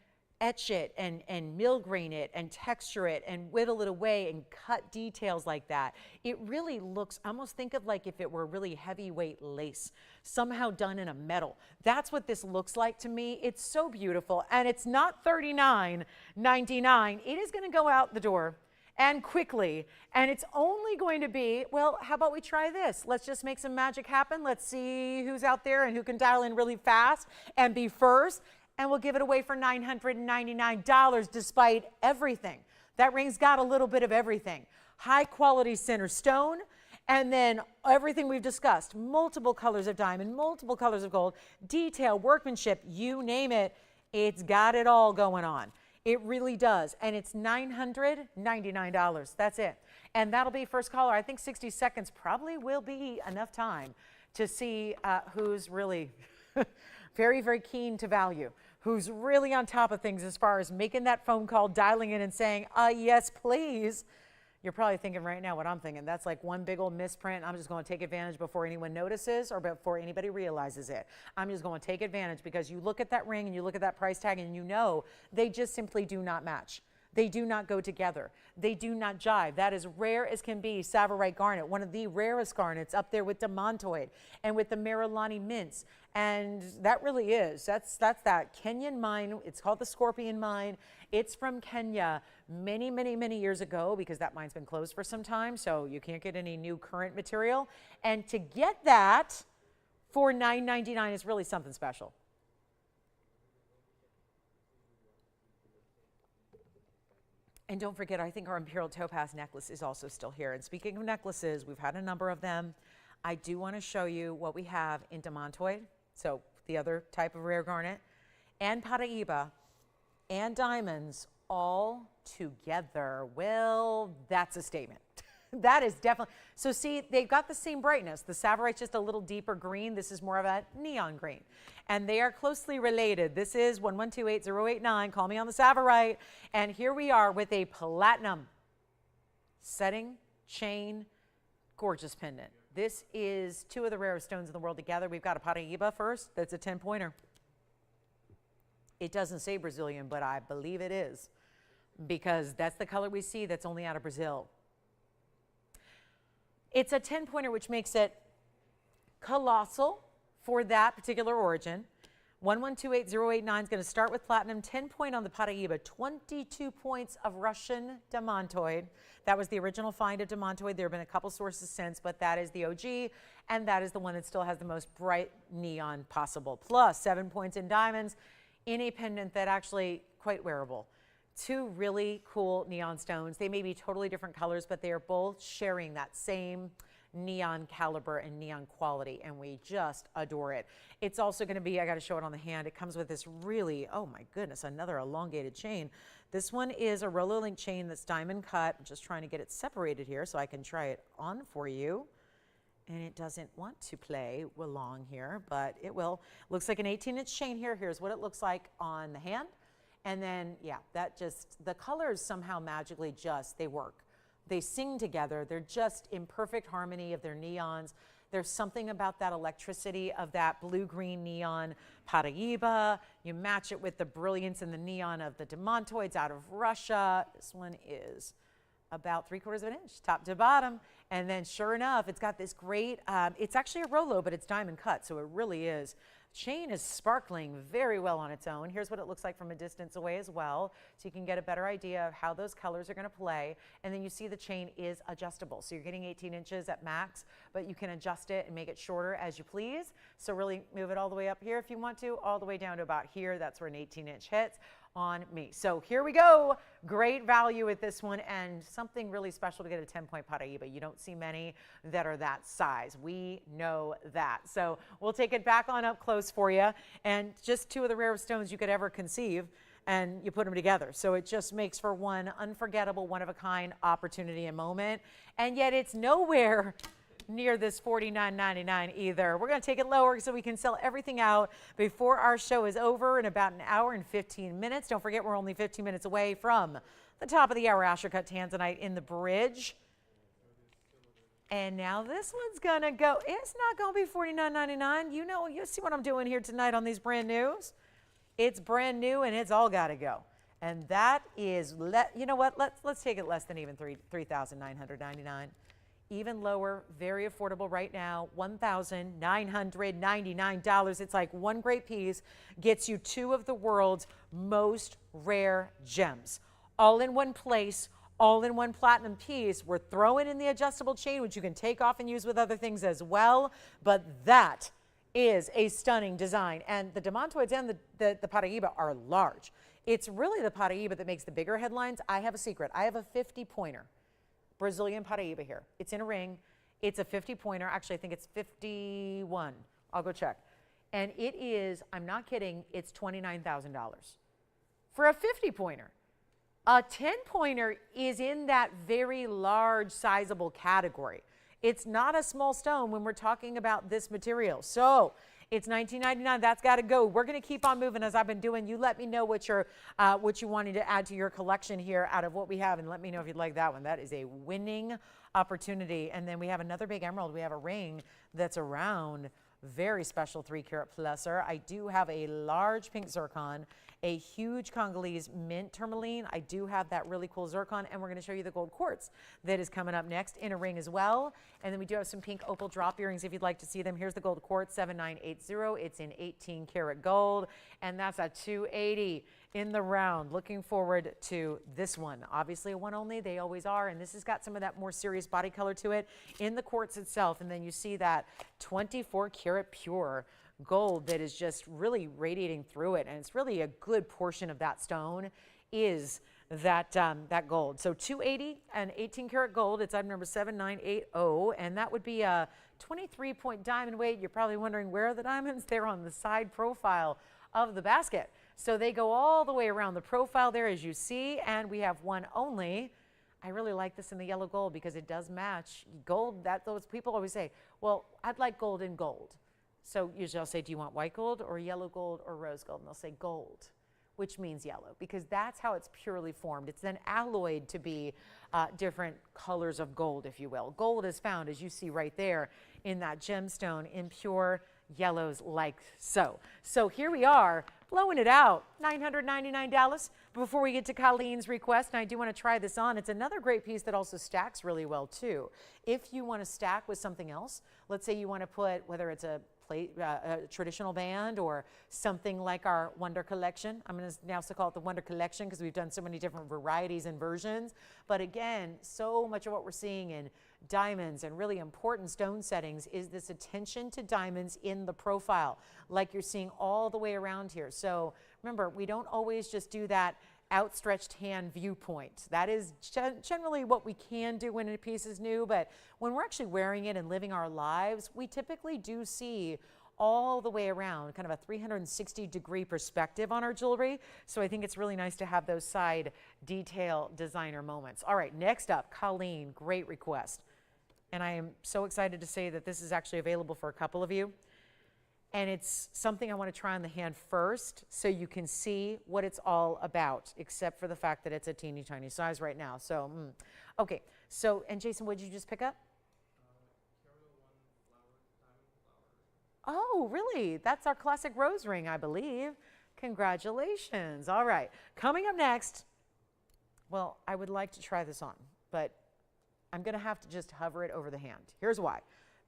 etch it and mill grain it and texture it and whittle it away and cut details like that. It really looks, almost think of like if it were really heavyweight lace, somehow done in a metal. That's what this looks like to me. It's so beautiful, and it's not $39.99. It is going to go out the door and quickly, and it's only going to be, well, how about we try this? Let's just make some magic happen. Let's see who's out there and who can dial in really fast and be first. And we'll give it away for $999 despite everything. That ring's got a little bit of everything. High quality center stone, and then everything we've discussed. Multiple colors of diamond, multiple colors of gold, detail, workmanship, you name it. It's got it all going on. It really does. And it's $999. That's it. And that'll be first caller. I think 60 seconds probably will be enough time to see who's really very, very keen to value, who's really on top of things as far as making that phone call, dialing in and saying, yes, please. You're probably thinking right now what I'm thinking. That's like one big old misprint. I'm just going to take advantage before anyone notices or before anybody realizes it. I'm just going to take advantage because you look at that ring and you look at that price tag and you know they just simply do not match. They do not go together. They do not jive. That is rare as can be. Tsavorite garnet, one of the rarest garnets, up there with demontoid and with the Marilani mints. And that really is. That's that Kenyan mine. It's called the Scorpion Mine. It's from Kenya many, many, many years ago because that mine's been closed for some time, so you can't get any new current material. And to get that for $999 is really something special. And don't forget, I think our Imperial topaz necklace is also still here. And speaking of necklaces, we've had a number of them. I do want to show you what we have in demontoid, so the other type of rare garnet, and Paraiba, and diamonds all together. Well, that's a statement. That is definitely. So see, they've got the same brightness. The Tsavorite's just a little deeper green. This is more of a neon green. And they are closely related. This is 1128089. Call me on the Tsavorite. And here we are with a platinum setting, chain, gorgeous pendant. This is two of the rarest stones in the world together. We've got a Paraiba first. That's a 10-pointer. It doesn't say Brazilian, but I believe it is because that's the color we see that's only out of Brazil. It's a 10-pointer, which makes it colossal for that particular origin. 1128089 is going to start with platinum, 10-point on the Paraiba, 22 points of Russian demontoid. That was the original find of demontoid. There have been a couple sources since, but that is the OG, and that is the one that still has the most bright neon possible. Plus 7 points in diamonds in a pendant that actually quite wearable. Two really cool neon stones. They may be totally different colors, but they are both sharing that same neon caliber and neon quality, and we just adore it. It's also going to be, I got to show it on the hand, it comes with this really, oh my goodness, another elongated chain. This one is a Rolo link chain that's diamond cut. I'm just trying to get it separated here so I can try it on for you. And it doesn't want to play along here, but it will. Looks like an 18-inch chain here. Here's what it looks like on the hand. And then, yeah, that just, the colors somehow magically just, they work. They sing together. They're just in perfect harmony of their neons. There's something about that electricity of that blue-green neon Paraiba. You match it with the brilliance and the neon of the demontoids out of Russia. This one is about 3/4 of an inch, top to bottom. And then sure enough, it's got this great, it's actually a Rolo, but it's diamond cut, so it really is. Chain is sparkling very well on its own. Here's what it looks like from a distance away as well, so you can get a better idea of how those colors are going to play. And then you see the chain is adjustable. So you're getting 18 inches at max, but you can adjust it and make it shorter as you please. So really move it all the way up here if you want to, all the way down to about here. That's where an 18-inch hits on me. So here we go. Great value with this one, and something really special to get a 10-point Paraiba. You don't see many that are that size. We know that. So we'll take it back on up close for you, and just two of the rarest stones you could ever conceive, and you put them together. So it just makes for one unforgettable, one-of-a-kind opportunity and moment, and yet it's nowhere near this $49.99 either. We're going to take it lower so we can sell everything out before our show is over in about an hour and 15 minutes. Don't forget, we're only 15 minutes away from the top of the hour Asher cut Tanzanite in the bridge. And now this one's going to go, it's not going to be $49.99. You know, you see what I'm doing here tonight on these brand news. It's brand new and it's all got to go. And that is, you know what, let's take it less than even $3,999. Even lower, very affordable right now, $1,999. It's like one great piece gets you two of the world's most rare gems. All in one place, all in one platinum piece. We're throwing in the adjustable chain, which you can take off and use with other things as well. But that is a stunning design. And the Diamantoids and the Paraiba are large. It's really the Paraiba that makes the bigger headlines. I have a secret. I have a 50-pointer Brazilian Paraiba here. It's in a ring. It's a 50-pointer. Actually, I think it's 51. I'll go check. And it is, I'm not kidding, it's $29,000 for a 50-pointer. A 10-pointer is in that very large, sizable category. It's not a small stone when we're talking about this material. So it's $19.99. That's got to go. We're going to keep on moving as I've been doing. You let me know what you wanted to add to your collection here out of what we have, and let me know if you'd like that one. That is a winning opportunity. And then we have another big emerald. We have a ring that's around, very special 3-carat pluser. I do have a large pink zircon, a huge Congolese mint tourmaline. I do have that really cool zircon, and we're going to show you the gold quartz that is coming up next in a ring as well. And then we do have some pink opal drop earrings if you'd like to see them. Here's the gold quartz, 7980. It's in 18-karat gold, and that's a 280 in the round. Looking forward to this one. Obviously a one only, they always are, and this has got some of that more serious body color to it in the quartz itself. And then you see that 24-karat pure gold that is just really radiating through it, and it's really a good portion of that stone is that that gold. So 280 and 18-karat gold. It's item number 7980, and that would be a 23-point diamond weight. You're probably wondering, where are the diamonds? They're on the side profile of the basket. So they go all the way around the profile there, as you see, and we have one only. I really like this in the yellow gold because it does match gold. That those people always say, well, I'd like gold in gold. So usually I'll say, do you want white gold or yellow gold or rose gold? And they'll say gold, which means yellow, because that's how it's purely formed. It's then alloyed to be different colors of gold, if you will. Gold is found, as you see right there, in that gemstone in pure yellows like so. So here we are, blowing it out, $999. Before we get to Colleen's request, and I do want to try this on, it's another great piece that also stacks really well too. If you want to stack with something else, let's say you want to put, whether it's a traditional band or something like our Wonder Collection. I'm going to now still call it the Wonder Collection because we've done so many different varieties and versions. But again, so much of what we're seeing in diamonds and really important stone settings is this attention to diamonds in the profile, like you're seeing all the way around here. So remember, we don't always just do that outstretched hand viewpoint. That is generally what we can do when a piece is new, but when we're actually wearing it and living our lives, we typically do see all the way around, kind of a 360-degree perspective on our jewelry. So I think it's really nice to have those side detail designer moments. All right, next up, Colleen, great request. And I am so excited to say that this is actually available for a couple of you. And it's something I want to try on the hand first so you can see what it's all about, except for the fact that it's a teeny tiny size right now. So, okay. So, and Jason, what did you just pick up? Oh, really? That's our classic rose ring, I believe. Congratulations. All right. Coming up next, well, I would like to try this on, but I'm going to have to just hover it over the hand. Here's why.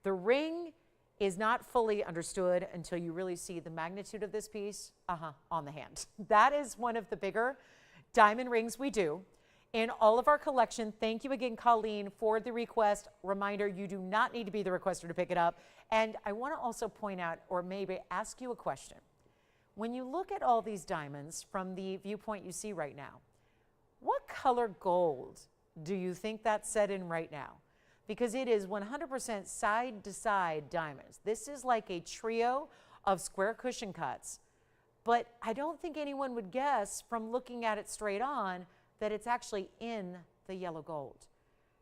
The ring is not fully understood until you really see the magnitude of this piece on the hand. That is one of the bigger diamond rings we do in all of our collection. Thank you again, Colleen, for the request. Reminder, you do not need to be the requester to pick it up. And I want to also point out, or maybe ask you a question. When you look at all these diamonds from the viewpoint you see right now, what color gold do you think that's set in right now? Because it is 100% side-to-side diamonds. This is like a trio of square cushion cuts, but I don't think anyone would guess from looking at it straight on that it's actually in the yellow gold.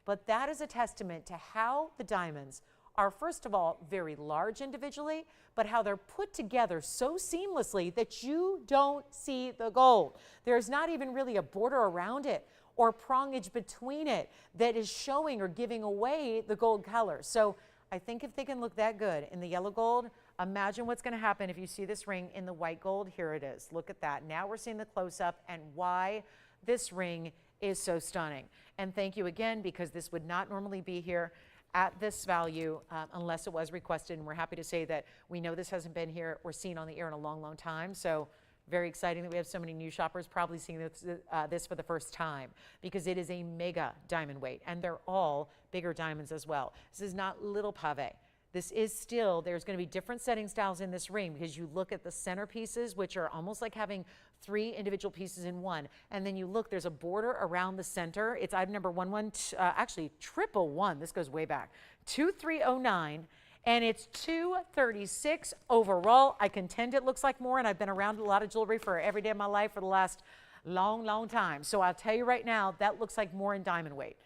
But that is a testament to how the diamonds are, first of all, very large individually, but how they're put together so seamlessly that you don't see the gold. There's not even really a border around it or prongage between it that is showing or giving away the gold color. So I think if they can look that good in the yellow gold, Imagine what's going to happen if you see this ring in the white gold. Here it is. Look at that. Now we're seeing the close-up and why this ring is so stunning. And thank you again, because this would not normally be here at this value unless it was requested. And we're happy to say that we know this hasn't been here or seen on the air in a long, long time. So very exciting that we have so many new shoppers probably seeing this for the first time, because it is a mega diamond weight, and they're all bigger diamonds as well. This is not little pave. This is still, there's going to be different setting styles in this ring, because you look at the center pieces, which are almost like having 3 individual pieces in one. And then you look, there's a border around the center. It's item number 111, this goes way back, 2309. And it's 236 overall. I contend it looks like more, and I've been around a lot of jewelry for every day of my life for the last long, long time. So I'll tell you right now, that looks like more in diamond weight.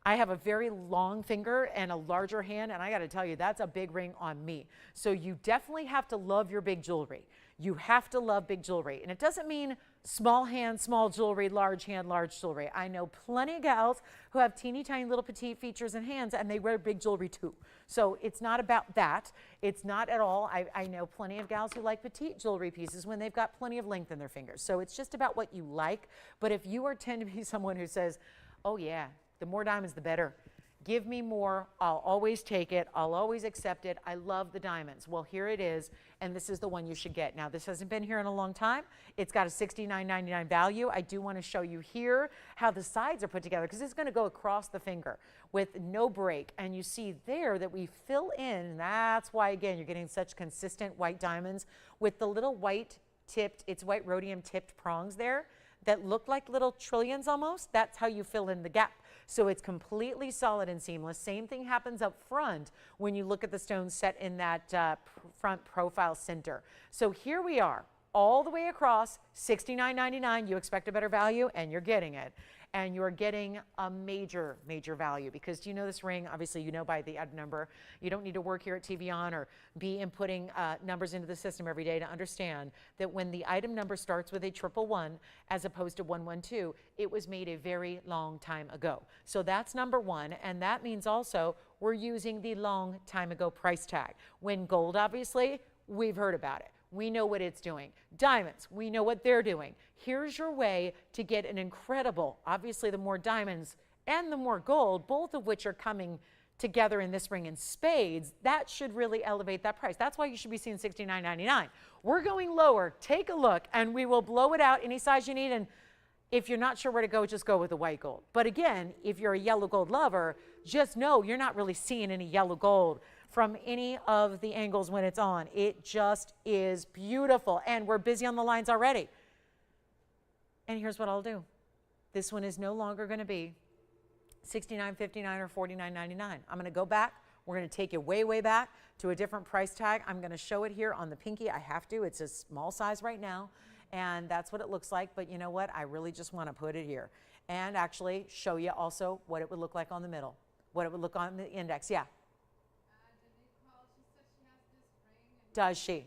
I have a very long finger and a larger hand, and I got to tell you, that's a big ring on me. So you definitely have to love your big jewelry. You have to love big jewelry. And it doesn't mean small hand, small jewelry, large hand, large jewelry. I know plenty of gals who have teeny tiny little petite features and hands, and they wear big jewelry too. So it's not about that. It's not at all. I know plenty of gals who like petite jewelry pieces when they've got plenty of length in their fingers. So it's just about what you like. But if you tend to be someone who says, oh yeah, the more diamonds, the better. Give me more. I'll always take it. I'll always accept it. I love the diamonds. Well, here it is, and this is the one you should get. Now, this hasn't been here in a long time. It's got a $69.99 value. I do want to show you here how the sides are put together, because it's going to go across the finger with no break. And you see there that we fill in. That's why, again, you're getting such consistent white diamonds with the little white tipped, it's white rhodium tipped prongs there that look like little trillions almost. That's how you fill in the gap. So it's completely solid and seamless. Same thing happens up front when you look at the stones set in that front profile center. So here we are, all the way across, $69.99. You expect a better value, and you're getting it. And you're getting a major, major value, because do you know this ring? Obviously, you know by the item number. You don't need to work here at TVON or be inputting numbers into the system every day to understand that when the item number starts with a 111 as opposed to 112, it was made a very long time ago. So that's number one, and that means also we're using the long time ago price tag. When gold, obviously, we've heard about it. We know what it's doing. Diamonds, we know what they're doing. Here's your way to get an incredible, obviously the more diamonds and the more gold, both of which are coming together in this ring in spades, that should really elevate that price. That's why you should be seeing $69.99. We're going lower. Take a look, and we will blow it out any size you need. And if you're not sure where to go, just go with the white gold. But again, if you're a yellow gold lover, just know you're not really seeing any yellow gold from any of the angles when it's on. It just is beautiful. And we're busy on the lines already. And here's what I'll do. This one is no longer going to be $69.59 or $49.99. I'm going to go back. We're going to take you way, way back to a different price tag. I'm going to show it here on the pinky. I have to. It's a small size right now. And that's what it looks like. But you know what? I really just want to put it here. And actually show you also what it would look like on the middle. What it would look on the index. Yeah. Does she?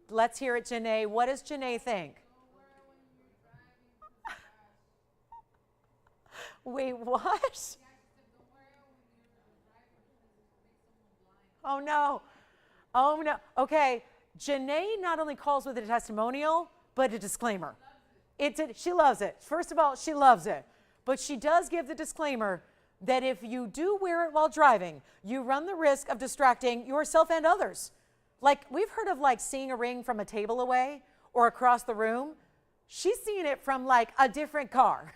Let's hear it, Janae. What does Janae think? Wait, what? Oh, no. Oh, no. Okay. Janae not only calls with a testimonial, but a disclaimer. She loves it. First of all, she loves it. But she does give the disclaimer that if you do wear it while driving, you run the risk of distracting yourself and others. Like, we've heard of like seeing a ring from a table away or across the room. She's seeing it from like a different car.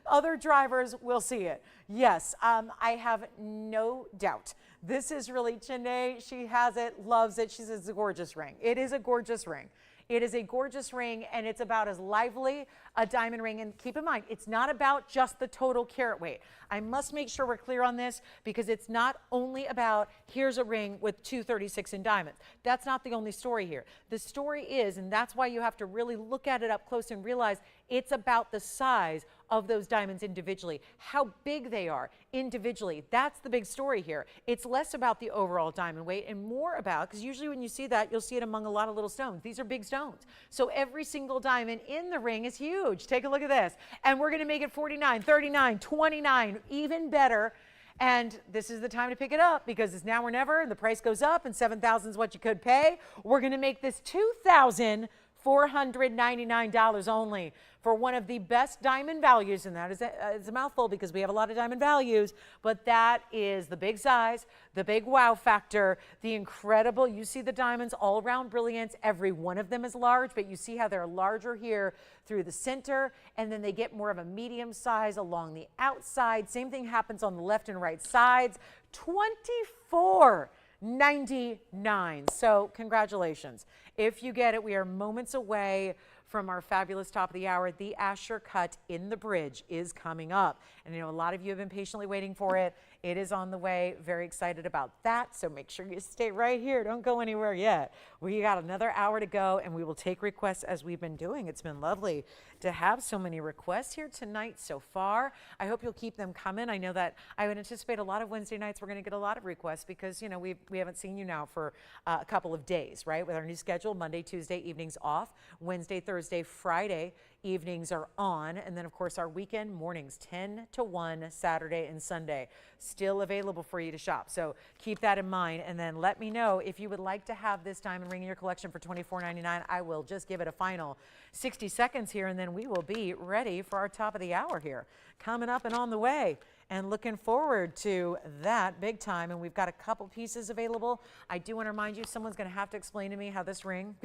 Other drivers will see it. Yes, I have no doubt. This is really Janae. She has it, loves it. She says it's a gorgeous ring. It is a gorgeous ring. It is a gorgeous ring, and it's about as lively a diamond ring. And keep in mind, it's not about just the total carat weight. I must make sure we're clear on this, because it's not only about here's a ring with 236 in diamonds. That's not the only story here. The story is, and that's why you have to really look at it up close and realize it's about the size of those diamonds individually, how big they are individually. That's the big story here. It's less about the overall diamond weight and more about, because usually when you see that, you'll see it among a lot of little stones. These are big stones. So every single diamond in the ring is huge. Take a look at this. And we're going to make it 49, 39, 29, even better. And this is the time to pick it up because it's now or never, and the price goes up, and $7,000 is what you could pay. We're going to make this $2,499 only for one of the best diamond values, and that is it's a mouthful because we have a lot of diamond values, but that is the big size, the big wow factor, the incredible, you see the diamonds all around brilliance. Every one of them is large, but you see how they're larger here through the center, and then they get more of a medium size along the outside. Same thing happens on the left and right sides. $24.99. So congratulations. If you get it, we are moments away from our fabulous top of the hour. The Asher cut in the bridge is coming up. And you know, a lot of you have been patiently waiting for it. It is on the way. Very excited about that. So make sure you stay right here. Don't go anywhere yet. We got another hour to go, and we will take requests as we've been doing. It's been lovely to have so many requests here tonight so far. I hope you'll keep them coming. I know that I would anticipate a lot of Wednesday nights we're going to get a lot of requests because, you know, we haven't seen you now for a couple of days, right? With our new schedule, Monday, Tuesday evenings off, Wednesday, Thursday, Friday evenings are on, and then of course our weekend mornings 10 to 1 Saturday and Sunday still available for you to shop. So keep that in mind, and then let me know if you would like to have this diamond ring in your collection for $24.99. I will just give it a final 60 seconds here, and then we will be ready for our top of the hour here coming up and on the way. And looking forward to that big time. And we've got a couple pieces available. I do want to remind you, someone's going to have to explain to me how this ring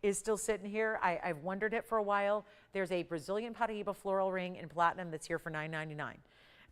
is still sitting here. I've wondered it for a while. There's a Brazilian Paraiba floral ring in platinum that's here for $9.99.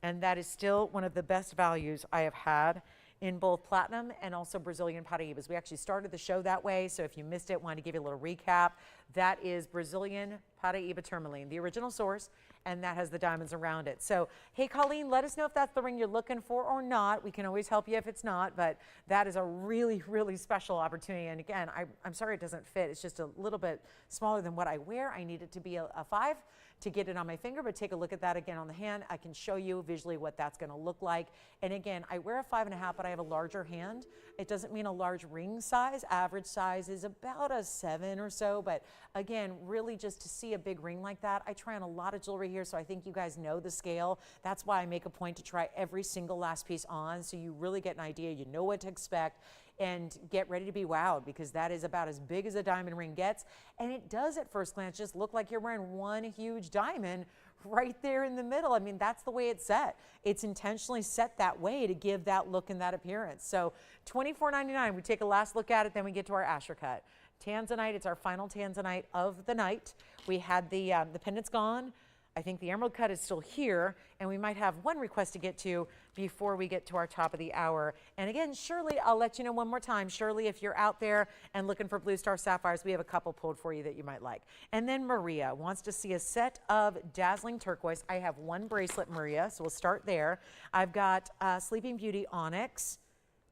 And that is still one of the best values I have had in both platinum and also Brazilian Paraibas. We actually started the show that way, so if you missed it, wanted to give you a little recap. That is Brazilian Paraiba Tourmaline, the original source, and that has the diamonds around it. So, hey, Colleen, let us know if that's the ring you're looking for or not. We can always help you if it's not, but that is a really, really special opportunity. And again, I'm sorry it doesn't fit. It's just a little bit smaller than what I wear. I need it to be a 5 to get it on my finger, but take a look at that again on the hand. I can show you visually what that's going to look like. And again, I wear a 5.5, but I have a larger hand. It doesn't mean a large ring size. Average size is about a 7 or so, but again, really just to see a big ring like that. I try on a lot of jewelry here, so I think you guys know the scale. That's why I make a point to try every single last piece on, so you really get an idea, you know what to expect, and get ready to be wowed, because that is about as big as a diamond ring gets. And it does at first glance just look like you're wearing one huge diamond right there in the middle. I mean, that's the way it's set. It's intentionally set that way to give that look and that appearance. So $24.99, we take a last look at it, then we get to our Asher cut. Tanzanite, it's our final Tanzanite of the night. We had the pendants gone. I think the emerald cut is still here, and we might have one request to get to before we get to our top of the hour. And again, Shirley, I'll let you know one more time. Shirley, if you're out there and looking for Blue Star Sapphires, we have a couple pulled for you that you might like. And then Maria wants to see a set of dazzling turquoise. I have one bracelet, Maria, so we'll start there. I've got Sleeping Beauty onyx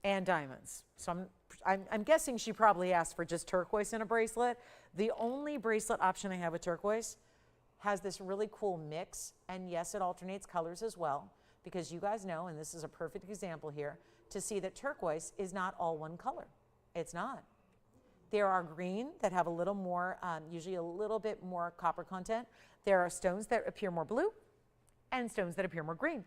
and diamonds. So I'm guessing she probably asked for just turquoise in a bracelet. The only bracelet option I have with turquoise has this really cool mix, and yes, it alternates colors as well, because you guys know, and this is a perfect example here, to see that turquoise is not all one color. It's not. There are green that have a little more, usually a little bit more copper content. There are stones that appear more blue and stones that appear more green.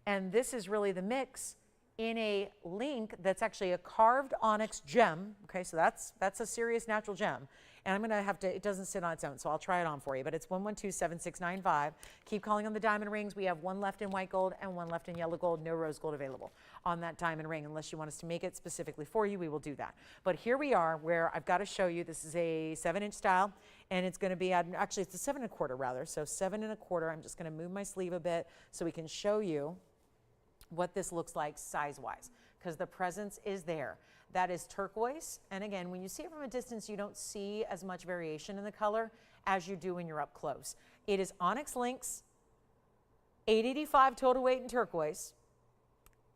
And this is really the mix in a link that's actually a carved onyx gem. Okay, so that's a serious natural gem. And I'm gonna have to, it doesn't sit on its own, so I'll try it on for you, but it's 112-7695. Keep calling on the diamond rings. We have one left in white gold and one left in yellow gold, no rose gold available on that diamond ring. Unless you want us to make it specifically for you, we will do that. But here we are where I've got to show you, this is a 7-inch style, and it's gonna be, actually it's a 7 1/4 rather, so 7 1/4. I'm just gonna move my sleeve a bit so we can show you what this looks like size-wise, because the presence is there. That is turquoise, and again, when you see it from a distance, you don't see as much variation in the color as you do when you're up close. It is onyx links, 885 total weight in turquoise,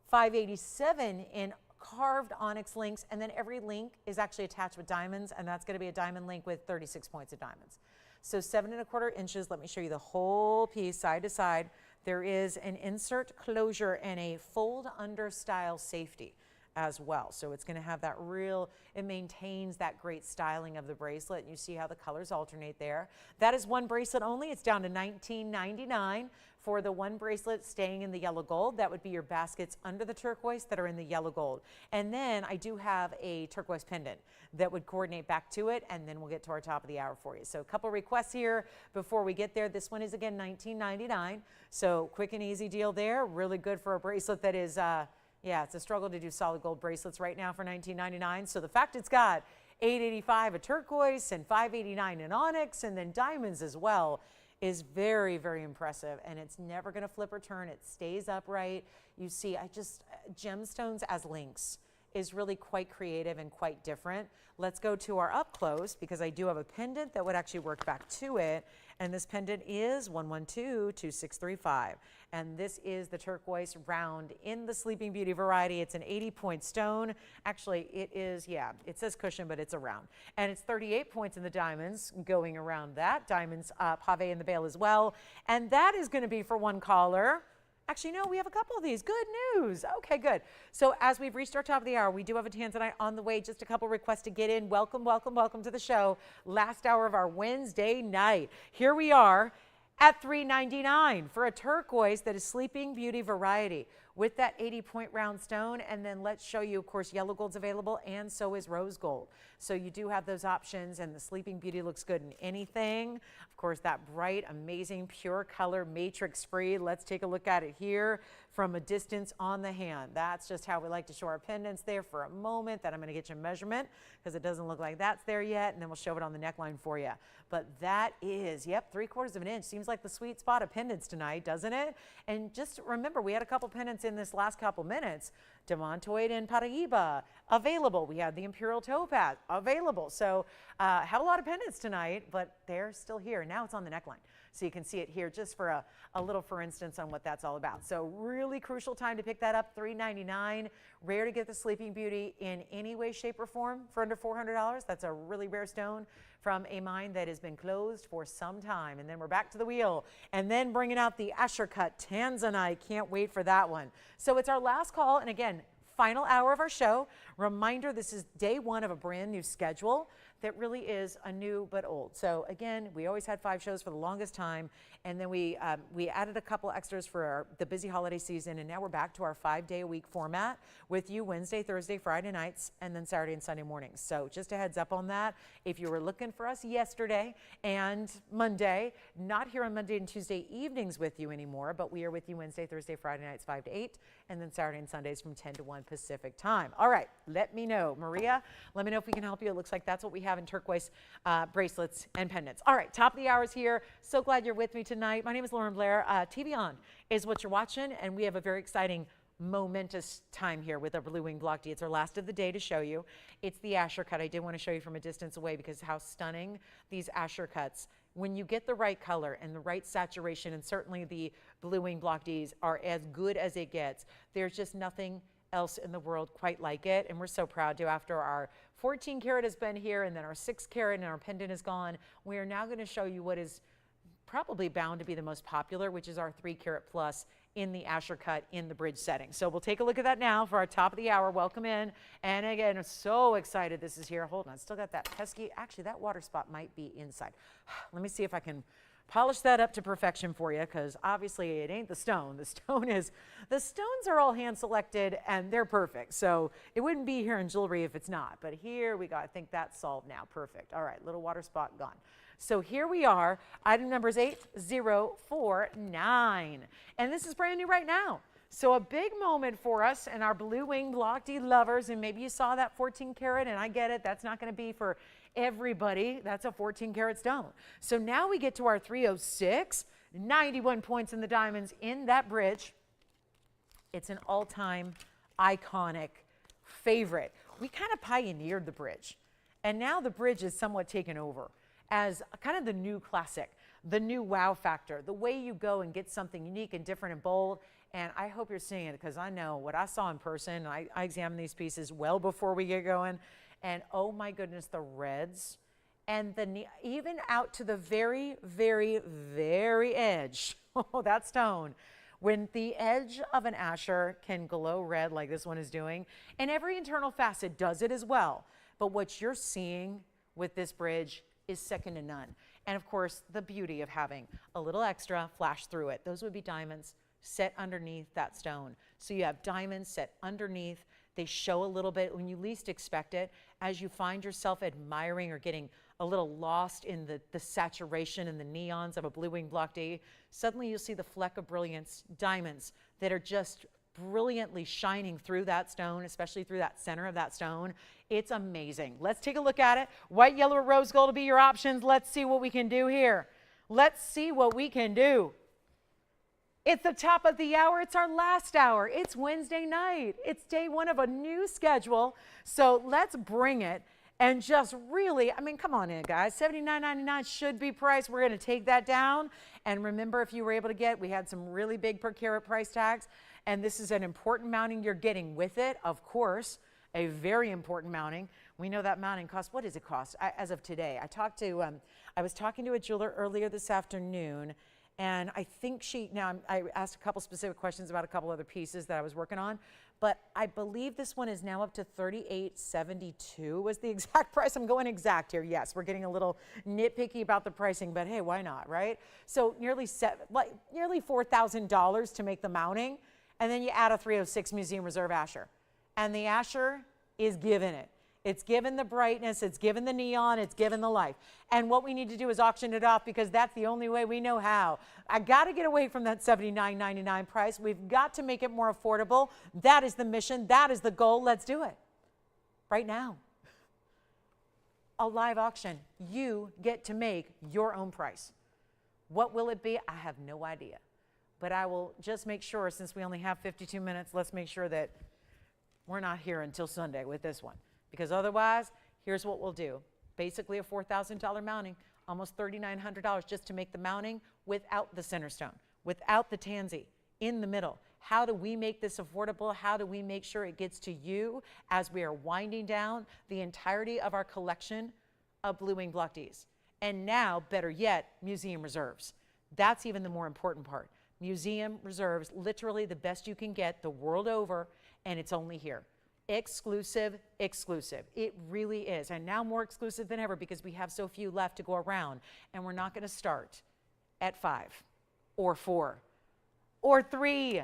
587 in carved onyx links, and then every link is actually attached with diamonds, and that's going to be a diamond link with 36 points of diamonds. So 7 1/4 inches. Let me show you the whole piece side to side. There is an insert closure and a fold under style safety. as well. So it's going to have that it maintains that great styling of the bracelet. You see how the colors alternate there. That is one bracelet only. It's down to $19.99 for the one bracelet staying in the yellow gold. That would be your baskets under the turquoise that are in the yellow gold. And then I do have a turquoise pendant that would coordinate back to it, and then we'll get to our top of the hour for you. So a couple requests here before we get there. This one is again $19.99. So quick and easy deal there. Really good for a bracelet that is yeah, it's a struggle to do solid gold bracelets right now for $19.99. So the fact it's got $885 a turquoise and $589 in onyx and then diamonds as well is very, very impressive. And it's never going to flip or turn. It stays upright. You see, gemstones as links is really quite creative and quite different. Let's go to our up close because I do have a pendant that would actually work back to it. And this pendant is 112-2635. And this is the turquoise round in the Sleeping Beauty variety. It's an 80-point stone. Actually, it is, yeah, it says cushion, but it's a round. And it's 38 points in the diamonds going around that. Diamonds pave in the bail as well. And that is going to be for one caller. Actually, no, we have a couple of these. Good news. Okay, good. So as we've reached our top of the hour, we do have a Tanzanite on the way. Just a couple requests to get in. Welcome, welcome, welcome to the show. Last hour of our Wednesday night. Here we are at $399 for a turquoise that is Sleeping Beauty variety with that 80-point round stone. And then let's show you, of course, yellow gold's available and so is rose gold. So you do have those options, and the Sleeping Beauty looks good in anything. Of course, that bright, amazing, pure color, matrix-free. Let's take a look at it here from a distance on the hand. That's just how we like to show our pendants there for a moment. That I'm going to get you a measurement because it doesn't look like that's there yet, and then we'll show it on the neckline for you. But that is, yep, 3/4 of an inch. Seems like the sweet spot of pendants tonight, doesn't it? And just remember, we had a couple pendants in this last couple minutes. Demontoid and Paraiba available. We had the Imperial topaz available. So have a lot of pendants tonight, but they're still here. Now it's on the neckline. So you can see it here just for a little for instance on what that's all about. So really crucial time to pick that up, $399. Rare to get the Sleeping Beauty in any way, shape, or form for under $400. That's a really rare stone from a mine that has been closed for some time. And then we're back to the wheel and then bringing out the Asher cut Tanzanite. Can't wait for that one. So it's our last call. And again, final hour of our show. Reminder, this is day one of a brand new schedule that really is a new but old. So again, we always had 5 shows for the longest time, and then we added a couple extras for the busy holiday season, and now we're back to our 5-day-a-week format with you Wednesday, Thursday, Friday nights, and then Saturday and Sunday mornings. So just a heads up on that. If you were looking for us yesterday and Monday, not here on Monday and Tuesday evenings with you anymore, but we are with you Wednesday, Thursday, Friday nights 5 to 8, and then Saturday and Sundays from 10 to 1 Pacific time. All right, let me know. Maria, let me know if we can help you. It looks like that's what we have in turquoise bracelets and pendants. All right, top of the hour is here. So glad you're with me tonight. My name is Lauren Blair. TVON is what you're watching, and we have a very exciting, momentous time here with our Blue Wing Block D. It's our last of the day to show you. It's the Asher cut. I did want to show you from a distance away because how stunning these Asher cuts. When you get the right color and the right saturation, and certainly the Blue Wing Block Ds are as good as it gets. There's just nothing else in the world quite like it, and we're so proud to. After our 14 karat has been here and then our 6 karat and our pendant is gone, we are now going to show you what is probably bound to be the most popular, which is our 3 karat plus in the Asher cut in the bridge setting. So we'll take a look at that now for our top of the hour. Welcome in. And again, I'm so excited this is here. Hold on, still got that pesky, actually that water spot might be inside. Let me see if I can polish that up to perfection for you, because obviously it ain't the stone. The stones are all hand selected and they're perfect. So it wouldn't be here in jewelry if it's not. But here we go. I think that's solved now. Perfect. All right, little water spot gone. So here we are. Item number is 8049. And this is brand new right now. So a big moment for us and our Blue Wing Block D lovers. And maybe you saw that 14 karat, and I get it. That's not going to be for everybody. That's a 14 karat stone. So now we get to our 306, 91 points in the diamonds in that bridge. It's an all-time iconic favorite. We kind of pioneered the bridge, and now the bridge is somewhat taken over as kind of the new classic, the new wow factor, the way you go and get something unique and different and bold. And I hope you're seeing it, because I know what I saw in person. I examined these pieces well before we get going. And oh my goodness, the reds and even out to the very, very, very edge, oh, that stone, When the edge of an asher can glow red like this one is doing, and every internal facet does it as well. But what you're seeing with this bridge is second to none. And of course, the beauty of having a little extra flash through it. Those would be diamonds set underneath that stone. So you have diamonds set underneath. They show a little bit when you least expect it. As you find yourself admiring or getting a little lost in the saturation and the neons of a blue wing block D, suddenly you'll see the fleck of brilliance, diamonds that are just brilliantly shining through that stone, especially through that center of that stone. It's amazing. Let's take a look at it. White, yellow, or rose gold will be your options. Let's see what we can do here. Let's see what we can do. It's the top of the hour. It's our last hour. It's Wednesday night. It's day one of a new schedule. So let's bring it and just really, I mean, come on in, guys. $79.99 should be priced. We're going to take that down. And remember, if you were able to get, we had some really big per carat price tags. And this is an important mounting you're getting with it, of course, a very important mounting. We know that mounting costs, what does it cost as of today? I was talking to a jeweler earlier this afternoon, and I think I asked a couple specific questions about a couple other pieces that I was working on, but I believe this one is now up to $38.72 was the exact price. I'm going exact here. Yes, we're getting a little nitpicky about the pricing, but hey, why not, right? So nearly $4,000 to make the mounting, and then you add a 306 Museum Reserve Asher. And the Asher is giving it. It's given the brightness, it's given the neon, it's given the life. And what we need to do is auction it off because that's the only way we know how. I got to get away from that $79.99 price. We've got to make it more affordable. That is the mission. That is the goal. Let's do it right now. A live auction. You get to make your own price. What will it be? I have no idea. But I will just make sure, since we only have 52 minutes, let's make sure that we're not here until Sunday with this one. Because otherwise, here's what we'll do. Basically a $4,000 mounting, almost $3,900 just to make the mounting without the center stone, without the tansy in the middle. How do we make this affordable? How do we make sure it gets to you as we are winding down the entirety of our collection of Blue Wing Block Ds? And now, better yet, museum reserves. That's even the more important part. Museum reserves, literally the best you can get the world over, and it's only here. Exclusive, exclusive. It really is. And now more exclusive than ever because we have so few left to go around. And we're not going to start at 5 or 4 or 3.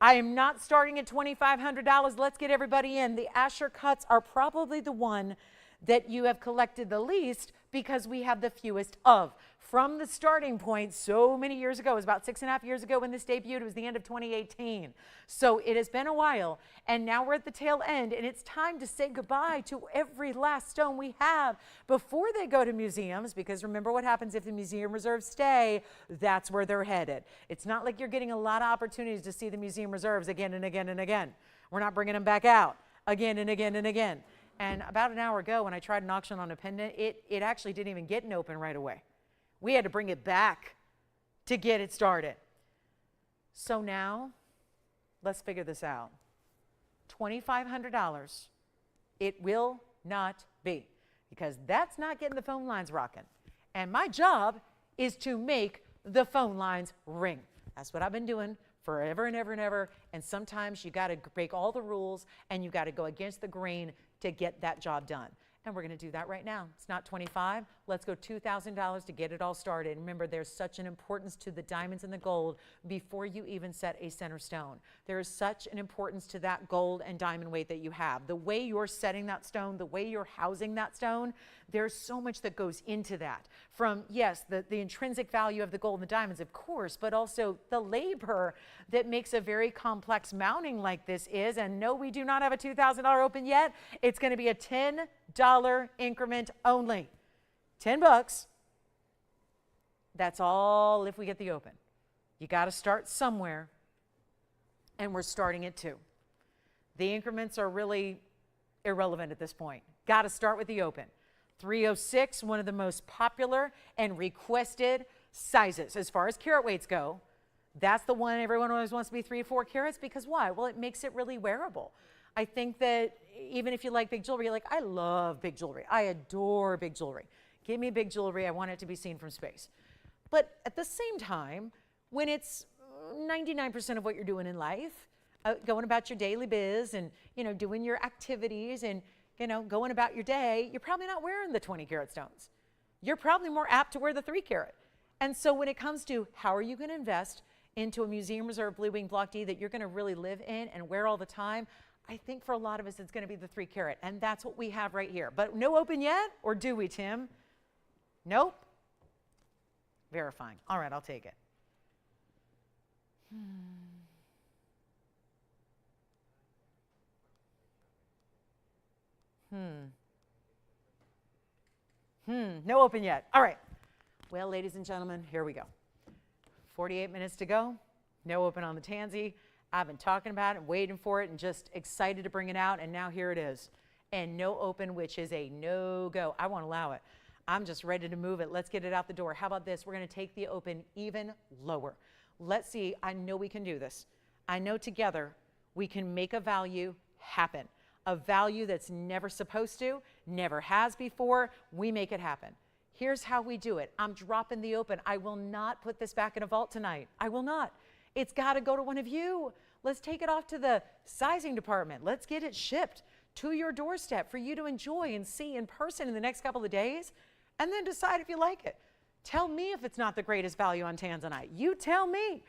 I am not starting at $2,500. Let's get everybody in. The Asher cuts are probably the one that you have collected the least because we have the fewest of. From the starting point so many years ago, it was about 6.5 years ago when this debuted, it was the end of 2018. So it has been a while, and now we're at the tail end, and it's time to say goodbye to every last stone we have before they go to museums, because remember what happens if the museum reserves stay, that's where they're headed. It's not like you're getting a lot of opportunities to see the museum reserves again and again and again. We're not bringing them back out again and again and again. And about an hour ago when I tried an auction on a pendant, it actually didn't even get an open right away. We had to bring it back to get it started. So now, let's figure this out. $2,500, it will not be, because that's not getting the phone lines rocking. And my job is to make the phone lines ring. That's what I've been doing forever and ever and ever. And sometimes you got to break all the rules and you got to go against the grain to get that job done. And we're going to do that right now. It's not $25. Let's go $2,000 to get it all started. Remember, there's such an importance to the diamonds and the gold before you even set a center stone. There is such an importance to that gold and diamond weight that you have. The way you're setting that stone, the way you're housing that stone, there's so much that goes into that. From, yes, the intrinsic value of the gold and the diamonds, of course, but also the labor that makes a very complex mounting like this is. And no, we do not have a $2,000 open yet. It's going to be a $10 increment only. $10. That's all if we get the open. You got to start somewhere, and we're starting at 2. The increments are really irrelevant at this point. Got to start with the open. 306, one of the most popular and requested sizes. As far as carat weights go, that's the one everyone always wants to be 3 or 4 carats, because why? Well, it makes it really wearable. I think that even if you like big jewelry, you're like, I love big jewelry. I adore big jewelry. Give me big jewelry. I want it to be seen from space. But at the same time, when it's $9 99% of what you're doing in life, going about your daily biz and, doing your activities and, going about your day, you're probably not wearing the 20 karat stones. You're probably more apt to wear the 3 karat. And so when it comes to how are you going to invest into a museum reserve blue wing block D that you're going to really live in and wear all the time, I think for a lot of us, it's going to be the 3 karat. And that's what we have right here. But no open yet? Or do we, Tim? Nope. Verifying. All right, I'll take it. No open yet. All right. Well, ladies and gentlemen, here we go. 48 minutes to go. No open on the Tansy. I've been talking about it and waiting for it and just excited to bring it out, and now here it is. And no open, which is a no-go. I won't allow it. I'm just ready to move it. Let's get it out the door. How about this? We're going to take the open even lower. Let's see. I know we can do this. I know together we can make a value happen. A value that's never supposed to, never has before. We make it happen. Here's how we do it. I'm dropping the open. I will not put this back in a vault tonight. I will not. It's got to go to one of you. Let's take it off to the sizing department. Let's get it shipped to your doorstep for you to enjoy and see in person in the next couple of days, and then decide if you like it. Tell me if it's not the greatest value on Tanzanite. You tell me.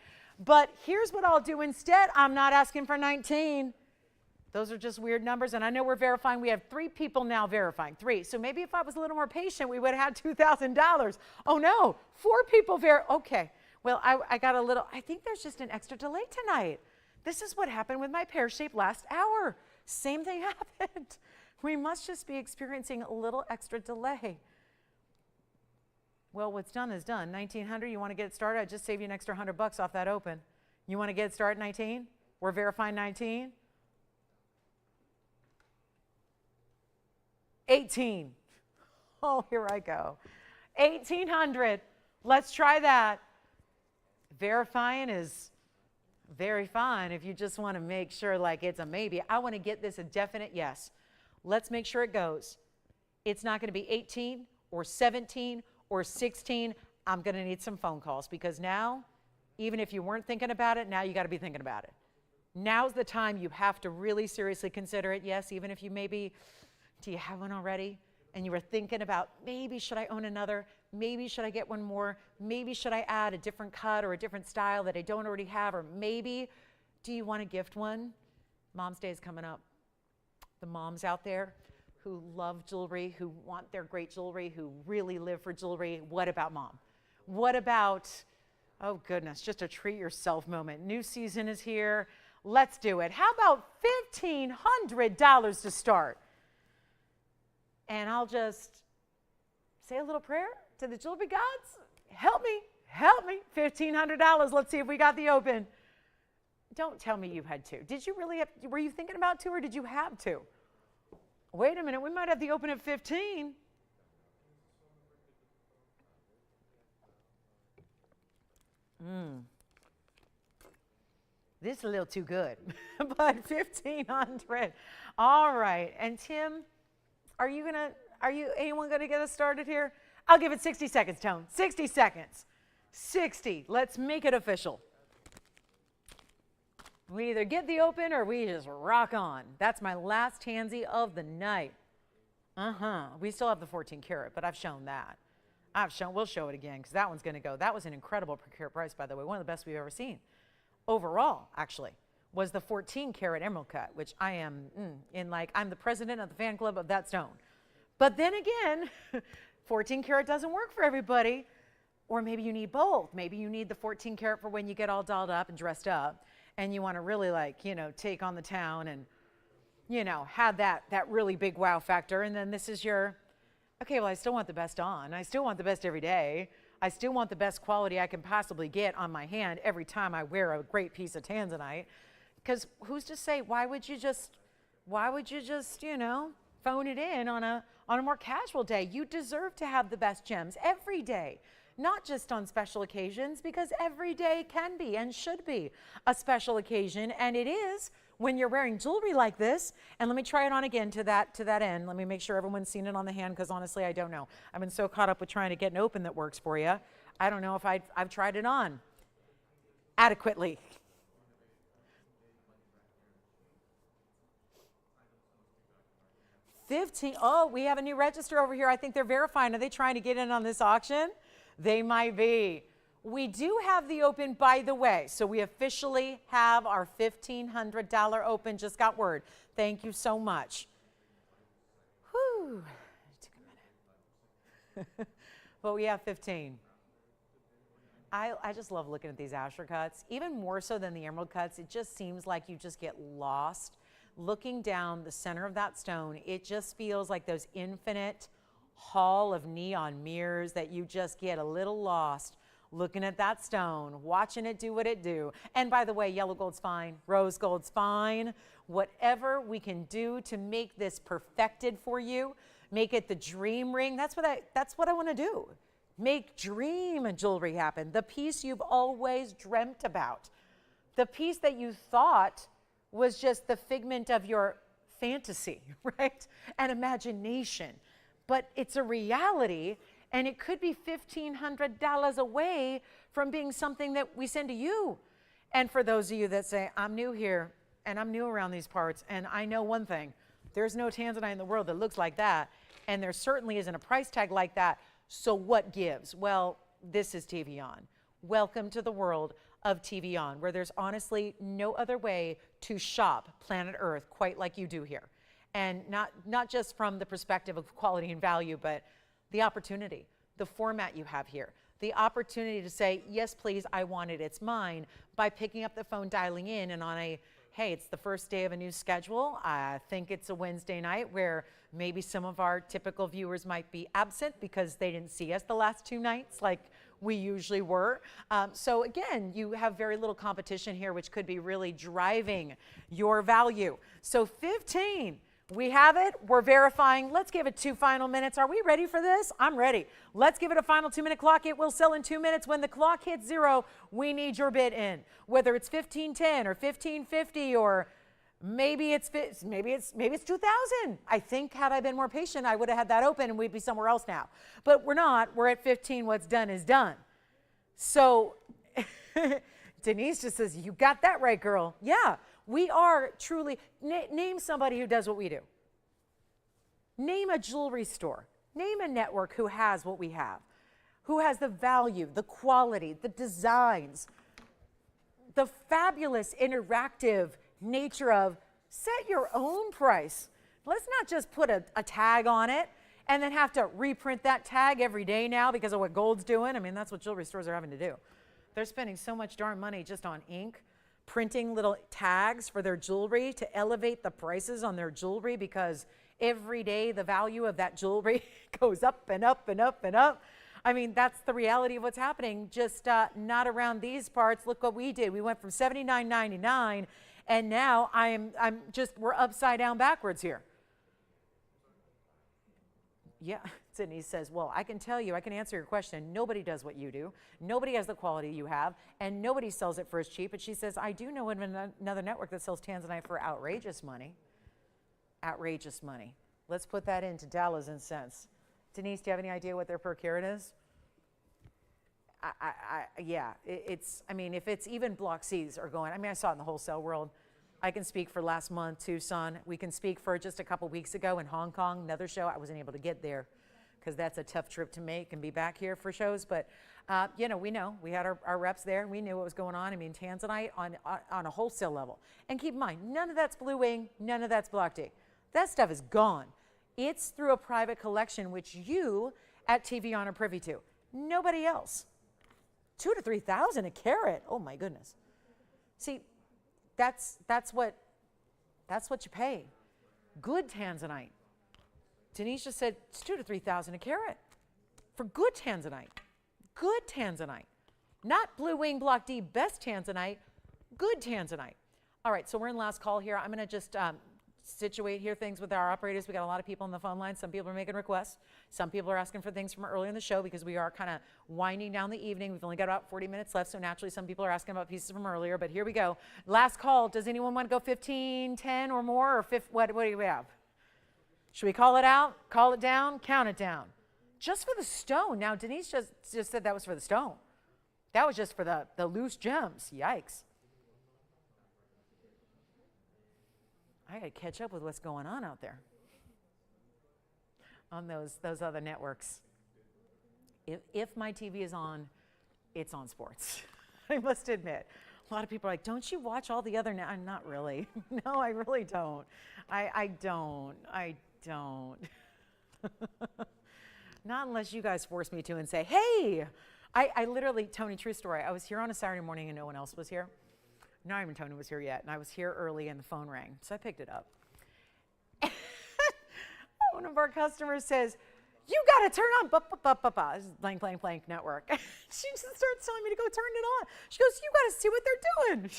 But here's what I'll do instead. I'm not asking for 19. Those are just weird numbers, and I know we're verifying. We have 3 people now verifying, 3. So maybe if I was a little more patient, we would have had $2,000. Oh no, 4 people okay. Well, I got a little, I think there's just an extra delay tonight. This is what happened with my pear shape last hour. Same thing happened. We must just be experiencing a little extra delay. Well, what's done is done. 1900, you want to get it started? I just saved you an extra $100 off that open. You want to get it started 19? We're verifying 19. 18. Oh, here I go. 1800. Let's try that. Verifying is very fine if you just want to make sure like it's a maybe. I want to get this a definite yes. Let's make sure it goes. It's not going to be 18 or 17 or 16. I'm going to need some phone calls because now, even if you weren't thinking about it, now you got to be thinking about it. Now's the time you have to really seriously consider it. Yes, even if you maybe, do you have one already? And you were thinking about maybe should I own another? Maybe should I get one more? Maybe should I add a different cut or a different style that I don't already have? Or maybe, do you want to gift one? Mom's Day is coming up. The moms out there who love jewelry, who want their great jewelry, who really live for jewelry, what about mom? What about, oh goodness, just a treat yourself moment. New season is here. Let's do it. How about $1,500 to start? And I'll just say a little prayer to the jewelry gods. Help me, $1,500. Let's see if we got the open. Don't tell me you had 2. Did you really have, were you thinking about 2 or did you have 2? Wait a minute, we might have the open at 15. This is a little too good, but 1,500. All right, and Tim, anyone gonna get us started here? I'll give it 60 seconds, Tone. 60 seconds. 60. Let's make it official. We either get the open or we just rock on. That's my last tansy of the night. We still have the 14 karat, but I've shown that. We'll show it again because that one's gonna go. That was an incredible per carat price, by the way. One of the best we've ever seen. Overall, actually, was the 14 karat emerald cut, which I am I'm the president of the fan club of that stone. But then again, 14 karat doesn't work for everybody. Or maybe you need both. Maybe you need the 14 karat for when you get all dolled up and dressed up and you want to really take on the town and, have that really big wow factor. And then this is your, okay, well, I still want the best on. I still want the best every day. I still want the best quality I can possibly get on my hand every time I wear a great piece of Tanzanite. Because who's to say, why would you just, phone it in on a more casual day? You deserve to have the best gems every day, not just on special occasions, because every day can be and should be a special occasion, and it is when you're wearing jewelry like this. And let me try it on again to that end. Let me make sure everyone's seen it on the hand, because honestly, I don't know. I've been so caught up with trying to get an open that works for you. I don't know if I've tried it on adequately. 15. Oh, we have a new register over here. I think they're verifying. Are they trying to get in on this auction? They might be. We do have the open, by the way. So we officially have our $1,500 open. Just got word. Thank you so much. Whew. Took a minute. But we have 15. I just love looking at these Asher cuts, even more so than the emerald cuts. It just seems like you just get lost looking down the center of that stone. It just feels like those infinite hall of neon mirrors that you just get a little lost looking at that stone, watching it do what it do. And by the way, yellow gold's fine, rose gold's fine. Whatever we can do to make this perfected for you, make it the dream ring. That's what I want to do. Make dream jewelry happen. The piece you've always dreamt about. The piece that you thought was just the figment of your fantasy, right? And imagination. But it's a reality, and it could be $1,500 away from being something that we send to you. And for those of you that say, I'm new here, and I'm new around these parts, and I know one thing, there's no Tanzanite in the world that looks like that, and there certainly isn't a price tag like that. So what gives? Well, this is TVON. Welcome to the world of TVON, where there's honestly no other way to shop planet Earth quite like you do here. And not just from the perspective of quality and value, but the opportunity, the format you have here, the opportunity to say, yes, please, I want it, it's mine, by picking up the phone, dialing in, and on a, hey, it's the first day of a new schedule. I think it's a Wednesday night where maybe some of our typical viewers might be absent because they didn't see us the last 2 nights like we usually were. So again, you have very little competition here, which could be really driving your value. So 15, we have it, we're verifying. Let's give it 2 final minutes. Are we ready for this? I'm ready. Let's give it a final 2-minute clock. It will sell in 2 minutes. When the clock hits 0, we need your bid in. Whether it's 1510 or 1550 or maybe it's 2,000. I think had I been more patient, I would have had that open and we'd be somewhere else now. But we're not. We're at 15. What's done is done. So Denise just says, you got that right, girl. Yeah, we are truly. Name somebody who does what we do. Name a jewelry store. Name a network who has what we have, who has the value, the quality, the designs, the fabulous interactive nature of set your own price. Let's not just put a tag on it and then have to reprint that tag every day now because of what gold's doing. I mean, that's what jewelry stores are having to do. They're spending so much darn money just on ink, printing little tags for their jewelry to elevate the prices on their jewelry because every day the value of that jewelry goes up and up and up and up. I mean, that's the reality of what's happening, just not around these parts. Look what we did. We went from $79.99 and now we're upside down backwards here. Yeah, Denise says, well, I can tell you, I can answer your question. Nobody does what you do. Nobody has the quality you have, and nobody sells it for as cheap. But she says, I do know of another network that sells Tanzanite for outrageous money. Outrageous money. Let's put that into dollars and cents. Denise, do you have any idea what their per carat is? Yeah, I mean, if it's even block C's are going, I mean, I saw it in the wholesale world. I can speak for last month, Tucson. We can speak for just a couple weeks ago in Hong Kong, another show. I wasn't able to get there because that's a tough trip to make and be back here for shows. But, you know, we had our reps there. We knew what was going on. I mean, Tanzanite on a wholesale level. And keep in mind, none of that's Blue Wing, none of that's Block D. That stuff is gone. It's through a private collection, which you at TVON are privy to. Nobody else. 2,000 to 3,000 a carat. Oh my goodness. See, that's what you pay. Good Tanzanite. Denise just said it's 2,000 to 3,000 a carat for good Tanzanite. Good Tanzanite. Not Blue Wing Block D best Tanzanite, good Tanzanite. All right, so we're in last call here. I'm going to just situate here things with our operators. We got a lot of people on the phone line. Some people are making requests. Some people are asking for things from earlier in the show because we are kind of winding down the evening. We've only got about 40 minutes left, so naturally some people are asking about pieces from earlier, but here we go. Last call. Does anyone want to go 15, 10 or more, or what do we have? Should we call it out, call it down, count it down? Just for the stone. Now, Denise just said that was for the stone. That was just for the loose gems. Yikes. I got to catch up with what's going on out there. on those other networks. If my TV is on, it's on sports. I must admit. A lot of people are like, don't you watch all the other not really. No, I really don't. I don't. Not unless you guys force me to and say, hey, I literally, Tony, true story, I was here on a Saturday morning and no one else was here. Not even Tony was here yet, and I was here early and the phone rang, so I picked it up. One of our customers says, you got to turn on this is blank, blank, blank network. She just starts telling me to go turn it on. She goes, you got to see what they're doing.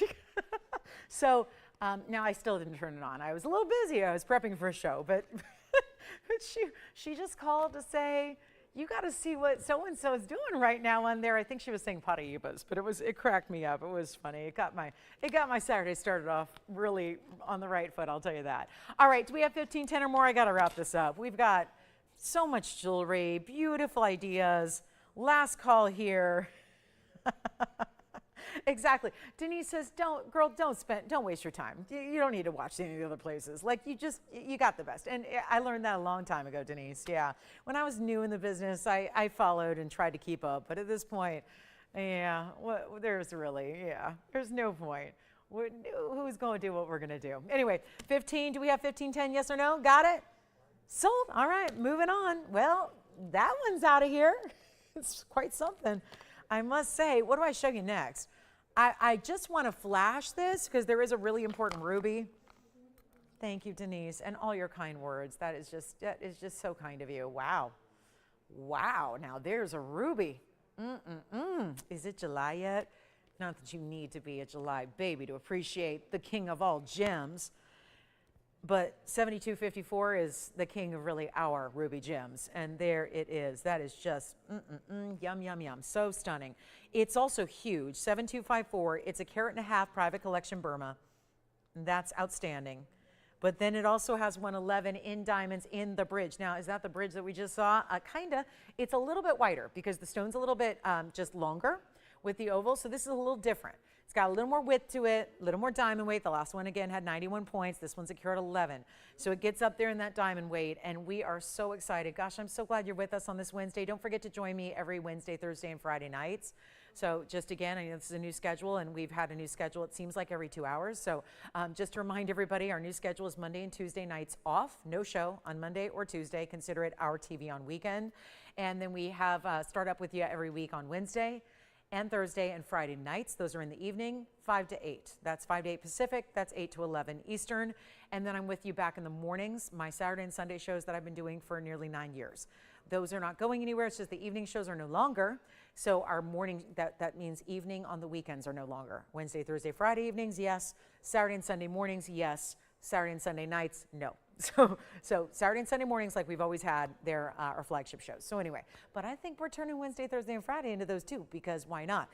So now I still didn't turn it on. I was a little busy. I was prepping for a show, but she just called to say, you got to see what so-and-so is doing right now on there. I think she was saying Paraibas, but it cracked me up. It was funny. It got my Saturday started off really on the right foot, I'll tell you that. All right, do we have 15, 10 or more? I got to wrap this up. We've got so much jewelry, beautiful ideas. Last call here. Exactly. Denise says, don't waste your time. You don't need to watch any of the other places. Like you got the best. And I learned that a long time ago, Denise. Yeah. When I was new in the business, I followed and tried to keep up. But at this point, yeah, there's no point. Who's going to do what we're going to do? Anyway, 15, do we have 15, 10, yes or no? Got it? Sold. All right, moving on. Well, that one's out of here. It's quite something, I must say. What do I show you next? I just want to flash this because there is a really important ruby. Thank you, Denise, and all your kind words. That is just so kind of you. Wow. Wow. Now there's a ruby. Is it July yet? Not that you need to be a July baby to appreciate the king of all gems. But 7254 is the king of really our ruby gems. And there it is. That is just yum, yum, yum. So stunning. It's also huge. 7254. It's a 1.5 carat private collection Burma. That's outstanding. But then it also has 111 in diamonds in the bridge. Now, is that the bridge that we just saw? Kinda. It's a little bit wider because the stone's a little bit just longer with the oval. So this is a little different. It's got a little more width to it, a little more diamond weight. The last one, again, had 91 points. This one's a 1.11 carat. So it gets up there in that diamond weight, and we are so excited. Gosh, I'm so glad you're with us on this Wednesday. Don't forget to join me every Wednesday, Thursday, and Friday nights. So just again, I know this is a new schedule, and we've had a new schedule, it seems like every 2 hours. So just to remind everybody, our new schedule is Monday and Tuesday nights off. No show on Monday or Tuesday. Consider it our TVON weekend. And then we have Start Up With You every week on Wednesday and Thursday and Friday nights. Those are in the evening, 5 to 8. That's 5 to 8 Pacific. That's 8 to 11 Eastern. And then I'm with you back in the mornings, my Saturday and Sunday shows that I've been doing for nearly 9 years. Those are not going anywhere. It's just the evening shows are no longer. So our morning, that means evening on the weekends are no longer. Wednesday, Thursday, Friday evenings, yes. Saturday and Sunday mornings, yes. Saturday and Sunday nights, no. So Saturday and Sunday mornings, like we've always had, they're our flagship shows. So anyway, but I think we're turning Wednesday, Thursday, and Friday into those too, because why not?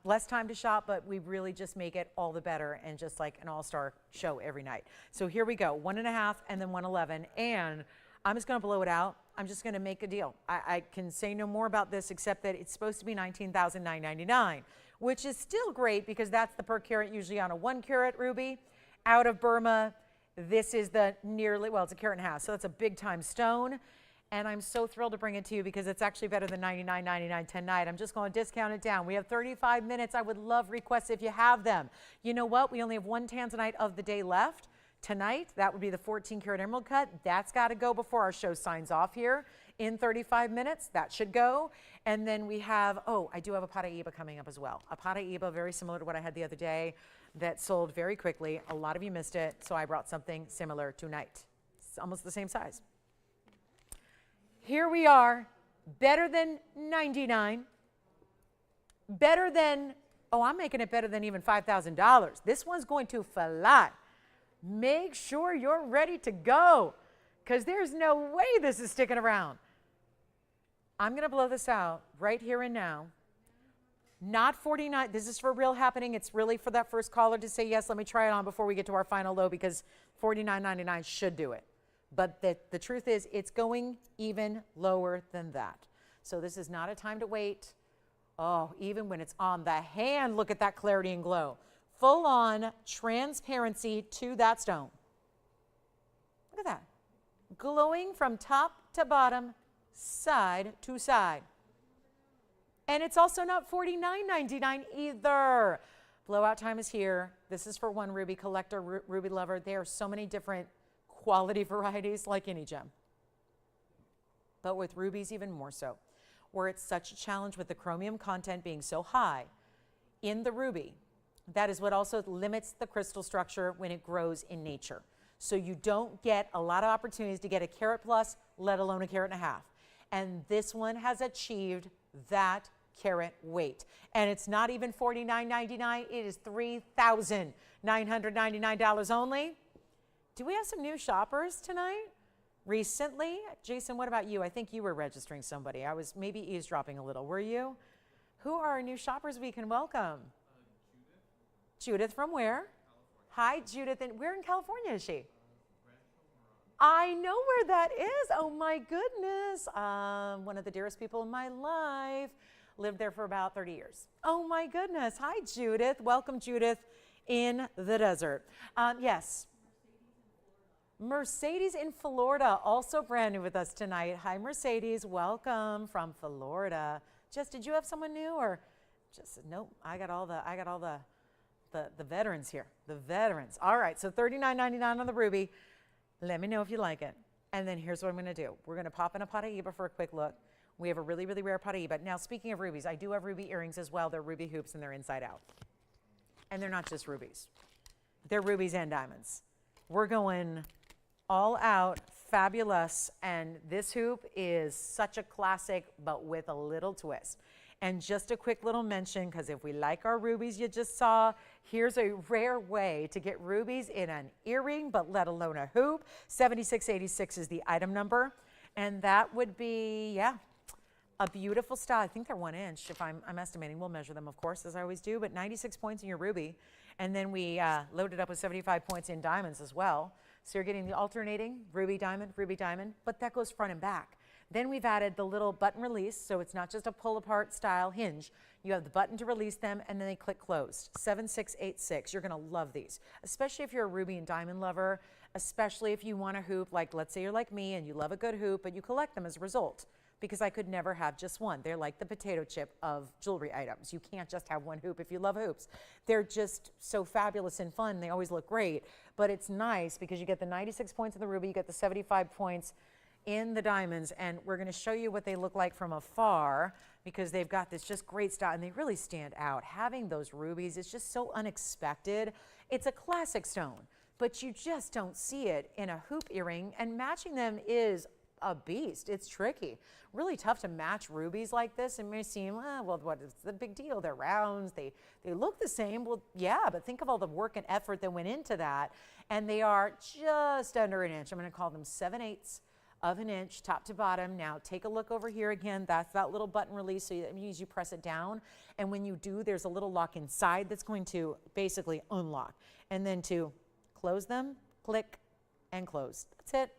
Less time to shop, but we really just make it all the better and just like an all-star show every night. So here we go, 1.5 and then 111, and I'm just going to blow it out. I'm just going to make a deal. I can say no more about this except that it's supposed to be $19,999, which is still great because that's the per carat usually on a 1 carat ruby out of Burma. This is the nearly, well, it's a 1.5 carat, so it's a big time stone. And I'm so thrilled to bring it to you because it's actually better than $99.99 tonight. I'm just going to discount it down. We have 35 minutes. I would love requests if you have them. You know what? We only have one Tanzanite of the day left. Tonight, that would be the 14 karat emerald cut. That's got to go before our show signs off here in 35 minutes. That should go. And then we have, oh, I do have a Paraiba coming up as well. A Paraiba very similar to what I had the other day that sold very quickly. A lot of you missed it, so I brought something similar tonight. It's almost the same size. Here we are, better than 99, better than, oh, I'm making it better than even $5,000. This one's going to fly. Make sure you're ready to go because there's no way this is sticking around. I'm going to blow this out right here and now. Not 49. This is for real happening. It's really for that first caller to say, yes, let me try it on before we get to our final low because $49.99 should do it. But the truth is it's going even lower than that. So this is not a time to wait. Oh, even when it's on the hand, look at that clarity and glow. Full on transparency to that stone. Look at that. glowing from top to bottom, side to side. And it's also not $49.99 either. Blowout time is here. This is for one ruby collector, ruby lover. There are so many different quality varieties like any gem. But with rubies even more so, where it's such a challenge with the chromium content being so high in the ruby. That is what also limits the crystal structure when it grows in nature. So you don't get a lot of opportunities to get a carat plus, let alone a carat and a half. And this one has achieved that carat weight. And it's not even $49.99, it is $3,999 only. Do we have some new shoppers tonight? Recently? Jason, what about you? I think you were registering somebody. I was maybe eavesdropping a little. Were you? Who are our new shoppers we can welcome? Judith from where? California. Hi, Judith. And where in California is she? I know where that is. Oh, my goodness. One of the dearest people in my life. Lived there for about 30 years. Oh, my goodness. Hi, Judith. Welcome, Judith, in the desert. Yes. Mercedes in Florida, also brand new with us tonight. Hi, Mercedes. Welcome from Florida. Jess, did you have someone new or just nope? I got all the veterans here. The veterans. All right, so $39.99 on the ruby. Let me know if you like it. And then here's what I'm going to do. We're going to pop in a Paraiba for a quick look. We have a really, really rare Paraiba. Now, speaking of rubies, I do have ruby earrings as well. They're ruby hoops and they're inside out. And they're not just rubies. They're rubies and diamonds. We're going all out, fabulous, and this hoop is such a classic, but with a little twist. And just a quick little mention, because if we like our rubies you just saw, here's a rare way to get rubies in an earring, but let alone a hoop. 7686 is the item number, and that would be, yeah, a beautiful style. I think they're 1 inch, if I'm estimating. We'll measure them, of course, as I always do, but 96 points in your ruby, and then we loaded up with 75 points in diamonds as well. So you're getting the alternating ruby, diamond, but that goes front and back. Then we've added the little button release, so it's not just a pull apart style hinge. You have the button to release them and then they click closed. 7686, you're gonna love these, especially if you're a ruby and diamond lover, especially if you want a hoop, like let's say you're like me and you love a good hoop, but you collect them as a result. Because I could never have just one. They're like the potato chip of jewelry items. You can't just have one hoop if you love hoops. They're just so fabulous and fun. They always look great, but it's nice because you get the 96 points in the ruby, you get the 75 points in the diamonds, and we're gonna show you what they look like from afar because they've got this just great style and they really stand out. Having those rubies is just so unexpected. It's a classic stone, but you just don't see it in a hoop earring, and matching them is a beast. It's tricky. Really tough to match rubies like this. It may seem, well, what is the big deal? They're rounds. They look the same. Well, yeah, but think of all the work and effort that went into that. And they are just under an inch. I'm going to call them 7/8 of an inch, top to bottom. Now, take a look over here again. That's that little button release. So that means you press it down. And when you do, there's a little lock inside that's going to basically unlock. And then to close them, click, and close. That's it.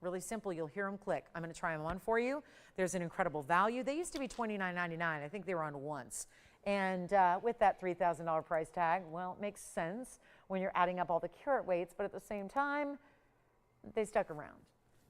Really simple. You'll hear them click. I'm going to try them on for you. There's an incredible value. They used to be $29.99. I think they were on once. And with that $3,000 price tag, well, it makes sense when you're adding up all the carat weights, but at the same time, they stuck around.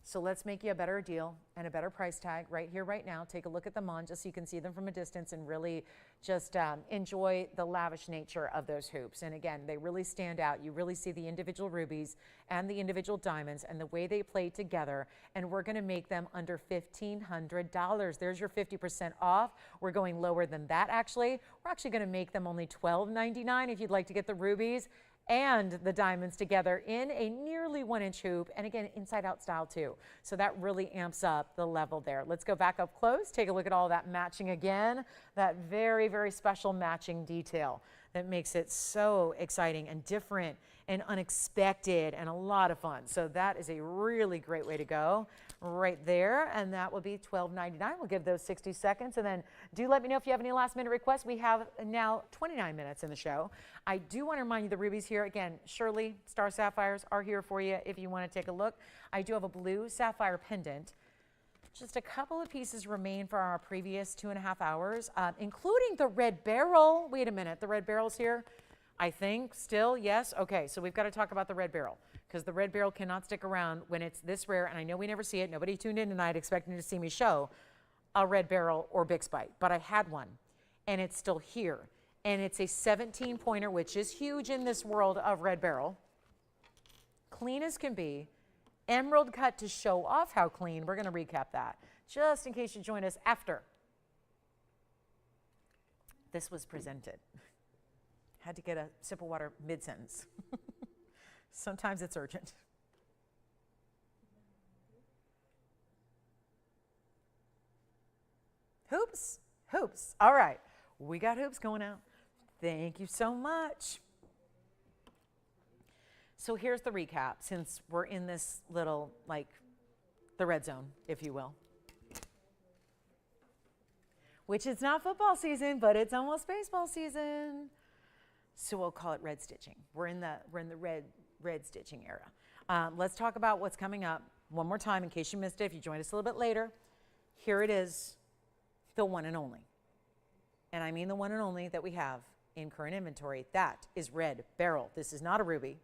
So let's make you a better deal and a better price tag right here, right now. Take a look at them on just so you can see them from a distance and really just enjoy the lavish nature of those hoops. And again, they really stand out. You really see the individual rubies and the individual diamonds and the way they play together. And we're going to make them under $1,500. There's your 50% off. We're going lower than that, actually. We're actually going to make them only $12.99 if you'd like to get the rubies and the diamonds together in a nearly 1 inch hoop, and again, inside out style too. So that really amps up the level there. Let's go back up close, take a look at all that matching again, that very, very special matching detail that makes it so exciting and different and unexpected and a lot of fun. So that is a really great way to go right there, and that will be $12.99. We'll give those 60 seconds, and then do let me know if you have any last minute requests. We have now 29 minutes in the show. I do want to remind you the rubies here, again, Shirley, Star Sapphires are here for you if you want to take a look. I do have a blue sapphire pendant. Just a couple of pieces remain for our previous 2.5 hours, including the red beryl. Wait a minute, the red beryl's here. I think still, yes. Okay, so we've got to talk about the red beryl because the red beryl cannot stick around when it's this rare. And I know we never see it. Nobody tuned in tonight expecting to see me show a red beryl or bixbyite, but I had one and it's still here. And it's a 17 pointer, which is huge in this world of red beryl. Clean as can be. Emerald cut to show off how clean. We're going to recap that just in case you join us after this was presented. Had to get a sip of water mid-sentence. Sometimes it's urgent. Hoops, hoops. All right, we got hoops going out. Thank you so much. So here's the recap, since we're in this little, like, the red zone, if you will. Which is not football season, but it's almost baseball season. So we'll call it red stitching. We're in the red stitching era. Let's talk about what's coming up one more time in case you missed it. If you joined us a little bit later, here it is, the one and only. And I mean the one and only that we have in current inventory. That is red beryl. This is not a ruby,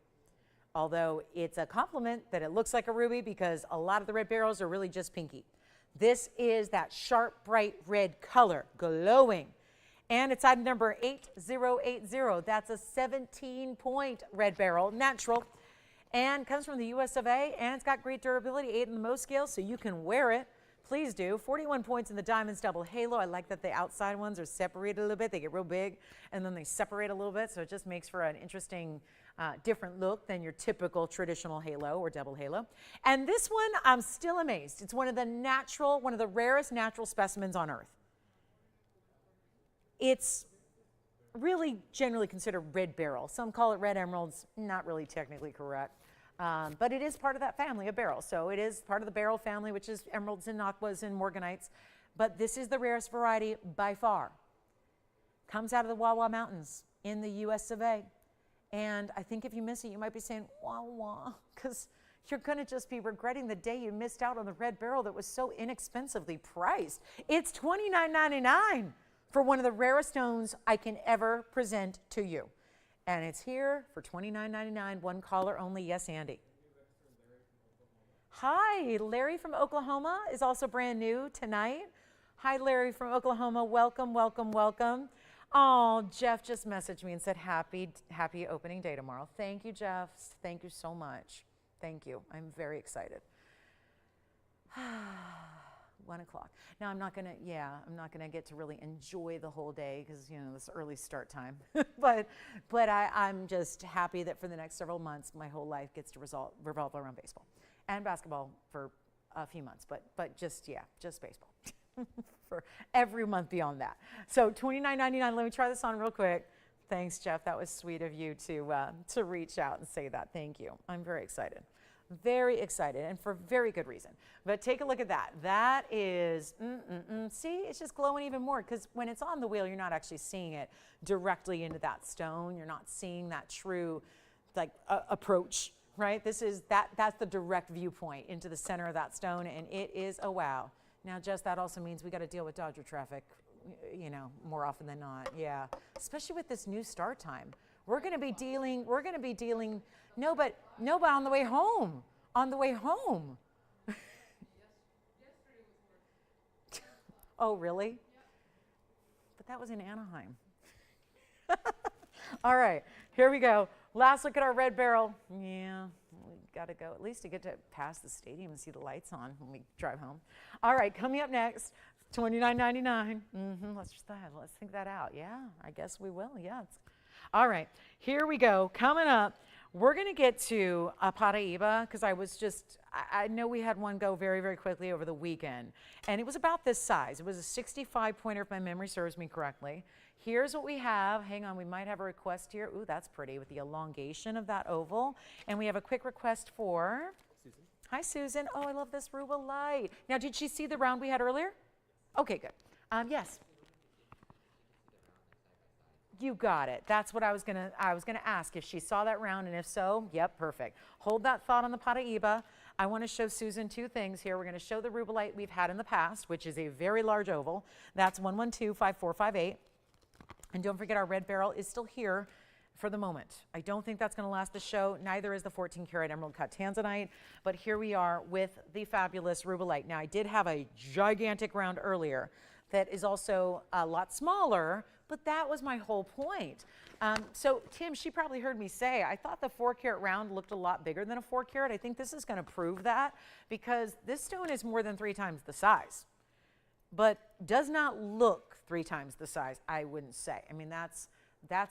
although it's a compliment that it looks like a ruby because a lot of the red beryls are really just pinky. This is that sharp, bright red color, glowing. And it's item number 8080. That's a 17-point red beryl, natural, and comes from the US of A, and it's got great durability, 8 in the Mohs scale, so you can wear it. Please do. 41 points in the diamonds double halo. I like that the outside ones are separated a little bit. They get real big, and then they separate a little bit, so it just makes for an interesting, different look than your typical traditional halo or double halo. And this one, I'm still amazed. It's one of the rarest natural specimens on Earth. It's really generally considered red beryl. Some call it red emeralds, not really technically correct. But it is part of that family of beryl. So it is part of the beryl family, which is emeralds and aquas and morganites. But this is the rarest variety by far. Comes out of the Wawa Mountains in the US of A. And I think if you miss it, you might be saying, wah, wah, because you're going to just be regretting the day you missed out on the red beryl that was so inexpensively priced. It's $29.99 for one of the rarest stones I can ever present to you. And it's here for $29.99, one caller only. Yes, Andy. Hi, Larry from Oklahoma is also brand new tonight. Hi, Larry from Oklahoma. Welcome, welcome, welcome. Oh, Jeff just messaged me and said happy opening day tomorrow. Thank you, Jeff. Thank you so much. Thank you. I'm very excited. 1 o'clock. Now I'm not gonna get to really enjoy the whole day because this early start time. but I'm just happy that for the next several months my whole life gets to revolve around baseball and basketball for a few months. But just baseball for every month beyond that. So $29.99. Let me try this on real quick. Thanks, Jeff. That was sweet of you to reach out and say that. Thank you. I'm very excited. Very excited, and for very good reason. But take a look at that. That is, see, it's just glowing even more because when it's on the wheel, you're not actually seeing it directly into that stone. You're not seeing that true, approach, right? That's the direct viewpoint into the center of that stone, and it is a wow. Now, just that also means we got to deal with Dodger traffic, more often than not. Yeah, especially with this new start time. We're going to be dealing, no, but on the way home. On the way home. Oh, really? But that was in Anaheim. All right, here we go. Last look at our red beryl. Yeah, we got to go at least to get to past the stadium and see the lights on when we drive home. All right, coming up next, $29.99. Let's think that out. Yeah, I guess we will. Yeah. All right, here we go. Coming up, we're going to get to a Paraiba because I know we had one go very, very quickly over the weekend. And it was about this size. It was a 65-pointer if my memory serves me correctly. Here's what we have. Hang on, we might have a request here. Ooh, that's pretty with the elongation of that oval. And we have a quick request for Susan. Hi, Susan. Oh, I love this Rubilite. Now, did she see the round we had earlier? Okay, good. Yes. You got it. That's what I was gonna ask if she saw that round, and if so, yep, perfect. Hold that thought on the Paraiba. I want to show Susan two things here. We're going to show the Rubilite we've had in the past, which is a very large oval. That's 1125458. And don't forget our red beryl is still here for the moment. I don't think that's going to last the show. Neither is the 14 karat emerald cut Tanzanite. But here we are with the fabulous Rubilite. Now, I did have a gigantic round earlier that is also a lot smaller, but that was my whole point. So Tim, she probably heard me say, I thought the 4 karat round looked a lot bigger than a 4 karat. I think this is going to prove that, because this stone is more than 3 times the size, but does not look 3 times the size, I wouldn't say. I mean, that's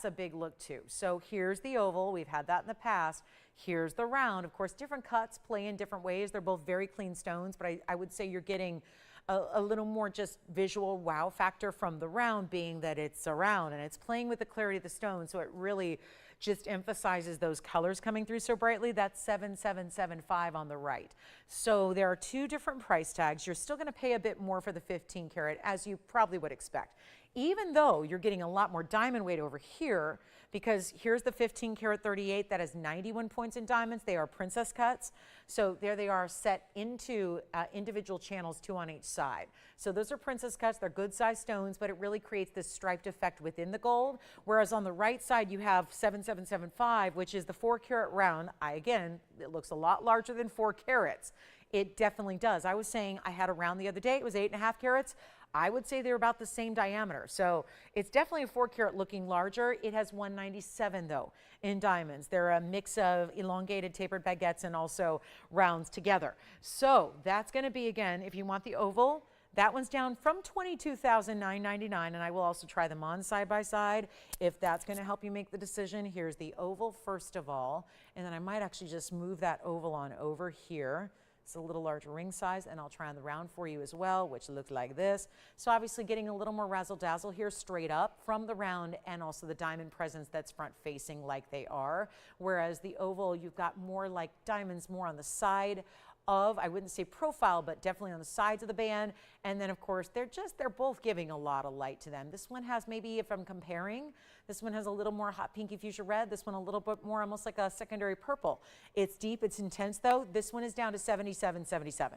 a big look too. So here's the oval. We've had that in the past. Here's the round. Of course, different cuts play in different ways. They're both very clean stones, but I would say you're getting a little more just visual wow factor from the round, being that it's a round and it's playing with the clarity of the stone. So it really just emphasizes those colors coming through so brightly. That's 7775 on the right. So there are 2 different price tags. You're still going to pay a bit more for the 15 karat, as you probably would expect, even though you're getting a lot more diamond weight over here, because here's the 15 karat 38 that has 91 points in diamonds. They are princess cuts. So there they are, set into individual channels, 2 on each side. So those are princess cuts. They're good sized stones, but it really creates this striped effect within the gold. Whereas on the right side, you have 7775, which is the 4 karat round. Again, it looks a lot larger than 4 carats. It definitely does. I was saying I had a round the other day. It was 8.5 carats. I would say they're about the same diameter. So it's definitely a 4 karat looking larger. It has 197 though in diamonds. They're a mix of elongated tapered baguettes and also rounds together. So that's going to be, again, if you want the oval, that one's down from $22,999, and I will also try them on side by side if that's going to help you make the decision. Here's the oval first of all, and then I might actually just move that oval on over here. It's a little larger ring size, and I'll try on the round for you as well, which looks like this. So obviously getting a little more razzle dazzle here straight up from the round, and also the diamond presence that's front facing like they are. Whereas the oval, you've got more like diamonds more on the side of, I wouldn't say profile, but definitely on the sides of the band. And then of course, they're both giving a lot of light to them. This one has, maybe if I'm comparing, this one has a little more hot pinky fuchsia red. This one a little bit more almost like a secondary purple. It's deep, it's intense though. This one is down to $77.77.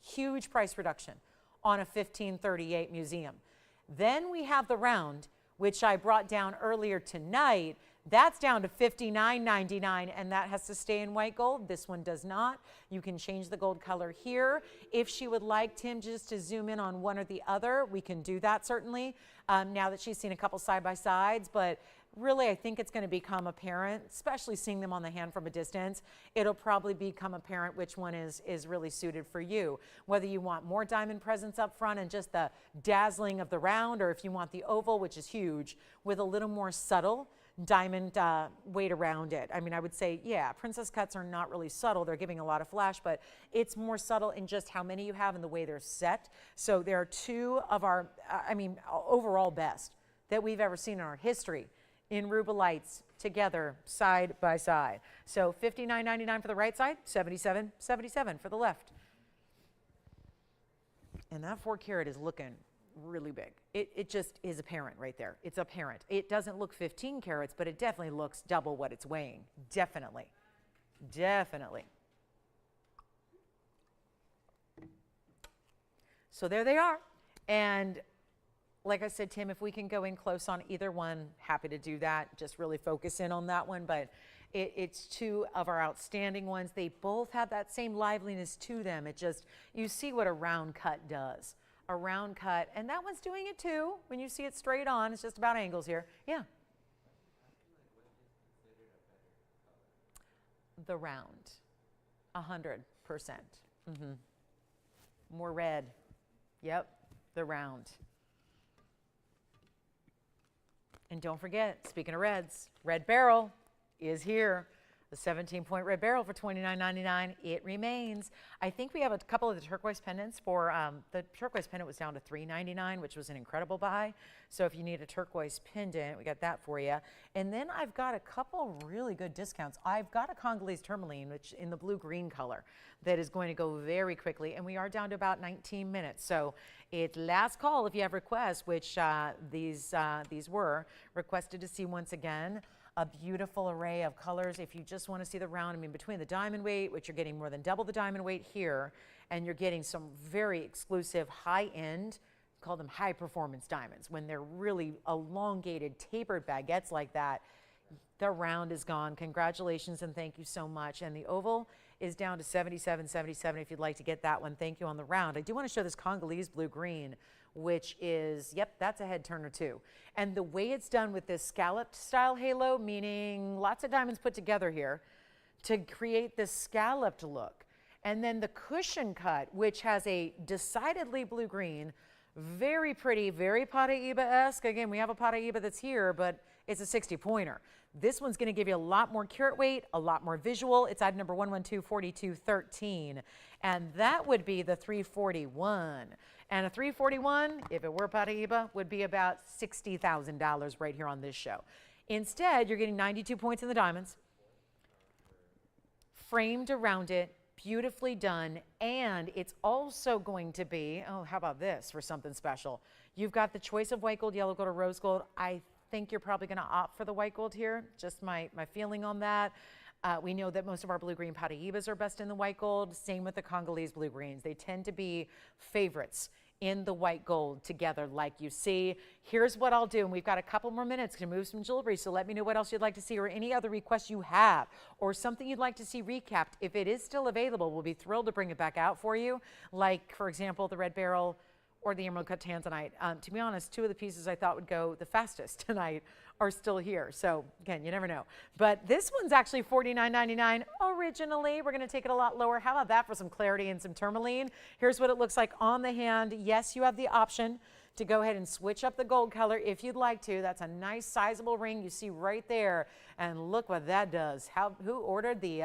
Huge price reduction on a 1538 museum. Then we have the round, which I brought down earlier tonight. That's down to $59.99, and that has to stay in white gold. This one does not. You can change the gold color here. If she would like Tim just to zoom in on one or the other, we can do that certainly, now that she's seen a couple side-by-sides. But really, I think it's going to become apparent, especially seeing them on the hand from a distance. It'll probably become apparent which one is really suited for you. Whether you want more diamond presence up front and just the dazzling of the round, or if you want the oval, which is huge, with a little more subtle diamond weight around it. I mean, I would say, yeah, princess cuts are not really subtle. They're giving a lot of flash, but it's more subtle in just how many you have and the way they're set. So there are 2 of our, overall best that we've ever seen in our history in Rubilites together side by side. So $59.99 for the right side, $77.77 for the left. And that 4 karat is looking really big. It just is apparent right there. It's apparent. It doesn't look 15 carats, but it definitely looks double what it's weighing. Definitely. Definitely. So there they are. And like I said, Tim, if we can go in close on either one, happy to do that. Just really focus in on that one. But it's 2 of our outstanding ones. They both have that same liveliness to them. It just, you see what a round cut does. A round cut, and that one's doing it too. When you see it straight on, it's just about angles here. Yeah. The round, 100%. More red. Yep, the round. And don't forget, speaking of reds, red beryl is here. The 17-point red beryl for $29.99. It remains. I think we have a couple of the turquoise pendants for, the turquoise pendant was down to $3.99, which was an incredible buy. So if you need a turquoise pendant, we got that for you. And then I've got a couple really good discounts. I've got a Congolese tourmaline, which in the blue-green color, that is going to go very quickly. And we are down to about 19 minutes. So it's last call if you have requests, which these were requested to see once again. A beautiful array of colors. If you just want to see the round, I mean, between the diamond weight, which you're getting more than double the diamond weight here, and you're getting some very exclusive high-end, call them high-performance diamonds, when they're really elongated, tapered baguettes like that. The round is gone. Congratulations and thank you so much. And the oval is down to 77.77 if you'd like to get that one. Thank you on the round. I do want to show this Congolese blue-green, which is, yep, that's a head turner too. And the way it's done with this scalloped style halo, meaning lots of diamonds put together here to create this scalloped look. And then the cushion cut, which has a decidedly blue-green, very pretty, very Paraiba-esque. Again, we have a Paraiba that's here, but it's a 60-pointer. This one's going to give you a lot more carat weight, a lot more visual. It's item number 1124213, and that would be the 341. And a 341, if it were Paraiba, would be about $60,000 right here on this show. Instead, you're getting 92 points in the diamonds, framed around it, beautifully done, and it's also going to be, oh, how about this for something special? You've got the choice of white gold, yellow gold, or rose gold. I think you're probably going to opt for the white gold here, just my feeling on that. We know that most of our blue-green Paraibas are best in the white gold. Same with the Congolese blue-greens. They tend to be favorites in the white gold together like you see. Here's what I'll do, and we've got a couple more minutes to move some jewelry, so let me know what else you'd like to see or any other requests you have or something you'd like to see recapped. If it is still available, we'll be thrilled to bring it back out for you, like, for example, the red beryl or the emerald cut Tanzanite. To be honest, two of the pieces I thought would go the fastest tonight are still here. So again, you never know. But this one's actually $49.99 originally. We're going to take it a lot lower. How about that for some clarity and some tourmaline? Here's what it looks like on the hand. Yes, you have the option to go ahead and switch up the gold color if you'd like to. That's a nice sizable ring you see right there. And look what that does. Who ordered the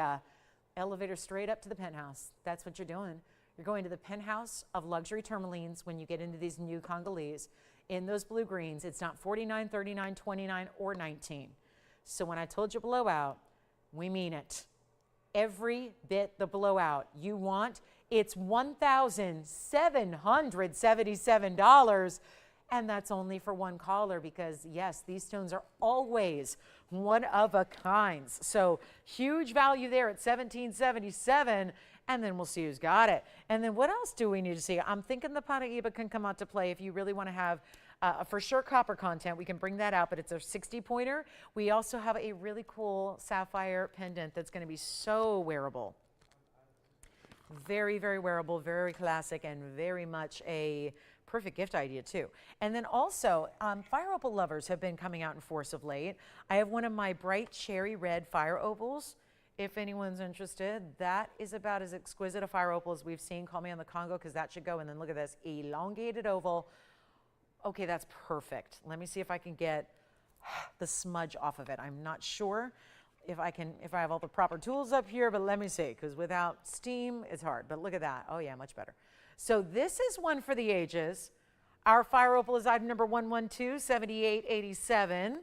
elevator straight up to the penthouse? That's what you're doing. You're going to the penthouse of luxury tourmalines when you get into these new Congolese. In those blue greens, it's not 49, 39, 29, or 19. So when I told you blowout, we mean it. Every bit the blowout you want, it's $1,777. And that's only for one caller because, yes, these stones are always one of a kind. So huge value there at $1,777. And then we'll see who's got it. And then what else do we need to see? I'm thinking the Paraiba can come out to play if you really want to have for sure copper content. We can bring that out, but it's a 60-pointer. We also have a really cool sapphire pendant that's going to be so wearable. Very, very wearable, very classic, and very much a perfect gift idea too. And then also, fire opal lovers have been coming out in force of late. I have one of my bright cherry red fire opals. If anyone's interested, that is about as exquisite a fire opal as we've seen. Call me on the Congo because that should go. And then look at this elongated oval. Okay, that's perfect. Let me see if I can get the smudge off of it. I'm not sure if I have all the proper tools up here, but let me see, because without steam, it's hard. But look at that. Oh yeah, much better. So this is one for the ages. Our fire opal is item number 1127887.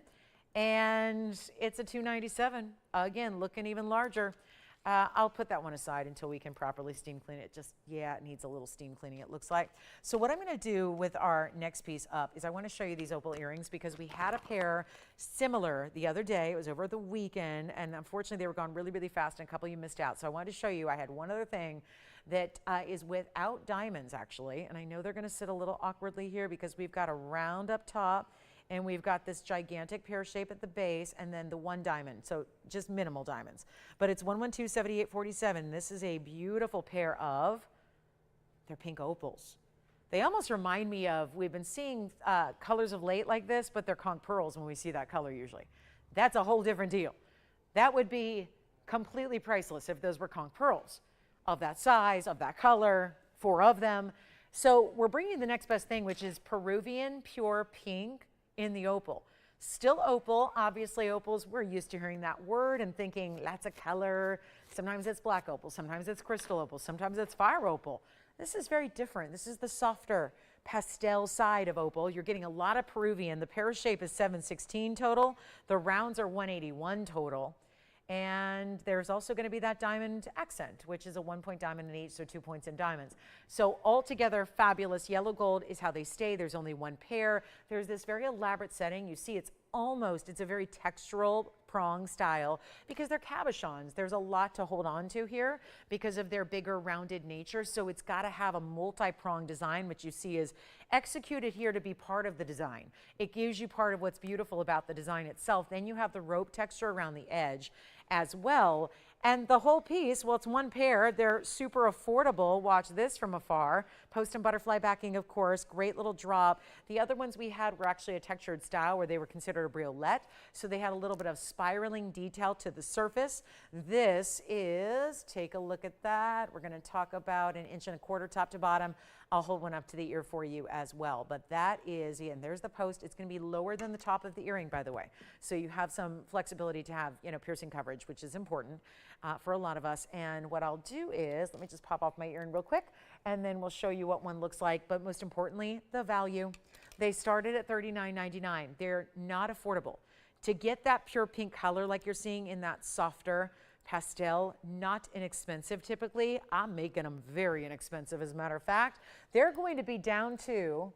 And it's a 297. Again, looking even larger. I'll put that one aside until we can properly steam clean it. Yeah, it needs a little steam cleaning, it looks like. So what I'm going to do with our next piece up is I want to show you these opal earrings because we had a pair similar the other day. It was over the weekend, and unfortunately they were gone really, really fast, and a couple of you missed out. So I wanted to show you. I had one other thing that is without diamonds, actually, and I know they're going to sit a little awkwardly here because we've got a round up top, and we've got this gigantic pear shape at the base, and then the one diamond, so just minimal diamonds. But it's 1127847. This is a beautiful pair of, they're pink opals. They almost remind me of, we've been seeing colors of late like this, but they're conch pearls when we see that color usually. That's a whole different deal. That would be completely priceless if those were conch pearls of that size, of that color, 4 of them. So we're bringing the next best thing, which is Peruvian pure pink in the opal. Still opal, obviously opals, we're used to hearing that word and thinking that's a color. Sometimes it's black opal, sometimes it's crystal opal, sometimes it's fire opal. This is very different. This is the softer pastel side of opal. You're getting a lot of Peruvian. The pear shape is 716 total. The rounds are 181 total. And there's also going to be that diamond accent, which is a 1-point diamond in each, so 2 points in diamonds. So altogether fabulous. Yellow gold is how they stay. There's only one pair. There's this very elaborate setting. You see it's a very textural prong style because they're cabochons. There's a lot to hold on to here because of their bigger rounded nature. So it's got to have a multi-prong design, which you see is executed here to be part of the design. It gives you part of what's beautiful about the design itself. Then you have the rope texture around the edge as well. And the whole piece, well, it's one pair. They're super affordable. Watch this from afar. Post and butterfly backing, of course. Great little drop. The other ones we had were actually a textured style where they were considered a briolet. So they had a little bit of spiraling detail to the surface. This is, take a look at that. We're going to talk about 1.25 inches top to bottom. I'll hold one up to the ear for you as well. But that is, and there's the post. It's going to be lower than the top of the earring, by the way. So you have some flexibility to have, piercing coverage, which is important for a lot of us. And what I'll do is, let me just pop off my earring real quick, and then we'll show you what one looks like. But most importantly, the value. They started at $39.99. They're not affordable. To get that pure pink color like you're seeing in that softer pastel, not inexpensive typically. I'm making them very inexpensive, as a matter of fact. They're going to be down to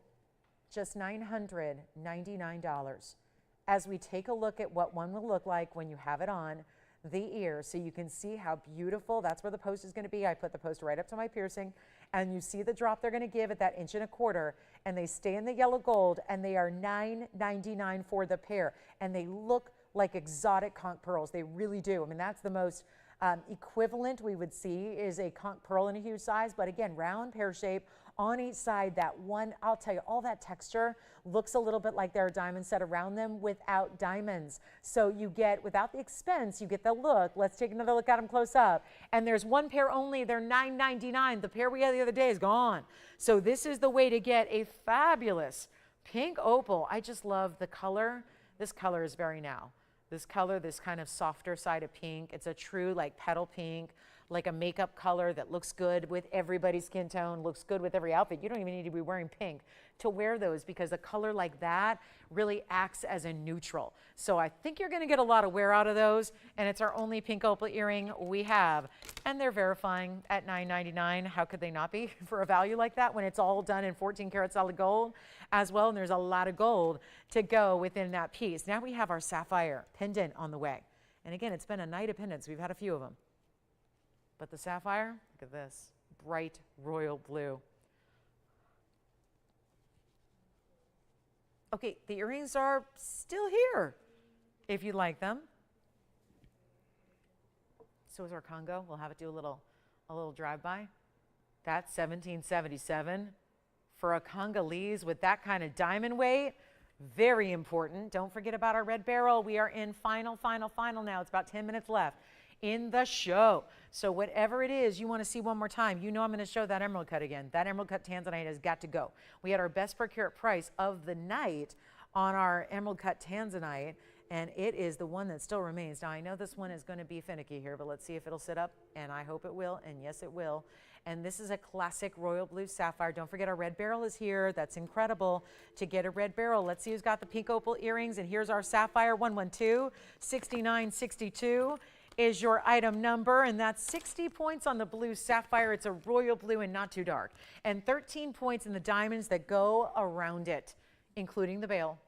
just $999 as we take a look at what one will look like when you have it on the ear, so you can see how beautiful. That's where the post is going to be. I put the post right up to my piercing, and you see the drop they're going to give at that 1.25 inches, and they stay in the yellow gold, and they are $9.99 for the pair, and they look like exotic conch pearls. They really do. I mean, that's the most equivalent we would see is a conch pearl in a huge size, but again, round, pear shape on each side. That one, I'll tell you, all that texture looks a little bit like there are diamonds set around them without diamonds. So you get, without the expense, you get the look. Let's take another look at them close up. And there's one pair only. They're $9.99. The pair we had the other day is gone. So this is the way to get a fabulous pink opal. I just love the color. This color is very now. This color, this kind of softer side of pink. It's a true like petal pink, like a makeup color that looks good with everybody's skin tone, looks good with every outfit. You don't even need to be wearing pink to wear those because a color like that really acts as a neutral. So I think you're gonna get a lot of wear out of those, and it's our only pink opal earring we have. And they're verifying at $9.99. How could they not be for a value like that when it's all done in 14 karat solid gold as well, and there's a lot of gold to go within that piece. Now we have our sapphire pendant on the way. And again, it's been a night of pendants. We've had a few of them. But the sapphire, look at this, bright royal blue. Okay, the earrings are still here if you like them. So is our Congo. We'll have it do a little drive-by. That's $17.77 for a Congolese with that kind of diamond weight. Very important. Don't forget about our red beryl. We are in final now. It's about 10 minutes left in the show. So whatever it is you want to see one more time, you know I'm going to show that emerald cut again. That emerald cut Tanzanite has got to go. We had our best per carat price of the night on our emerald cut Tanzanite, and it is the one that still remains. Now I know this one is going to be finicky here, but let's see if it'll sit up, and I hope it will, and yes it will. And this is a classic royal blue sapphire. Don't forget our red beryl is here. That's incredible to get a red beryl. Let's see who's got the pink opal earrings, and here's our sapphire 112-6962 is your item number, and that's 60 points on the blue sapphire. It's a royal blue and not too dark, and 13 points in the diamonds that go around it, including the bail.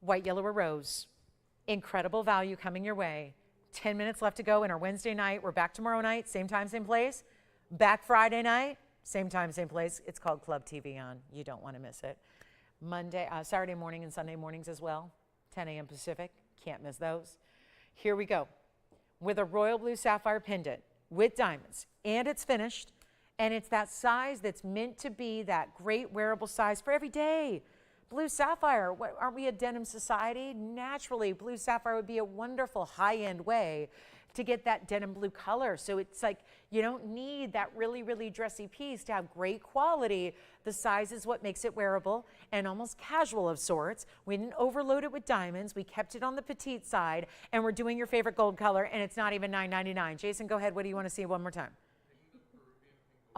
White, yellow, or rose. Incredible value coming your way. 10 minutes left to go in our Wednesday night. We're back tomorrow night, same time, same place. Back Friday night, same time, same place. It's called Club TVON. You don't want to miss it. Saturday morning and Sunday mornings as well, 10 a.m. Pacific. Can't miss those. Here we go with a royal blue sapphire pendant with diamonds, and it's finished, and it's that size that's meant to be that great wearable size for every day. Blue sapphire, aren't we a denim society? Naturally, blue sapphire would be a wonderful high-end way to get that denim blue color. So it's like you don't need that really, really dressy piece to have great quality. The size is what makes it wearable and almost casual of sorts. We didn't overload it with diamonds. We kept it on the petite side, and we're doing your favorite gold color, and it's not even $9.99. Jason, go ahead. What do you want to see one more time?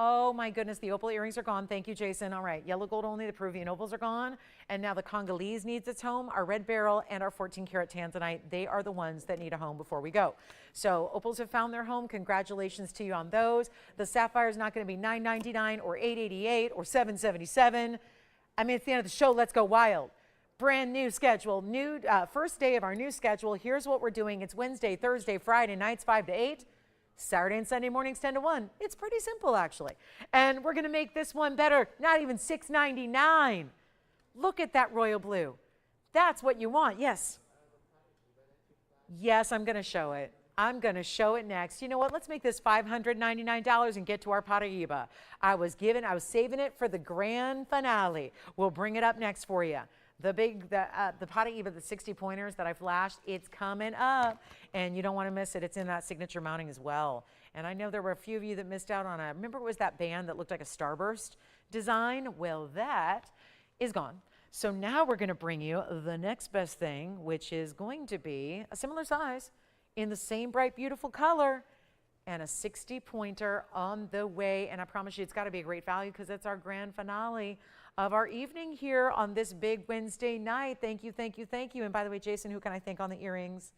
Oh my goodness, the opal earrings are gone. Thank you, Jason. All right, yellow gold only, the Peruvian opals are gone. And now the Congolese needs its home. Our red beryl and our 14 karat Tanzanite, they are the ones that need a home before we go. So opals have found their home. Congratulations to you on those. The sapphire is not going to be $9.99 or $8.88 or $7.77. I mean, it's the end of the show. Let's go wild. Brand new schedule, new first day of our new schedule. Here's what we're doing. It's Wednesday, Thursday, Friday nights 5 to 8. Saturday and Sunday mornings 10 to 1. It's pretty simple, actually. And we're going to make this one better. Not even $6.99. Look at that royal blue. That's what you want. Yes. Yes, I'm going to show it. I'm going to show it next. You know what? Let's make this $599 and get to our Paraiba. I was saving it for the grand finale. We'll bring it up next for you. The Paraiba, the 60 pointers that I flashed, it's coming up, and you don't want to miss it. It's in that signature mounting as well. And I know there were a few of you that missed out on it. Remember it was that band that looked like a starburst design? Well, that is gone. So now we're going to bring you the next best thing, which is going to be a similar size in the same bright, beautiful color, and a 60 pointer on the way. And I promise you, it's got to be a great value because it's our grand finale of our evening here on this big Wednesday night. Thank you, thank you, thank you. And by the way, Jason, who can I thank on the earrings?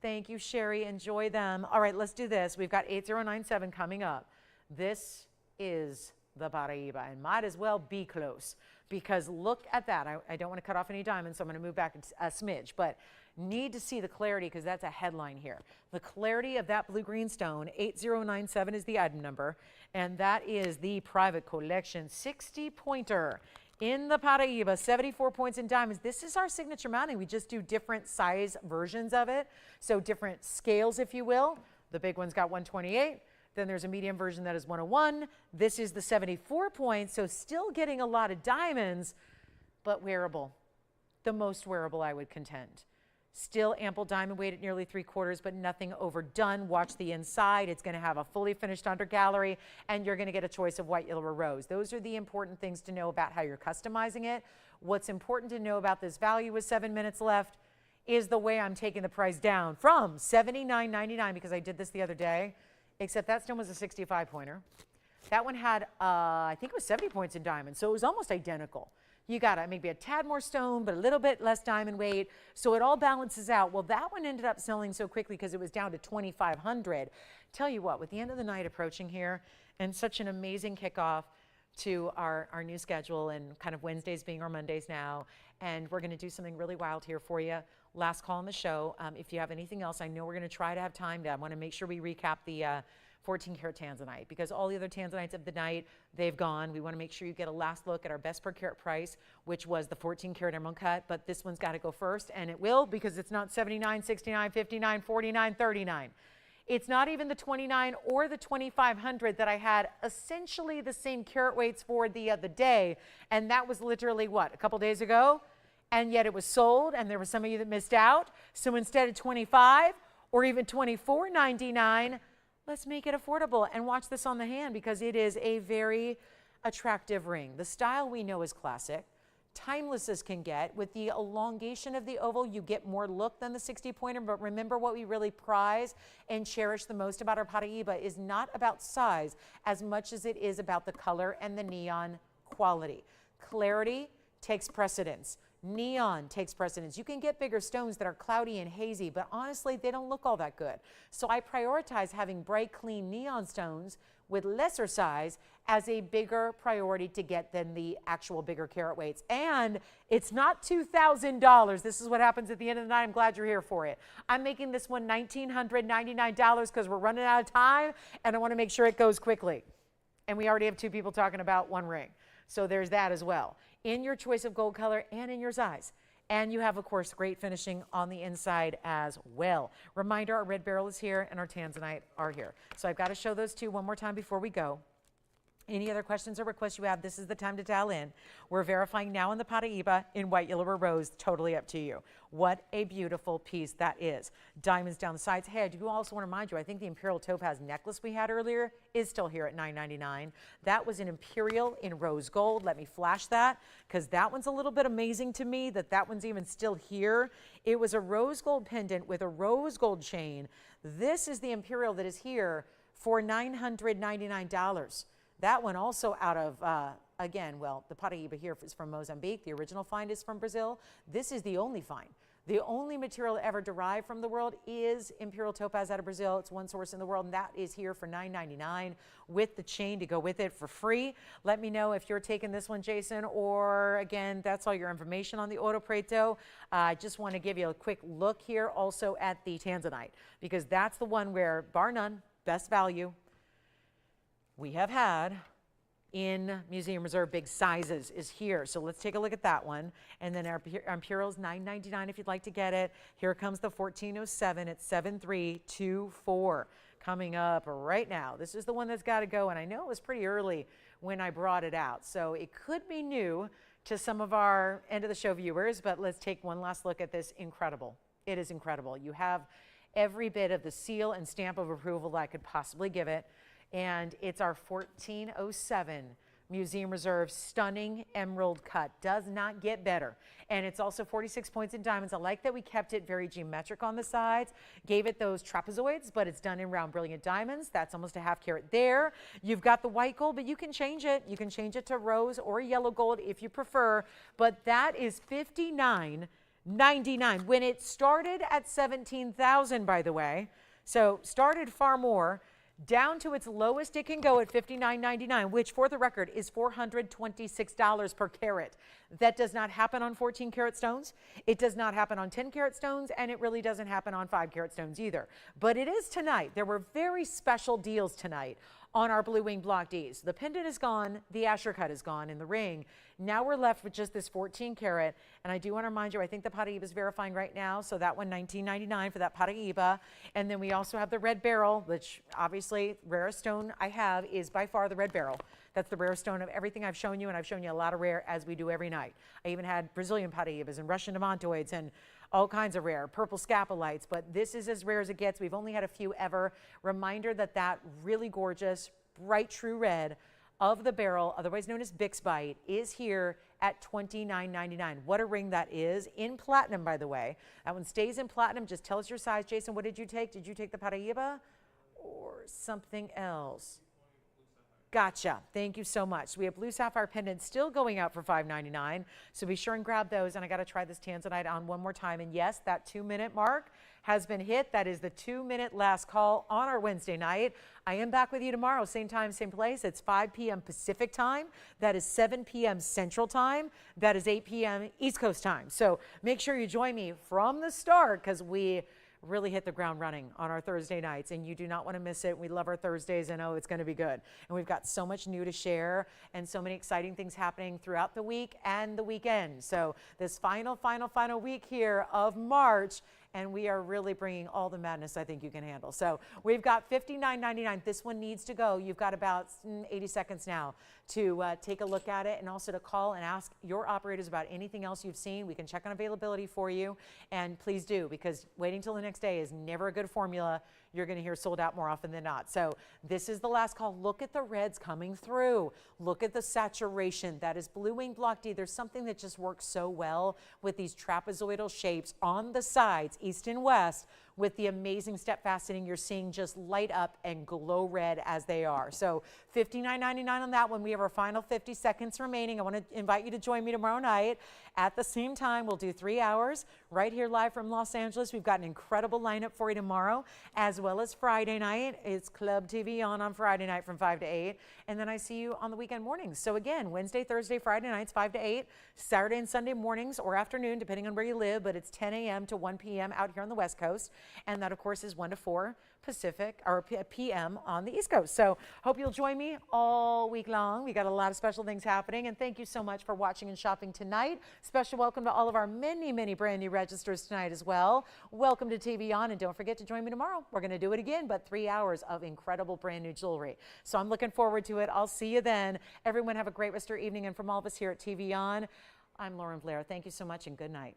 Thank you, Sherry. Enjoy them. All right, let's do this. We've got 8097 coming up. This is the Paraiba, and might as well be close because look at that. I don't want to cut off any diamonds, so I'm going to move back a smidge, but need to see the clarity because that's a headline here. The clarity of that blue-green stone, 8097 is the item number, and that is the private collection 60 pointer in the Paraiba, 74 points in diamonds. This is our signature mounting. We just do different size versions of it, so different scales, if you will. The big one's got 128. Then there's a medium version that is 101. This is the 74 points, so still getting a lot of diamonds, but wearable. The most wearable, I would contend. Still ample diamond weight at nearly 3/4, but nothing overdone. Watch the inside. It's going to have a fully finished under gallery, and you're going to get a choice of white, yellow, or rose. Those are the important things to know about how you're customizing it. What's important to know about this value with 7 minutes left is the way I'm taking the price down from $79.99 because I did this the other day, except that stone was a 65 pointer. That one had, I think it was 70 points in diamonds, so it was almost identical. You got maybe a tad more stone, but a little bit less diamond weight. So it all balances out. Well, that one ended up selling so quickly because it was down to $2,500. Tell you what, with the end of the night approaching here and such an amazing kickoff to our new schedule and kind of Wednesdays being our Mondays now, and we're going to do something really wild here for you. Last call on the show. If you have anything else, I know we're going to try to have time to. I want to make sure we recap the 14 karat Tanzanite because all the other Tanzanites of the night, they've gone. We want to make sure you get a last look at our best per carat price, which was the 14 karat emerald cut, but this one's got to go first, and it will because it's not 79, 69, 59, 49, 39. It's not even the 29 or the 2,500 that I had essentially the same carat weights for the other day, and that was literally what, a couple days ago? And yet it was sold, and there were some of you that missed out. So instead of 25 or even $24.99, let's make it affordable and watch this on the hand because it is a very attractive ring. The style we know is classic, timeless as can get. With the elongation of the oval, you get more look than the 60 pointer, but remember what we really prize and cherish the most about our Paraiba is not about size as much as it is about the color and the neon quality. Clarity takes precedence. Neon takes precedence. You can get bigger stones that are cloudy and hazy, but honestly, they don't look all that good. So I prioritize having bright, clean neon stones with lesser size as a bigger priority to get than the actual bigger carat weights. And it's not $2,000. This is what happens at the end of the night. I'm glad you're here for it. I'm making this one $1,999 because we're running out of time, and I want to make sure it goes quickly. And we already have 2 people talking about one ring. So there's that as well. In your choice of gold color and in your size. And you have, of course, great finishing on the inside as well. Reminder, our red beryl is here and our Tanzanite are here. So I've got to show those 2 one more time before we go. Any other questions or requests you have, this is the time to dial in. We're verifying now in the Paraiba in white, yellow, or rose, totally up to you. What a beautiful piece that is. Diamonds down the sides. Hey, I do also want to remind you, I think the Imperial topaz necklace we had earlier is still here at $9.99. That was an Imperial in rose gold. Let me flash that because that one's a little bit amazing to me that one's even still here. It was a rose gold pendant with a rose gold chain. This is the Imperial that is here for $999. That one also out of, again, well, the Paraiba here is from Mozambique. The original find is from Brazil. This is the only find The only material ever derived from the world is Imperial topaz out of Brazil. It's one source in the world, and that is here for $9.99 with the chain to go with it for free. Let me know if you're taking this one, Jason, or again, that's all your information on the Oro Preto. I just want to give you a quick look here also at the Tanzanite, because that's the one where, bar none, best value we have had in Museum Reserve big sizes is here. So let's take a look at that one. And then our Imperial's $9.99 if you'd like to get it. Here comes the 1407 at 7324 coming up right now. This is the one that's got to go. And I know it was pretty early when I brought it out, so it could be new to some of our end of the show viewers, but let's take one last look at this. Incredible. It is incredible. You have every bit of the seal and stamp of approval that I could possibly give it. And it's our 1407 Museum Reserve stunning emerald cut. Does not get better. And it's also 46 points in diamonds. I like that we kept it very geometric on the sides, gave it those trapezoids, but it's done in round brilliant diamonds. That's almost a half carat there. You've got the white gold, but you can change it. You can change it to rose or yellow gold if you prefer, but that is $59.99. When it started at $17,000, by the way, so started far more, down to its lowest it can go at $59.99, which for the record is $426 per carat. That does not happen on 14 karat stones. It does not happen on 10 karat stones, and it really doesn't happen on 5 karat stones either. But it is tonight. There were very special deals tonight on our Blue Wing Block Ds. The pendant is gone, the Asher cut is gone in the ring. Now we're left with just this 14 karat, and I do want to remind you, I think the Paraiba is verifying right now, so that one $19.99 for that Paraiba. And then we also have the red beryl, which obviously rarest stone I have is by far the red beryl. That's the rarest stone of everything I've shown you, and I've shown you a lot of rare as we do every night. I even had Brazilian Paraibas and Russian diamantoids and all kinds of rare, purple Scapolites, but this is as rare as it gets. We've only had a few ever. Reminder that that really gorgeous, bright true red of the beryl, otherwise known as Bixbite, is here at $29.99. What a ring that is, in platinum, by the way. That one stays in platinum. Just tell us your size. Jason, what did you take? Did you take the Paraiba or something else? Gotcha. Thank you so much. We have blue sapphire pendants still going out for $5.99, so be sure and grab those. And I got to try this Tanzanite on one more time. And yes, that 2-minute mark has been hit. That is the 2-minute last call on our Wednesday night. I am back with you tomorrow, same time, same place. It's 5 p.m. Pacific time. That is 7 p.m. Central time. That is 8 p.m. East Coast time. So make sure you join me from the start, because we really hit the ground running on our Thursday nights, and you do not want to miss it. We love our Thursdays, and oh, it's going to be good. And we've got so much new to share and so many exciting things happening throughout the week and the weekend. So this final week here of March, and we are really bringing all the madness I think you can handle. So we've got $59.99. This one needs to go. You've got about 80 seconds now to take a look at it, and also to call and ask your operators about anything else you've seen. We can check on availability for you, and please do, because waiting till the next day is never a good formula. You're going to hear sold out more often than not. So this is the last call. Look at the reds coming through. Look at the saturation. That is Blue Wing Block D. There's something that just works so well with these trapezoidal shapes on the sides, east and west, with the amazing step faceting you're seeing just light up and glow red as they are. So $59.99 on that one. We have our final 50 seconds remaining. I want to invite you to join me tomorrow night at the same time. We'll do 3 hours right here live from Los Angeles. We've got an incredible lineup for you tomorrow, as well as Friday night. It's Club TVON on Friday night from 5 to 8. And then I see you on the weekend mornings. So again, Wednesday, Thursday, Friday nights, 5 to 8, Saturday and Sunday mornings or afternoon, depending on where you live, but it's 10 a.m. to 1 p.m. out here on the West Coast. And that, of course, is 1 to 4 Pacific or p.m. on the East Coast. So hope you'll join me all week long. We got a lot of special things happening, and thank you so much for watching and shopping tonight. Special welcome to all of our many brand new registers tonight as well. Welcome to TVON, and don't forget to join me tomorrow. We're going to do it again, but 3 hours of incredible brand new jewelry. So I'm looking forward to it. I'll see you then. Everyone have a great rest of your evening, and from all of us here at TVON, I'm Lauren Blair. Thank you so much, and good night.